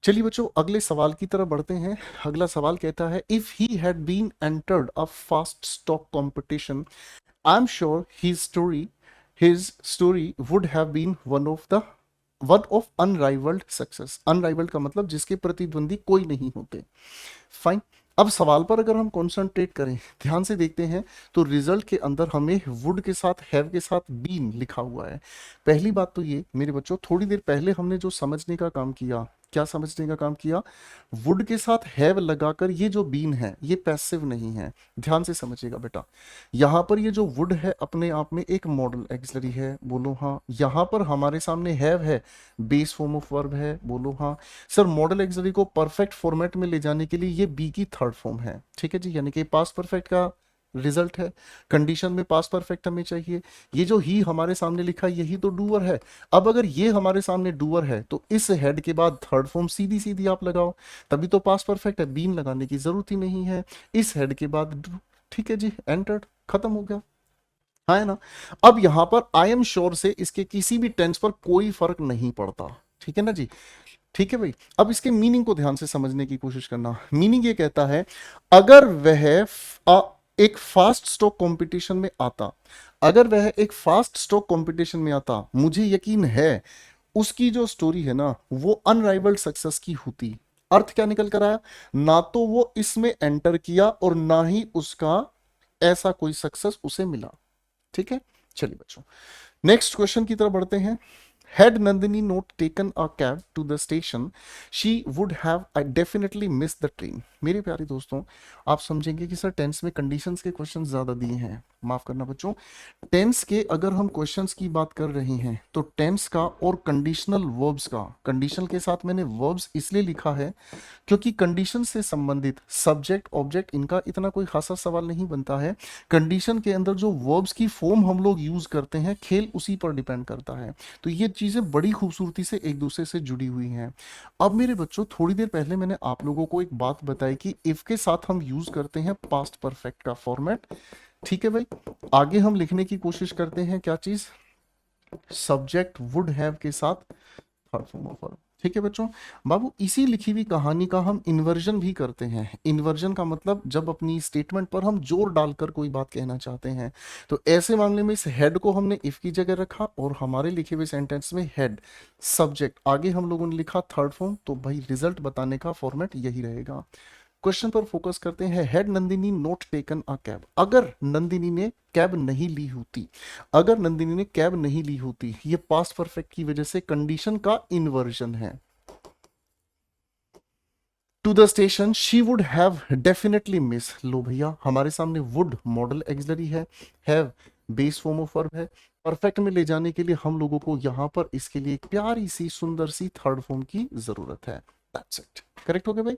चलिए बच्चों अगले सवाल की तरफ बढ़ते हैं। अगला सवाल कहता है, if he had been entered a fast stock competition, I am sure his story would have been one of unrivaled success. Unrivalled का मतलब जिसके प्रतिद्वंदी कोई नहीं होते। फाइन, अब सवाल पर अगर हम कॉन्सेंट्रेट करें, ध्यान से देखते हैं, तो रिजल्ट के अंदर हमें वुड के साथ हैव के साथ बीन लिखा हुआ है। पहली बात तो ये मेरे बच्चों, थोड़ी देर पहले हमने जो समझने का काम किया, क्या समझने का काम किया, वुड के साथ हैव लगाकर ये जो बीन है ये पैसिव नहीं है, ध्यान से समझिएगा बेटा। यहां पर ये जो वुड है अपने आप में एक मॉडल एक्सिलरी है, बोलो हाँ। यहां पर हमारे सामने हैव है, बेस फॉर्म ऑफ वर्ब है, बोलो हाँ। सर मॉडल एक्सिलरी को परफेक्ट फॉर्मेट में ले जाने के लिए ये बी की थर्ड फॉर्म है, ठीक है जी, यानी कि पास्ट परफेक्ट का रिजल्ट है। कंडीशन में पास्ट परफेक्ट हमें चाहिए। ये जो ही हमारे सामने लिखा है यही तो डूअर है। अब अगर ये हमारे सामने डूअर है तो इस हेड के बाद थर्ड फॉर्म सीधी सीधी आप लगाओ, तभी तो पास्ट परफेक्ट है, बीन लगाने की जरूरत ही नहीं है। इस हेड के बाद do, ठीक है जी, एंटर्ड, खत्म हो गया, हाँ है ना। अब यहां पर आई एम श्योर से इसके किसी भी टेंस पर कोई फर्क नहीं पड़ता, ठीक है ना जी। ठीक है भाई, अब इसके मीनिंग को ध्यान से समझने की कोशिश करना। मीनिंग ये कहता है, अगर वह एक फास्ट स्ट्रोक कंपटीशन में आता, अगर वह एक फास्ट स्ट्रोक कंपटीशन में आता, मुझे यकीन है उसकी जो स्टोरी है ना वो अनराइवल्ड सक्सेस की होती। अर्थ क्या निकल कर आया, ना तो वो इसमें एंटर किया और ना ही उसका ऐसा कोई सक्सेस उसे मिला, ठीक है। चलिए बच्चों नेक्स्ट क्वेश्चन की तरफ बढ़ते हैं। Had Nandini not taken a cab to the station, she would have definitely missed the train. मेरे प्यारे दोस्तों, आप समझेंगे कि सर टेंस में कंडीशंस के क्वेश्चन ज्यादा दिए हैं। माफ करना बच्चों, टेंस के अगर हम क्वेश्चंस की बात कर रहे हैं तो टेंस का और कंडीशनल वर्ब्स का, कंडीशनल के साथ मैंने वर्ब्स इसलिए लिखा है क्योंकि कंडीशन से संबंधित सब्जेक्ट ऑब्जेक्ट इनका इतना कोई खासा सवाल नहीं बनता है। कंडीशन के अंदर जो वर्ब्स की फॉर्म हम लोग यूज करते हैं, खेल उसी पर डिपेंड करता है। तो ये चीजें बड़ी खूबसूरती से एक दूसरे से जुड़ी हुई हैं। अब मेरे बच्चों थोड़ी देर पहले मैंने आप लोगों को एक बात बताई कि इफ के साथ हम यूज करते हैं पास्ट परफेक्ट का फॉर्मेट, ठीक है भाई। आगे हम लिखने की कोशिश करते हैं क्या चीज, सब्जेक्ट वुड हैव के साथ थर्ड फॉर्म ऑफ वर्ब, ठीक है बच्चों। बाबू इसी लिखी हुई कहानी का हम इन्वर्जन भी करते हैं। इन्वर्जन का मतलब जब अपनी स्टेटमेंट पर हम जोर डालकर कोई बात कहना चाहते हैं, तो ऐसे मामले में इस हेड को हमने इफ की जगह रखा और हमारे लिखे हुए सेंटेंस में हेड सब्जेक्ट आगे हम लोगों ने लिखा थर्ड फॉर्म, तो भाई रिजल्ट बताने का फॉर्मेट यही रहेगा। क्वेश्चन पर फोकस करते हैं। Had Nandini not taken a cab, अगर नंदिनी ने कैब नहीं ली होती, अगर नंदिनी ने कैब नहीं ली होती, ये पास्ट परफेक्ट की वजह से कंडीशन का इन्वर्जन है। To the station she would have definitely miss, लो भैया हमारे सामने वुड मॉडल एक्सिलरी है, have base form of verb है। परफेक्ट में ले जाने के लिए हम लोगों को यहां पर इसके लिए एक प्यारी सी सुंदर सी थर्ड फॉर्म की जरूरत है। दैट्स इट, करेक्ट हो गया भाई।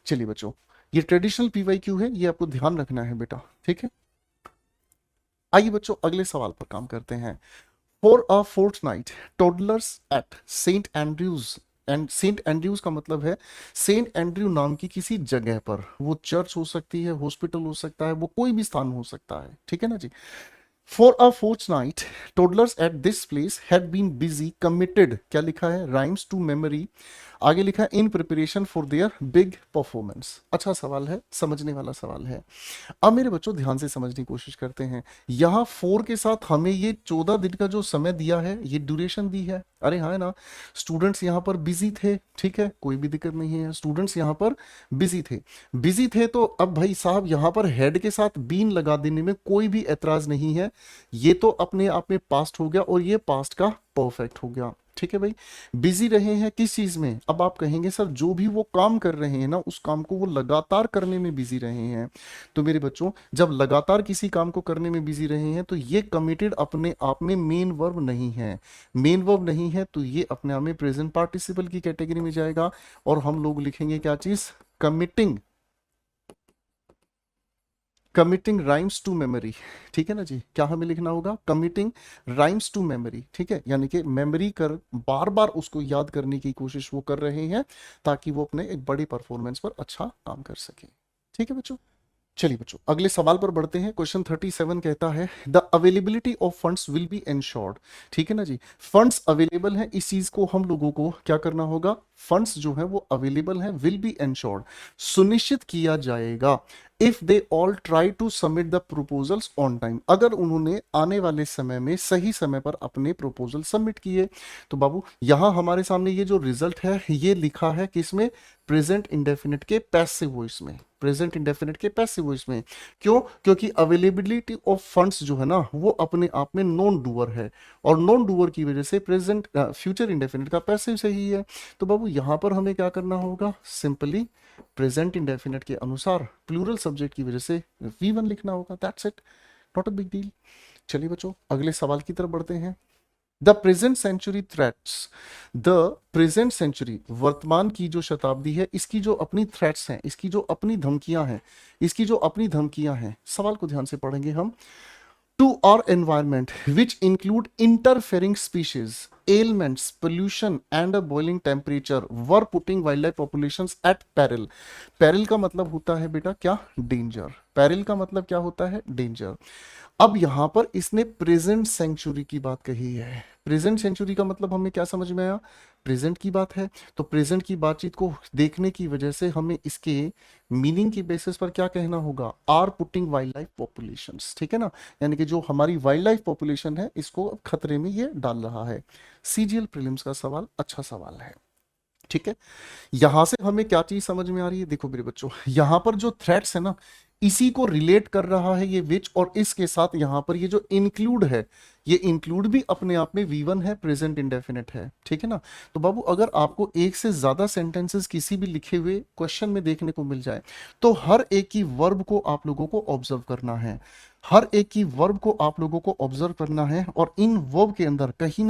चलिए बच्चों ये ट्रेडिशनल पीवाईक्यू है, ये आपको ध्यान रखना है बेटा, ठीक है। आइए बच्चों अगले सवाल पर काम करते हैं। For a fortnight toddlers at saint Andrews, and saint Andrews का मतलब है सेंट एंड्रयू नाम की किसी जगह पर, वो चर्च हो सकती है, हॉस्पिटल हो सकता है, वो कोई भी स्थान हो सकता है, ठीक है ना जी। For a fortnight, toddlers at this place had been busy, committed, क्या लिखा है, rhymes to memory, आगे लिखा है in preparation for their big performance। अच्छा सवाल है, समझने वाला सवाल है। अब मेरे बच्चों ध्यान से समझने की कोशिश करते हैं। यहाँ 4 के साथ हमें ये 14 दिन का जो समय दिया है, ये ड्यूरेशन दी है। अरे हाँ है ना, स्टूडेंट्स यहाँ पर बिजी थे, ठीक है, कोई भी दिक्कत नहीं है, स्टूडेंट्स यहाँ पर बिजी थे। बिजी थे तो अब भाई साहब यहाँ पर हेड के साथ बीन लगा देने में कोई भी एतराज नहीं है। ये तो अपने आप में पास्ट हो गया और ये पास्ट का परफेक्ट हो गया, ठीक है भाई। बिजी रहे हैं किस चीज में, अब आप कहेंगे सर जो भी वो काम कर रहे हैं ना उस काम को वो लगातार करने में बिजी रहे हैं। तो मेरे बच्चों जब लगातार किसी काम को करने में बिजी रहे हैं तो ये कमिटेड अपने आप में मेन वर्ब नहीं है। मेन वर्ब नहीं है तो ये अपने आप में प्रेजेंट पार्टिसिपल की कैटेगरी में जाएगा और हम लोग लिखेंगे क्या चीज, committing, committing rhymes to memory, ठीक है ना जी। क्या हमें लिखना होगा, कमिटिंग राइम्स टू मेमोरी, ठीक है, यानी कि मेमोरी कर बार बार उसको याद करने की कोशिश वो कर रहे हैं ताकि वो अपने एक बड़ी परफॉर्मेंस पर अच्छा काम कर सके, ठीक है बच्चों। चलिए बच्चों अगले सवाल पर बढ़ते हैं। क्वेश्चन 37 कहता है the availability of funds will be ensured, ठीक है ना जी। फंड्स अवेलेबल है, इस चीज को हम लोगों को क्या करना होगा, फंड्स जो है वो अवेलेबल है, विल बी एंश्योर्ड सुनिश्चित किया जाएगा, if they all try to submit the proposals on time, अगर उन्होंने आने वाले समय में सही समय पर अपने प्रपोजल सबमिट किए। तो बाबू यहां हमारे सामने ये जो रिजल्ट है ये लिखा है किसमें, प्रेजेंट इंडेफिनिट के पैसिव वॉइस में, प्रेजेंट इंडेफिनिट के पैसिव वॉइस में। क्यों, क्योंकि अवेलेबिलिटी ऑफ फंड्स जो है ना वो अपने आप में नॉन डूअर है और नॉन डूअर की वजह से प्रेजेंट फ्यूचर इंडेफिनिट का पैसिव सही है। तो बाबू बाबू यहाँ पर हमें क्या करना होगा, सिंपली प्रेजेंट इंडेफिनिट के अनुसार प्लूरल सब्जेक्ट की वजह से V1 लिखना होगा, that's it, not a big deal. चलिए बच्चों अगले सवाल की तरफ बढ़ते हैं। The present century threats, the present century वर्तमान की जो शताब्दी है, इसकी जो अपनी थ्रेट्स हैं, इसकी जो अपनी धमकियां हैं, इसकी जो अपनी धमकियां हैं, सवाल को ध्यान से पढ़ेंगे हम। To our environment, which include interfering species, ailments, pollution, and a boiling temperature, were putting wildlife populations at peril. Peril का मतलब होता है बेटा क्या, danger. Peril का मतलब क्या होता है, danger. अब यहां पर इसने प्रेजेंट सेंचुरी की बात कही है। प्रेजेंट सेंचुरी का मतलब हमें क्या समझ में आया, प्रेजेंट की बात है, तो प्रेजेंट की बातचीत को देखने की वजह से हमें इसके मीनिंग की बेसिस पर क्या कहना होगा, are putting wildlife populations, ठीक है ना, यानी कि जो हमारी वाइल्ड लाइफ पॉपुलेशन है इसको अब खतरे में ये डाल रहा है। सीजीएल प्रीलिम्स का सवाल अच्छा सवाल है, ठीक है। यहां से हमें क्या चीज समझ में आ रही है, देखो मेरे बच्चों, यहां पर जो थ्रेट्स है ना, इसी को रिलेट कर रहा है ये विच, और इसके साथ यहां पर ये जो इंक्लूड है, ये इंक्लूड भी अपने आप में V1 है, प्रेजेंट इंडेफिनिट है, ठीक है ना। तो बाबू अगर आपको एक से ज्यादा सेंटेंसेस किसी भी लिखे हुए क्वेश्चन में देखने को मिल जाए, तो हर एक की वर्ब को आप लोगों को ऑब्जर्व करना है, हर एक की वर्ब को आप लोगों को ऑब्जर्व करना है, और इन वर्ब के अंदर कहीं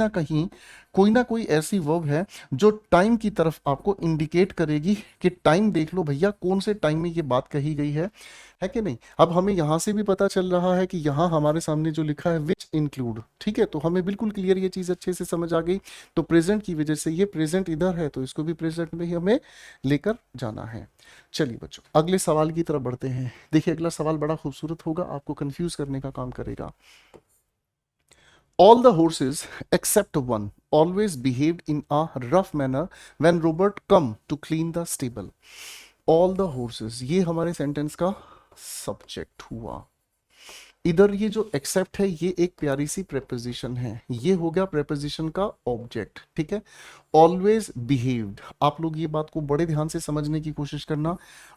ना कोई ऐसी वर्ब है जो टाइम की तरफ आपको इंडिकेट करेगी कि टाइम देख लो भैया, कौन से टाइम में ये बात कही गई है कि नहीं। अब हमें यहां से भी पता चल रहा है कि यहां हमारे सामने जो लिखा है विच इंक्लूड, ठीक है, तो हमें बिल्कुल क्लियर ये चीज अच्छे से समझ आ गई। तो प्रेजेंट की वजह से ये प्रेजेंट इधर है, तो इसको भी प्रेजेंट में ही हमें लेकर जाना है। चलिए बच्चों अगले सवाल की तरफ बढ़ते हैं। देखिए अगला सवाल बड़ा खूबसूरत होगा, आपको कंफ्यूज करने का काम करेगा। All the horses except one always behaved in a rough manner when Robert come to clean the stable. All the horses, ये हमारे सेंटेंस का सब्जेक्ट हुआ। इधर ये जो एक्सेप्ट है ये एक प्यारी सी प्रेपोजिशन है, ये हो गया प्रेपोजिशन का ऑब्जेक्ट, ठीक है। ऑलवेज बिहेव्ड, आप लोग ये बात को बड़े ध्यान से समझने की कोशिश करना।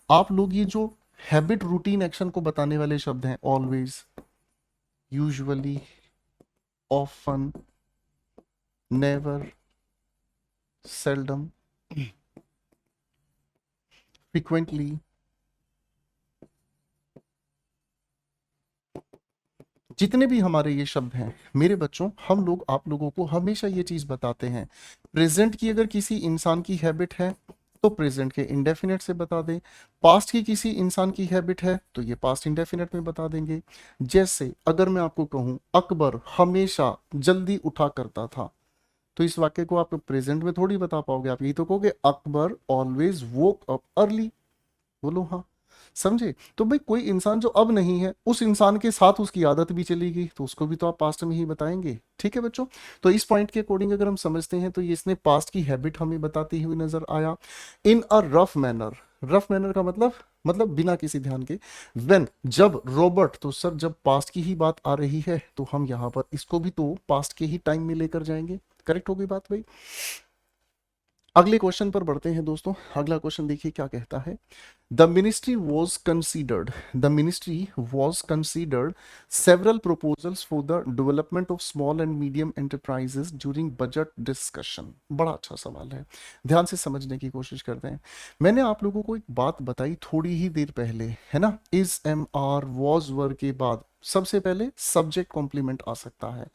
आप लोग ये जो हैबिट रूटीन एक्शन को बताने वाले शब्द हैं, always, usually, often, never, seldom, frequently, जितने भी हमारे ये शब्द हैं मेरे बच्चों, हम लोग आप लोगों को हमेशा ये चीज बताते हैं, प्रेजेंट की अगर किसी इंसान की हैबिट है तो प्रेजेंट के इंडेफिनेट से बता दें, पास्ट की किसी इंसान की हैबिट है तो ये पास्ट इंडेफिनेट में बता देंगे। जैसे अगर मैं आपको कहूं अकबर हमेशा जल्दी उठा करता था, तो इस वाक्य को आप प्रेजेंट में थोड़ी बता पाओगे, आप यही तो कहोगे Akbar always woke up early, बोलो हाँ, समझे। तो भाई कोई इंसान जो अब नहीं है, उस इंसान के साथ उसकी आदत भी चली गई, तो उसको भी तो आप पास्ट में ही बताएंगे, ठीक है बच्चों। तो इस पॉइंट के अकॉर्डिंग अगर हम समझते हैं तो ये इसने पास्ट की हैबिट हमें बताती हुई नजर आया। In a rough manner, rough manner का मतलब बिना किसी ध्यान के। व्हेन, जब, रॉबर्ट, तो सर जब पास्ट की ही बात आ रही है तो हम यहाँ पर इसको भी तो पास्ट के ही टाइम में लेकर जाएंगे, करेक्ट हो गई बात भाई। अगले क्वेश्चन पर बढ़ते हैं दोस्तों। अगला क्वेश्चन देखिए क्या कहता है। The ministry was considered several proposals for the development of small and medium enterprises during budget discussion. बड़ा अच्छा सवाल है, ध्यान से समझने की कोशिश करते हैं। मैंने आप लोगों को एक बात बताई थोड़ी ही देर पहले, है ना, is, am, are, was, were के बाद सबसे पहले सब्जेक्ट कॉम्प्लीमेंट आ सकता है,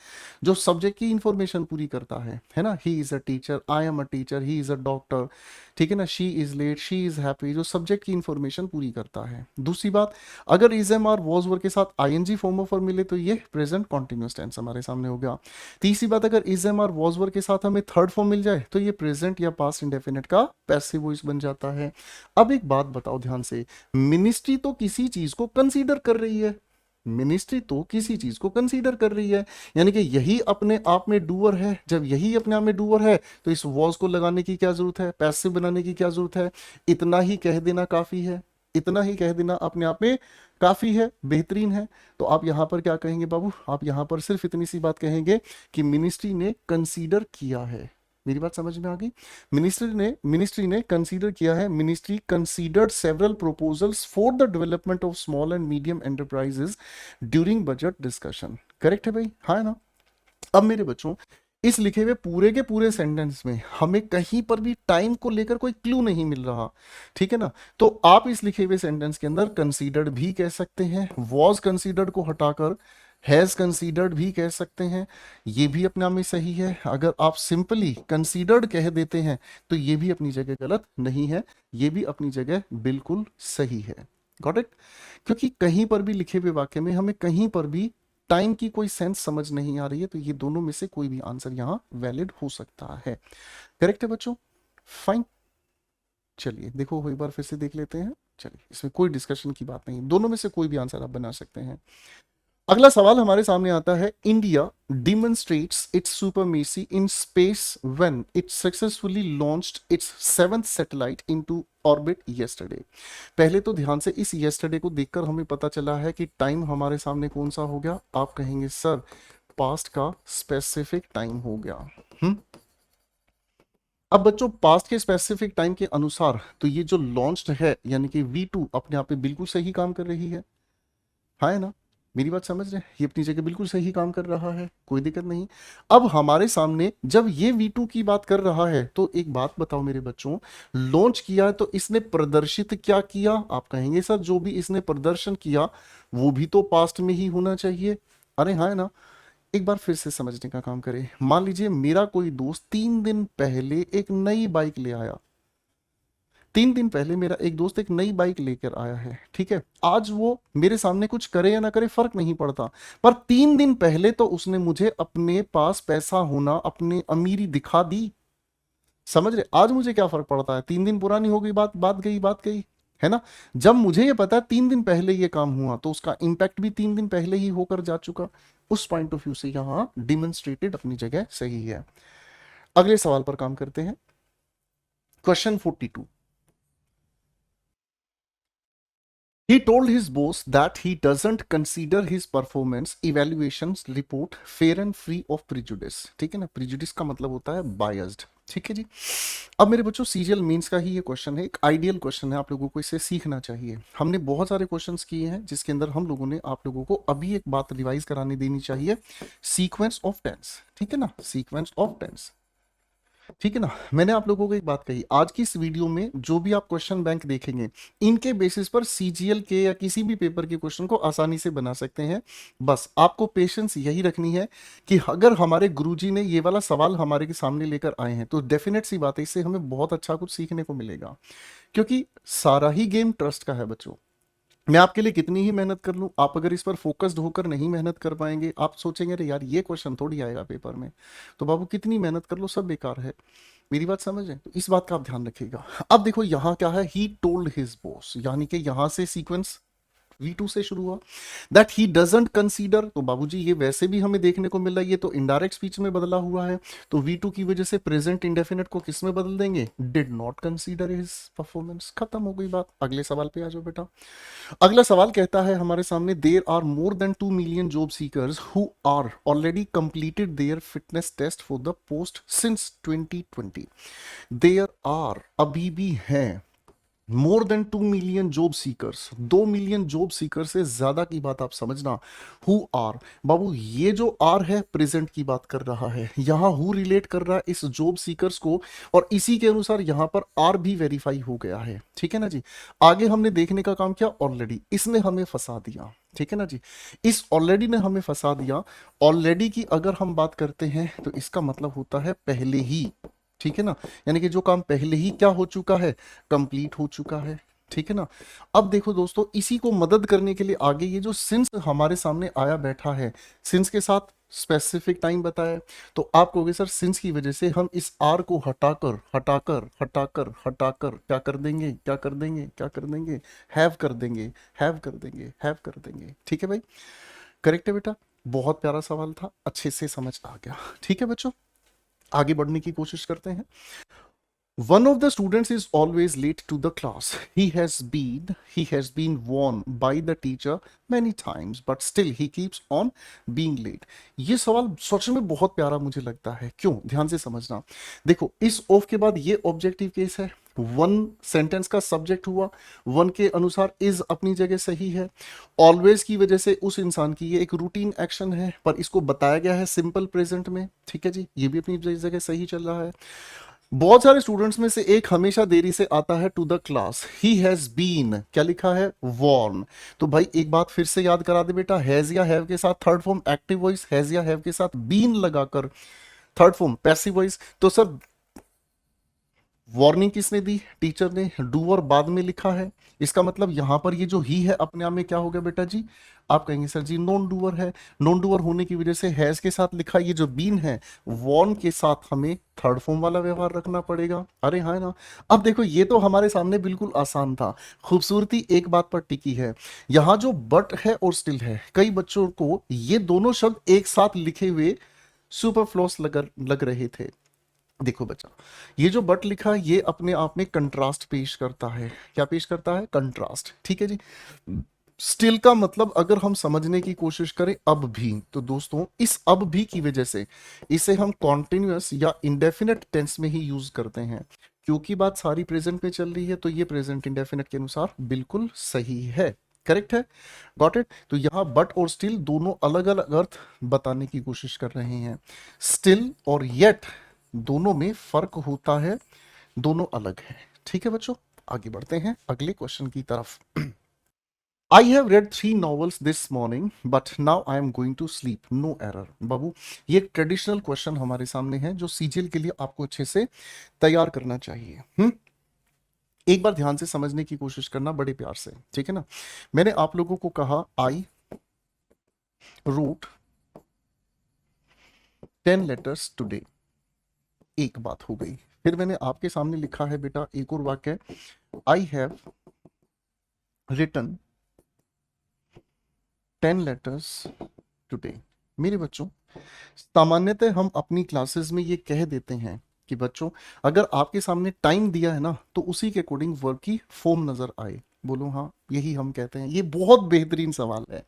जो सब्जेक्ट की इंफॉर्मेशन पूरी करता है ना। He is a teacher, I am a teacher, he is a doctor, ठीक है ना, she is late, she is happy, जो सब्जेक्ट की इंफॉर्मेशन पूरी करता है। दूसरी बात, अगर is, am, are, was, were के साथ आईएनजी फॉर्म ऑफ वर्ब मिले तो ये प्रेजेंट कॉन्टिन्यूअस टेंस हमारे सामने हो गया। तीसरी बात, अगर is, am, are, was, were के साथ हमें थर्ड फॉर्म मिल जाए तो ये प्रेजेंट या पास्ट इंडेफिनिट का पैसिव वॉइस बन जाता है। अब एक बात बताओ ध्यान से, मिनिस्ट्री तो किसी चीज को कंसीडर कर रही है, मिनिस्ट्री तो किसी चीज को कंसीडर कर रही है, यानी कि यही अपने आप में डूअर है। जब यही अपने आप में डूअर है तो इस वॉज को लगाने की क्या जरूरत है, पैसिव बनाने की क्या जरूरत है। इतना ही कह देना काफी है, इतना ही कह देना अपने आप में काफी है, बेहतरीन है। तो आप यहां पर क्या कहेंगे बाबू, आप यहां पर सिर्फ इतनी सी बात कहेंगे कि मिनिस्ट्री ने कंसीडर किया है। मेरी बात समझ में आ गई। मिनिस्ट्री ने कंसीडर किया है, ministry considered several proposals for the development of small and medium enterprises during budget discussion. Correct है भाई, हाँ है ना। अब मेरे बच्चों इस लिखे हुए पूरे के पूरे सेंटेंस में हमें कहीं पर भी टाइम को लेकर कोई क्लू नहीं मिल रहा, ठीक है ना। तो आप इस लिखे हुए सेंटेंस के अंदर कंसीडर्ड भी कह सकते हैं, वॉज कंसीडर्ड को हटाकर हैज कंसीडर्ड भी कह सकते हैं, ये भी अपने आप में सही है। अगर आप सिंपली कंसीडर्ड कह देते हैं तो ये भी अपनी जगह गलत नहीं है, ये भी अपनी जगह बिल्कुल सही है। Got it? क्योंकि कहीं पर भी लिखे हुए वाक्य में हमें कहीं पर भी टाइम की कोई सेंस समझ नहीं आ रही है, तो ये दोनों में से कोई भी आंसर यहां वैलिड हो सकता है। करेक्ट है बच्चों? फाइन। चलिए देखो एक बार फिर से देख लेते हैं। चलिए, इसमें कोई डिस्कशन की बात नहीं, दोनों में से कोई भी आंसर आप बना सकते हैं। अगला सवाल हमारे सामने आता है, India demonstrates its supremacy in space when it successfully launched its 7th satellite into orbit yesterday. पहले तो ध्यान से इस यस्टरडे को देखकर हमें पता चला है कि टाइम हमारे सामने कौन सा हो गया। आप कहेंगे सर पास्ट का स्पेसिफिक टाइम हो गया। अब बच्चों पास्ट के स्पेसिफिक टाइम के अनुसार तो ये जो लॉन्च्ड है यानी कि V2 अपने आप पे बिल्कुल सही काम कर रही है ना? मेरी बात समझ रहे हैं? ये अपनी जगह बिल्कुल सही काम कर रहा है, कोई दिक्कत नहीं। अब हमारे सामने जब ये V2 की बात कर रहा है तो एक बात बताओ मेरे बच्चों, लॉन्च किया है तो इसने प्रदर्शित क्या किया? आप कहेंगे सर जो भी इसने प्रदर्शन किया वो भी तो पास्ट में ही होना चाहिए। अरे हाँ, है ना? एक बार फिर से समझने का काम करें। मान लीजिए मेरा कोई दोस्त 3 दिन पहले एक नई बाइक ले आया, 3 दिन पहले मेरा एक दोस्त एक नई बाइक लेकर आया है, ठीक है। आज वो मेरे सामने कुछ करे या ना करे फर्क नहीं पड़ता, पर 3 दिन पहले तो उसने मुझे अपने पास पैसा होना, अपनी अमीरी दिखा दी। समझ रहे? आज मुझे क्या फर्क पड़ता है? 3 दिन पुरानी हो गई बात, बात गई, है ना। जब मुझे ये पता है 3 दिन पहले ये काम हुआ तो उसका इंपैक्ट भी 3 दिन पहले ही होकर जा चुका। उस पॉइंट ऑफ व्यू से यहां डिमोन्स्ट्रेटेड अपनी जगह सही है। अगले सवाल पर काम करते हैं। Question 42। He told his boss that he doesn't consider his performance evaluations report fair and free of prejudice। ठीक है ना, prejudice का मतलब होता है biased। ठीक है जी। अब मेरे बच्चों सीजीएल मींस का ही ये क्वेश्चन है, एक आइडियल क्वेश्चन है, आप लोगों को इससे सीखना चाहिए। हमने बहुत सारे क्वेश्चंस किए हैं जिसके अंदर हम लोगों ने आप लोगों को अभी एक बात रिवाइज कराने देनी चाहिए, सीक्वेंस ऑफ टेंस। ठीक है ना, सीक्वेंस ऑफ टेंस। ठीक है ना। मैंने आप लोगों को एक बात कही, आज की इस वीडियो में जो भी आप क्वेश्चन बैंक देखेंगे इनके बेसिस पर सीजीएल के या किसी भी पेपर के क्वेश्चन को आसानी से बना सकते हैं। बस आपको पेशेंस यही रखनी है कि अगर हमारे गुरुजी ने ये वाला सवाल हमारे के सामने लेकर आए हैं तो डेफिनेट सी बात है इससे हमें बहुत अच्छा कुछ सीखने को मिलेगा, क्योंकि सारा ही गेम ट्रस्ट का है बच्चों। मैं आपके लिए कितनी ही मेहनत कर लूं, आप अगर इस पर फोकस्ड होकर नहीं मेहनत कर पाएंगे, आप सोचेंगे अरे यार ये क्वेश्चन थोड़ी आएगा पेपर में, तो बाबू कितनी मेहनत कर लो सब बेकार है। मेरी बात समझ है? तो इस बात का आप ध्यान रखिएगा। अब देखो यहाँ क्या है, ही टोल्ड हिज बॉस, यानी कि यहां से सीक्वेंस V2 से शुरू हुआ। दैट ही डजंट कंसीडर, तो बाबूजी ये वैसे भी हमें देखने को मिल रहा है, ये तो इनडायरेक्ट स्पीच में बदला हुआ है, तो V2 की वजह से प्रेजेंट इंडेफिनिट को किस में बदल देंगे? Did not consider his performance. खत्म हो गई बात। अगले सवाल पे आ जाओ बेटा। अगला सवाल कहता है हमारे सामने, there are more than 2 million job seekers who are already completed their fitness test for the post since 2020। There are अभी भी हैं more than 2 million job seekers, 2 million job seeker से ज्यादा की बात आप समझना। हु आर, बाबू ये जो आर है प्रेजेंट की बात कर रहा है, यहां हु रिलेट कर रहा है इस जॉब सीकर्स को, और इसी के अनुसार यहां पर आर भी वेरीफाई हो गया है। ठीक है ना जी। आगे हमने देखने का काम किया, ऑलरेडी इसने हमें फंसा दिया। ठीक है ना जी, इस ऑलरेडी ने हमें फंसा दिया। ऑलरेडी की अगर हम बात करते हैं तो इसका मतलब होता है पहले ही। ठीक है ना, यानी कि जो काम पहले ही क्या हो चुका है, कंप्लीट हो चुका है। ठीक है ना। अब देखो दोस्तों, इसी को मदद करने के लिए आगे ये जो सिंस हमारे सामने आया बैठा है, सिंस के साथ स्पेसिफिक टाइम बताया, तो आप कहोगे सर सिंस की वजह से हम इस आर को हटाकर हटाकर हटाकर हटाकर क्या कर देंगे, क्या कर देंगे, क्या कर देंगे, हैव कर देंगे, हैव कर देंगे, हैव कर देंगे। ठीक है भाई, करेक्ट है बेटा। बहुत प्यारा सवाल था, अच्छे से समझ आ गया। ठीक है बच्चों, आगे बढ़ने की कोशिश करते हैं। One of the students is always late to the class. He has been warned by the teacher many times, but still he keeps on being late. ये सवाल सच में बहुत प्यारा मुझे लगता है। क्यों? ध्यान से समझना। देखो इस ऑफ के बाद ये ऑब्जेक्टिव केस है, वन सेंटेंस का सब्जेक्ट हुआ, वन के अनुसार इज अपनी जगह सही है, ऑलवेज की वजह से उस इंसान की ये एक रूटीन एक्शन है पर इसको बताया गया है सिंपल प्रेजेंट में, ठीक है जी, ये भी अपनी जगह सही चल रहा है। बहुत सारे स्टूडेंट्स में से एक हमेशा देरी से आता है to the class, he has been क्या लिखा है, वॉर्न। तो भाई एक बात फिर से याद करा दे बेटा, हैज या हैव के साथ third form active voice, has या हैव के साथ बीन लगाकर थर्ड फॉर्म पैसिव वॉइस। तो सर वार्निंग किसने दी, टीचर ने, डूअर बाद में लिखा है, इसका मतलब यहां पर ये जो ही है अपने आप में क्या हो गया बेटा जी, आप कहेंगे सर जी नॉन डूअर है, नॉन डूअर होने की वजह से हैज के साथ लिखा, ये जो बीन है वॉर्न के साथ हमें थर्ड फॉर्म वाला व्यवहार रखना पड़ेगा। अरे हाँ ना। अब देखो ये तो हमारे सामने बिल्कुल आसान था, खूबसूरती एक बात पर टिकी है, यहाँ जो बट है और स्टिल है, कई बच्चों को ये दोनों शब्द एक साथ लिखे हुए सुपरफ्लोस लग रहे थे। देखो बच्चा, ये जो बट लिखा है ये अपने आप में कंट्रास्ट पेश करता है, क्या पेश करता है, कंट्रास्ट, ठीक है जी। स्टिल का मतलब अगर हम समझने की कोशिश करें अब भी, तो दोस्तों इस अब भी की वजह से इसे हम कॉन्टिन्यूअस या इंडेफिनेट टेंस में ही यूज करते हैं, क्योंकि बात सारी प्रेजेंट में चल रही है, तो ये प्रेजेंट इंडेफिनेट के अनुसार बिल्कुल सही है, करेक्ट है, गॉट इट। तो यहाँ बट और स्टिल दोनों अलग अलग अर्थ बताने की कोशिश कर रहे हैं, स्टिल और येट दोनों में फर्क होता है, दोनों अलग है, ठीक है बच्चों। आगे बढ़ते हैं अगले क्वेश्चन की तरफ। I have read 3 novels this morning but now I am going to sleep, no error. बाबू ये एक ट्रेडिशनल क्वेश्चन हमारे सामने है जो सीजीएल के लिए आपको अच्छे से तैयार करना चाहिए। एक बार ध्यान से समझने की कोशिश करना बड़े प्यार से, ठीक है ना। मैंने आप लोगों को कहा आई रोट 10 letters टुडे, एक बात हो गई। फिर मैंने आपके सामने लिखा है बेटा एक और वाक्य, I have written 10 letters today. मेरे बच्चों सामान्यतः हम अपनी क्लासेस में ये कह देते हैं कि बच्चों अगर आपके सामने टाइम दिया है ना तो उसी के अकॉर्डिंग वर्ब की फॉर्म नजर आए। बोलो हाँ, यही हम कहते हैं। ये बहुत बेहतरीन सवाल है,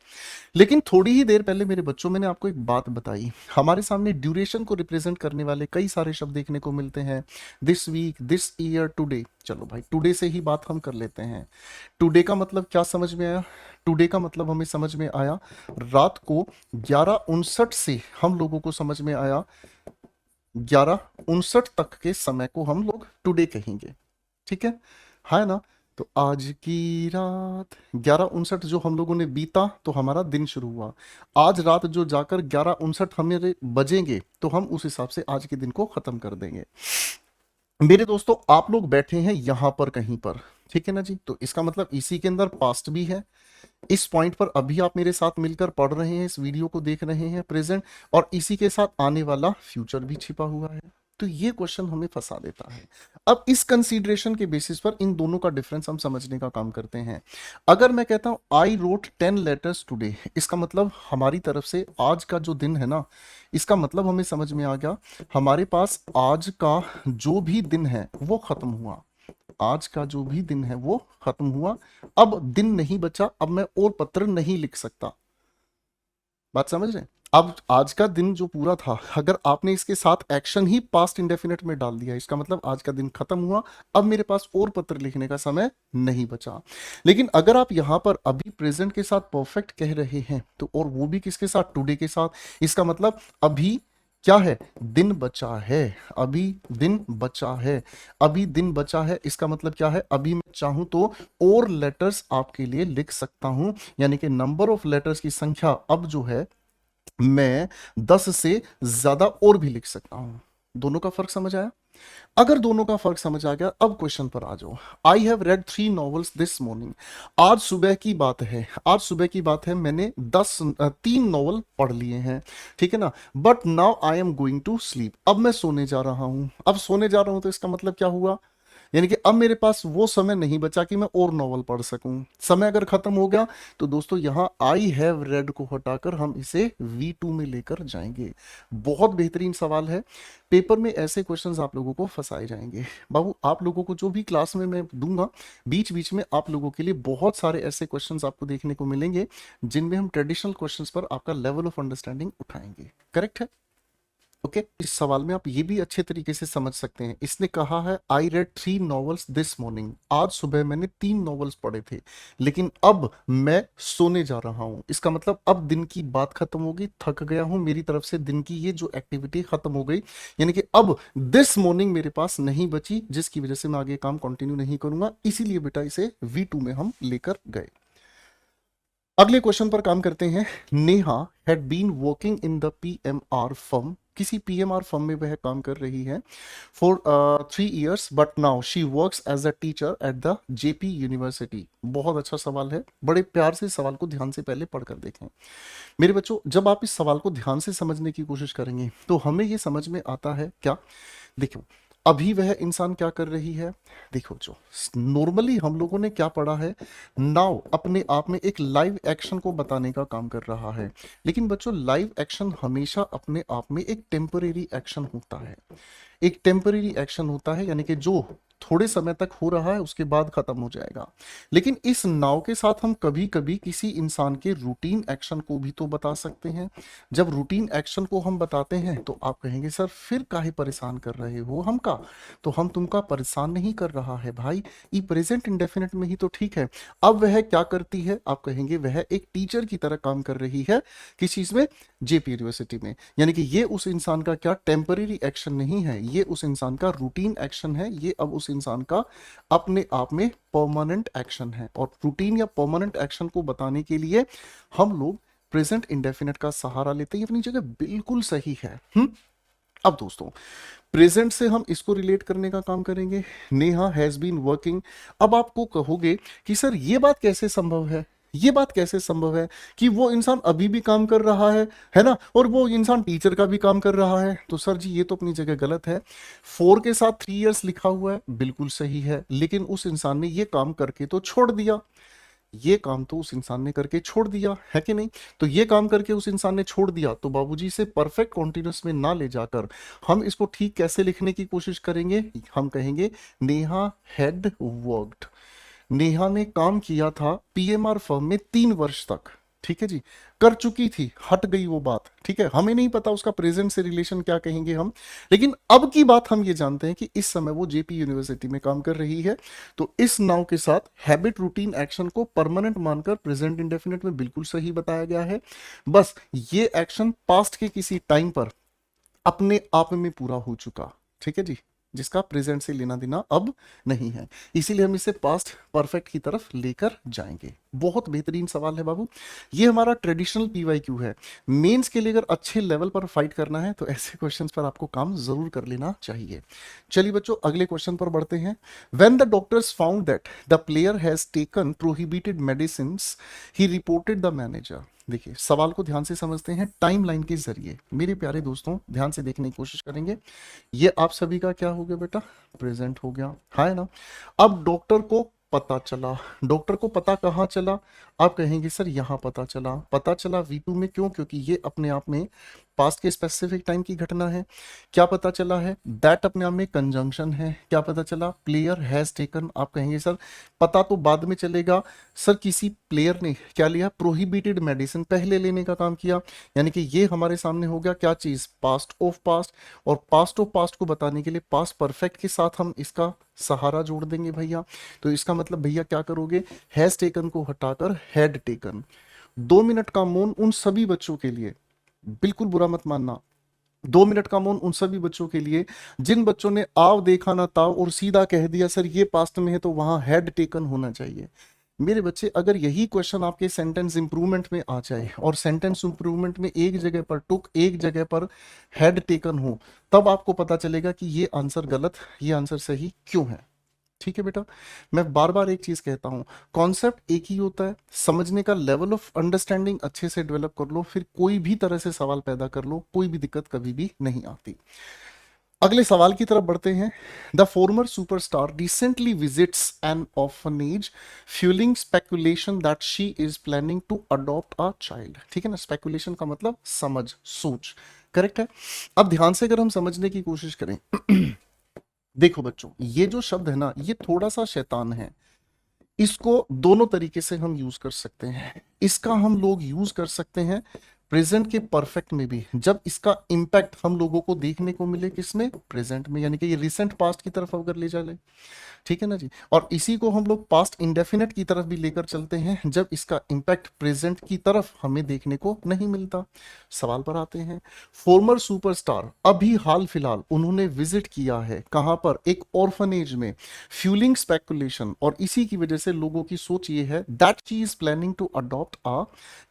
लेकिन थोड़ी ही देर पहले मेरे बच्चों मैंने आपको एक बात बताई, हमारे सामने ड्यूरेशन को रिप्रेजेंट करने वाले कई सारे शब्द देखने को मिलते हैं, this week, this year, today. चलो भाई टुडे से ही बात हम कर लेते हैं। टुडे का मतलब क्या समझ में आया, टुडे का मतलब हमें समझ में आया रात को 11:59 से हम लोगों को समझ में आया 11:59 तक के समय को हम लोग टुडे कहेंगे, ठीक है ना। तो आज की रात 11:59 जो हम लोगों ने बीता तो हमारा दिन शुरू हुआ, आज रात जो जाकर 11:59 हमें बजेंगे तो हम उस हिसाब से आज के दिन को खत्म कर देंगे। मेरे दोस्तों आप लोग बैठे हैं यहां पर कहीं पर, ठीक है ना जी, तो इसका मतलब इसी के अंदर पास्ट भी है, इस पॉइंट पर अभी आप मेरे साथ मिलकर पढ़ रहे हैं, इस वीडियो को देख रहे हैं, प्रेजेंट, और इसी के साथ आने वाला फ्यूचर भी छिपा हुआ है। तो ये क्वेश्चन हमें फंसा देता है। अब इस कंसीडरेशन के बेसिस पर इन दोनों का डिफरेंस हम समझने का काम करते हैं। अगर मैं कहता हूं आई रोट 10 letters टुडे, इसका मतलब हमारी तरफ से आज का जो दिन है ना, इसका मतलब हमें समझ में आ गया हमारे पास आज का जो भी दिन है वो खत्म हुआ, आज का जो भी दिन है वो खत्म हुआ, अब दिन नहीं बचा, अब मैं और पत्र नहीं लिख सकता। बात समझ रहे हैं। अब आज का दिन जो पूरा था अगर आपने इसके साथ एक्शन ही पास्ट इंडेफिनेट में डाल दिया, इसका मतलब आज का दिन खत्म हुआ, अब मेरे पास और पत्र लिखने का समय नहीं बचा। लेकिन अगर आप यहां पर अभी प्रेजेंट के साथ परफेक्ट कह रहे हैं तो, और वो भी किसके साथ, टुडे के साथ, इसका मतलब अभी क्या है, दिन बचा है, अभी दिन बचा है, अभी दिन बचा है, इसका मतलब क्या है, अभी मैं चाहूं तो और लेटर्स आपके लिए लिख सकता हूं, यानी कि नंबर ऑफ लेटर्स की संख्या अब जो है मैं 10 से ज्यादा और भी लिख सकता हूं। दोनों का फर्क समझ आया। अगर दोनों का फर्क समझ आ गया अब क्वेश्चन पर आ जाओ। आई have read 3 novels this morning, आज सुबह की बात है, आज सुबह की बात है, मैंने 3 नॉवल पढ़ लिए हैं, ठीक है ना। But now I am going to sleep, अब मैं सोने जा रहा हूं, अब सोने जा रहा हूं तो इसका मतलब क्या हुआ, यानी कि अब मेरे पास वो समय नहीं बचा कि मैं और नॉवल पढ़ सकूं। समय अगर खत्म हो गया तो दोस्तों यहां आई हैव रेड को हटाकर हम इसे V2 में लेकर जाएंगे। बहुत बेहतरीन सवाल है, पेपर में ऐसे क्वेश्चंस आप लोगों को फंसाए जाएंगे। बाबू आप लोगों को जो भी क्लास में मैं दूंगा बीच बीच में आप लोगों के लिए बहुत सारे ऐसे क्वेश्चंस आपको देखने को मिलेंगे जिनमें हम ट्रेडिशनल क्वेश्चंस पर आपका लेवल ऑफ अंडरस्टैंडिंग उठाएंगे, करेक्ट है। ओके, इस सवाल में आप ये भी अच्छे तरीके से समझ सकते हैं। इसने कहा है I read 3 novels this morning, आज सुबह मैंने 3 नॉवेल्स पढ़े थे, लेकिन अब मैं सोने जा रहा हूं। इसका मतलब अब दिन की बात खत्म हो गई, थक गया हूं, मेरी तरफ से दिन की ये जो एक्टिविटी खत्म हो गई, यानी कि अब दिस मॉर्निंग मेरे पास नहीं बची, जिसकी वजह से मैं आगे काम कंटिन्यू नहीं करूंगा। इसीलिए बेटा इसे V2 में हम लेकर गए। अगले क्वेश्चन पर काम करते हैं। Neha had been working in the PMR firm, किसी पीएमआर फर्म में वह काम कर रही है for 3 years, but now she works as a teacher at the JP university. बहुत अच्छा सवाल है, बड़े प्यार से सवाल को ध्यान से पहले पढ़कर देखें। मेरे बच्चों, जब आप इस सवाल को ध्यान से समझने की कोशिश करेंगे तो हमें ये समझ में आता है क्या। देखो, अभी वह इंसान क्या कर रही है। देखो, जो नॉर्मली हम लोगों ने क्या पढ़ा है, नाउ अपने आप में एक लाइव एक्शन को बताने का काम कर रहा है। लेकिन बच्चों, लाइव एक्शन हमेशा अपने आप में एक टेम्परेरी एक्शन होता है। एक टेम्परेरी एक्शन होता है, यानी कि जो थोड़े समय तक हो रहा है उसके बाद खत्म हो जाएगा। लेकिन इस नाव के साथ हम कभी कभी किसी इंसान के रूटीन एक्शन को भी तो बता सकते हैं। जब रूटीन एक्शन को हम बताते हैं तो आप कहेंगे सर फिर काहे परेशान कर रहे हो हमका। तो हम तुमका परेशान नहीं कर रहा है भाई, ई प्रेजेंट इंडेफिनिट में ही तो ठीक है। अब वह क्या करती है, आप कहेंगे वह एक टीचर की तरह काम कर रही है। किस चीज में, जेपी यूनिवर्सिटी में। यानी कि ये उस इंसान का क्या टेम्परेरी एक्शन नहीं है, ये उस इंसान का रूटीन एक्शन है, ये अब उस इंसान का अपने आप में परमानेंट एक्शन है। और रूटीन या परमानेंट एक्शन को बताने के लिए हम लोग प्रेजेंट इंडेफिनिट का सहारा लेते हैं। अपनी जगह बिल्कुल सही है। अब दोस्तों, प्रेजेंट से हम इसको रिलेट करने का काम करेंगे। Neha has been working. अब आपको कहोगे कि सर ये बात कैसे संभव है, ये बात कैसे संभव है कि वो इंसान अभी भी काम कर रहा है ना, और वो इंसान टीचर का भी काम कर रहा है। तो सर जी ये तो अपनी जगह गलत है। 4 के साथ 3 years लिखा हुआ है, बिल्कुल सही है, लेकिन उस इंसान ने ये काम करके तो छोड़ दिया। ये काम तो उस इंसान ने करके छोड़ दिया है कि नहीं। तो ये काम करके उस इंसान ने छोड़ दिया, तो बाबूजी से परफेक्ट कॉन्टिन्यूस में ना ले जाकर हम इसको ठीक कैसे लिखने की कोशिश करेंगे। हम कहेंगे नेहा हैड वर्कड। नेहा ने काम किया था पीएमआर फर्म में 3 वर्ष तक। ठीक है जी, कर चुकी थी, हट गई वो बात। ठीक है, हमें नहीं पता उसका प्रेजेंट से रिलेशन क्या कहेंगे हम, लेकिन अब की बात हम ये जानते हैं कि इस समय वो जेपी यूनिवर्सिटी में काम कर रही है। तो इस नाउ के साथ हैबिट रूटीन एक्शन को परमानेंट मानकर प्रेजेंट इंडेफिनिट में बिल्कुल सही बताया गया है। बस ये एक्शन पास्ट के किसी टाइम पर अपने आप में पूरा हो चुका। ठीक है जी, जिसका प्रेजेंट से लेना देना अब नहीं है, इसीलिए हम इसे पास्ट परफेक्ट की तरफ लेकर जाएंगे। बहुत बेहतरीन सवाल है बाबू। ये हमारा ट्रेडिशनल पीवाईक्यू है। मेंस के लिए अगर अच्छे लेवल पर फाइट करना है तो ऐसे क्वेश्चंस पर आपको काम जरूर कर लेना चाहिए। चलिए बच्चों, अगले क्वेश्चन पर बढ़ते हैं। When the doctors found that the player has taken prohibited medicine, he reported the manager. देखिए, सवाल को ध्यान से समझते हैं टाइमलाइन के जरिए। मेरे प्यारे दोस्तों, ध्यान से देखने की कोशिश करेंगे। ये आप सभी का क्या हो गया बेटा, प्रेजेंट हो गया, है ना। अब डॉक्टर को पता चला, डॉक्टर को पता कहाँ चला, आप कहेंगे सर यहाँ पता चला। पता चला V2 में, क्यों, क्योंकि ये अपने आप में पास्ट के स्पेसिफिक टाइम की घटना है। क्या पता चला है, दैट अपने आप में कंजंक्शन है। क्या पता चला, प्लेयर हैज टेकन। आप कहेंगे सर पता तो बाद में चलेगा, सर किसी प्लेयर ने क्या लिया, प्रोहिबिटेड मेडिसिन पहले लेने का काम किया। यानी कि ये हमारे सामने हो गया क्या चीज, पास्ट ऑफ पास्ट। और पास्ट ऑफ पास्ट को बताने के लिए पास्ट परफेक्ट के साथ हम इसका सहारा जोड़ देंगे भैया। तो इसका मतलब भैया क्या करोगे, हैज टेकन को हटाकर हैड टेकन। 2 मिनट का मौन उन सभी बच्चों के लिए, बिल्कुल बुरा मत मानना, 2 मिनट का मौन उन सभी बच्चों के लिए जिन बच्चों ने आव देखा ना ताव और सीधा कह दिया सर ये पास्ट में है तो वहां हैड टेकन होना चाहिए। मेरे बच्चे, अगर यही क्वेश्चन आपके सेंटेंस इंप्रूवमेंट में आ जाए और सेंटेंस इंप्रूवमेंट में एक जगह पर टुक, एक जगह पर हैड टेकन हो, तब आपको पता चलेगा कि ये आंसर गलत, ये आंसर सही क्यों है। ठीक है बेटा, मैं बार बार एक चीज कहता हूं, कॉन्सेप्ट एक ही होता है, समझने का लेवल ऑफ अंडरस्टैंडिंग अच्छे से डेवलप कर लो, फिर कोई भी तरह से सवाल पैदा कर लो, कोई भी दिक्कत कभी भी नहीं आती। अगले सवाल की तरफ बढ़ते हैं। The former superstar recently visits an orphanage fueling speculation that she is planning to adopt a child. ठीक है ना, स्पेकुलेशन का मतलब समझ, सोच, करेक्ट है। अब ध्यान से अगर हम समझने की कोशिश करें देखो बच्चों, ये जो शब्द है ना, ये थोड़ा सा शैतान है। इसको दोनों तरीके से हम यूज कर सकते हैं। इसका हम लोग यूज कर सकते हैं प्रेजेंट के परफेक्ट में भी जब इसका इम्पैक्ट हम लोगों को देखने को मिले, किसमें, प्रेजेंट में, यानी कि ये रिसेंट पास्ट की तरफ अगर ले चले, ठीक है ना जी। और इसी को हम लोग पास्ट इंडेफिनेट की तरफ भी लेकर चलते हैं जब इसका इम्पैक्ट प्रेजेंट की तरफ हमें देखने को नहीं मिलता। सवाल पर आते हैं। फॉर्मर सुपरस्टार अभी हाल फिलहाल उन्होंने विजिट किया है कहां पर, एक ऑर्फनेज में, फ्यूलिंग स्पेकुलेशन, और इसी की वजह से लोगों की सोच ये है that she is planning to adopt a,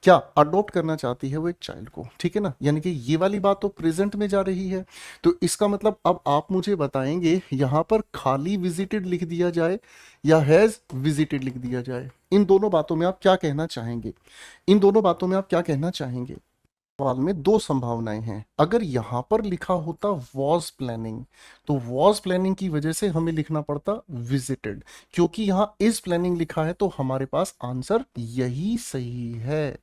क्या अडॉप्ट करना चाहती है वो एक चाइल्ड को, ठीक है ना। यानी कि ये वाली बात तो प्रेजेंट में जा रही है। तो इसका मतलब अब आप मुझे बताएंगे यहां पर खाली विजिटेड लिख दिया जाए या हैज विजिटेड लिख दिया जाए, इन दोनों बातों में आप क्या कहना चाहेंगे, इन दोनों बातों में आप क्या कहना चाहेंगे। सवाल में दो संभावनाएं हैं। अगर यहां पर लिखा होता वॉज प्लानिंग, तो वॉज प्लानिंग की वजह से हमें लिखना पड़ता विजिटेड, क्योंकि यहां इज प्लानिंग लिखा है तो हमारे पास आंसर यही सही है,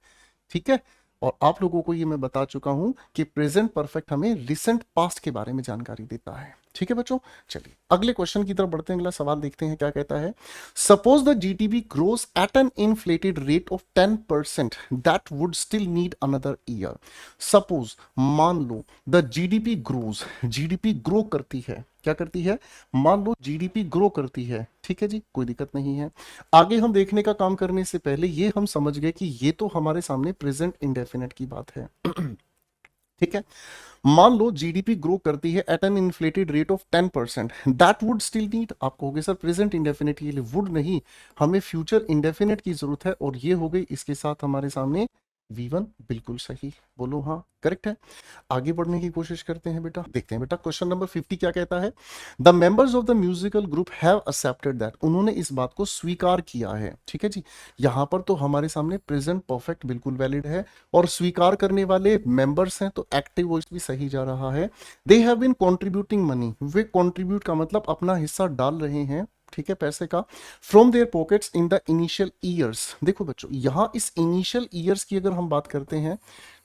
ठीक है। और आप लोगों को ये मैं बता चुका हूं कि प्रेजेंट परफेक्ट हमें रिसेंट पास्ट के बारे में जानकारी देता है, ठीक है बच्चों। चलिए अगले क्वेश्चन की तरफ बढ़ते हैं, अगला सवाल देखते हैं क्या कहता है। Suppose the GDP grows at an inflated rate of 10%, that would still need another year. Suppose, मान लो, the GDP grows, GDP grow करती है, क्या करती है, मान लो जीडीपी ग्रो करती है, ठीक है जी, कोई दिक्कत नहीं है। आगे हम देखने का काम करने से पहले ये हम समझ गए कि ये तो हमारे सामने प्रेजेंट इंडेफिनेट की बात है, ठीक है। मान लो जीडीपी ग्रो करती है at an inflated rate of 10%, that would still need, आप कहोगे सर प्रेजेंट इंडेफिनिट के लिए वुड नहीं, हमें फ्यूचर इंडेफिनिट की जरूरत है, और ये हो गई इसके साथ हमारे सामने V1, बिल्कुल सही, बोलो हाँ करेक्ट है। आगे बढ़ने की कोशिश करते हैं बेटा, देखते हैं बेटा क्वेश्चन नंबर 50 क्या कहता है। The members of the musical group have accepted that, उन्होंने इस बात को स्वीकार किया है, ठीक है जी। यहां पर तो हमारे सामने प्रेजेंट परफेक्ट बिल्कुल वैलिड है, और स्वीकार करने वाले मेंबर्स हैं तो एक्टिव वॉइस भी सही जा रहा है। They have been contributing money, वे कॉन्ट्रीब्यूट का मतलब अपना हिस्सा डाल रहे हैं, ठीक है, पैसे का, from there pockets in the initial years. देखो बच्चों यहां इस इनिशियल ईयर्स की अगर हम बात करते हैं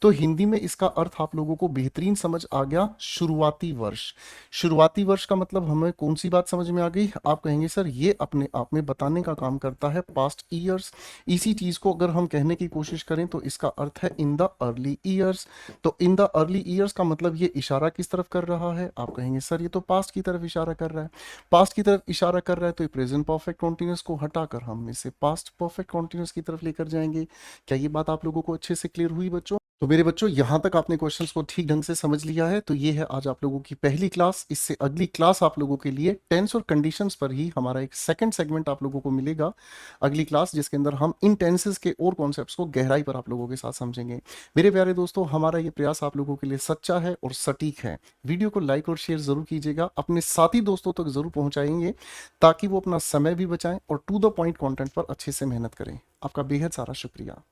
तो हिंदी में इसका अर्थ आप लोगों को बेहतरीन समझ आ गया, शुरुआती वर्ष। शुरुआती वर्ष का मतलब हमें कौन सी बात समझ में आ गई, आप कहेंगे सर ये अपने आप में बताने का काम करता है पास्ट ईयर्स। इसी चीज को अगर हम कहने की कोशिश करें तो इसका अर्थ है इन द अर्ली ईयर्स। तो इन द अर्ली ईयर्स का मतलब ये इशारा किस तरफ कर रहा है, आप कहेंगे सर ये तो पास्ट की तरफ इशारा कर रहा है। पास्ट की तरफ इशारा कर रहा है तो प्रेजेंट परफेक्ट कॉन्टिन्यूअस को हटाकर हम इसे पास्ट परफेक्ट कॉन्टिन्यूअस की तरफ लेकर जाएंगे। क्या ये बात आप लोगों को अच्छे से क्लियर हुई बच्चों। तो मेरे बच्चों यहां तक आपने क्वेश्चंस को ठीक ढंग से समझ लिया है, तो ये है आज आप लोगों की पहली क्लास। इससे अगली क्लास आप लोगों के लिए टेंस और कंडीशंस पर ही हमारा एक सेकंड सेगमेंट आप लोगों को मिलेगा अगली क्लास, जिसके अंदर हम इन टेंसेस के और कॉन्सेप्ट्स को गहराई पर आप लोगों के साथ समझेंगे। मेरे प्यारे दोस्तों हमारा ये प्रयास आप लोगों के लिए सच्चा है और सटीक है। वीडियो को लाइक और शेयर जरूर कीजिएगा, अपने साथी दोस्तों तक जरूर पहुंचाएंगे ताकि वो अपना समय भी बचाएं और टू द पॉइंट कंटेंट पर अच्छे से मेहनत करें। आपका बेहद सारा शुक्रिया।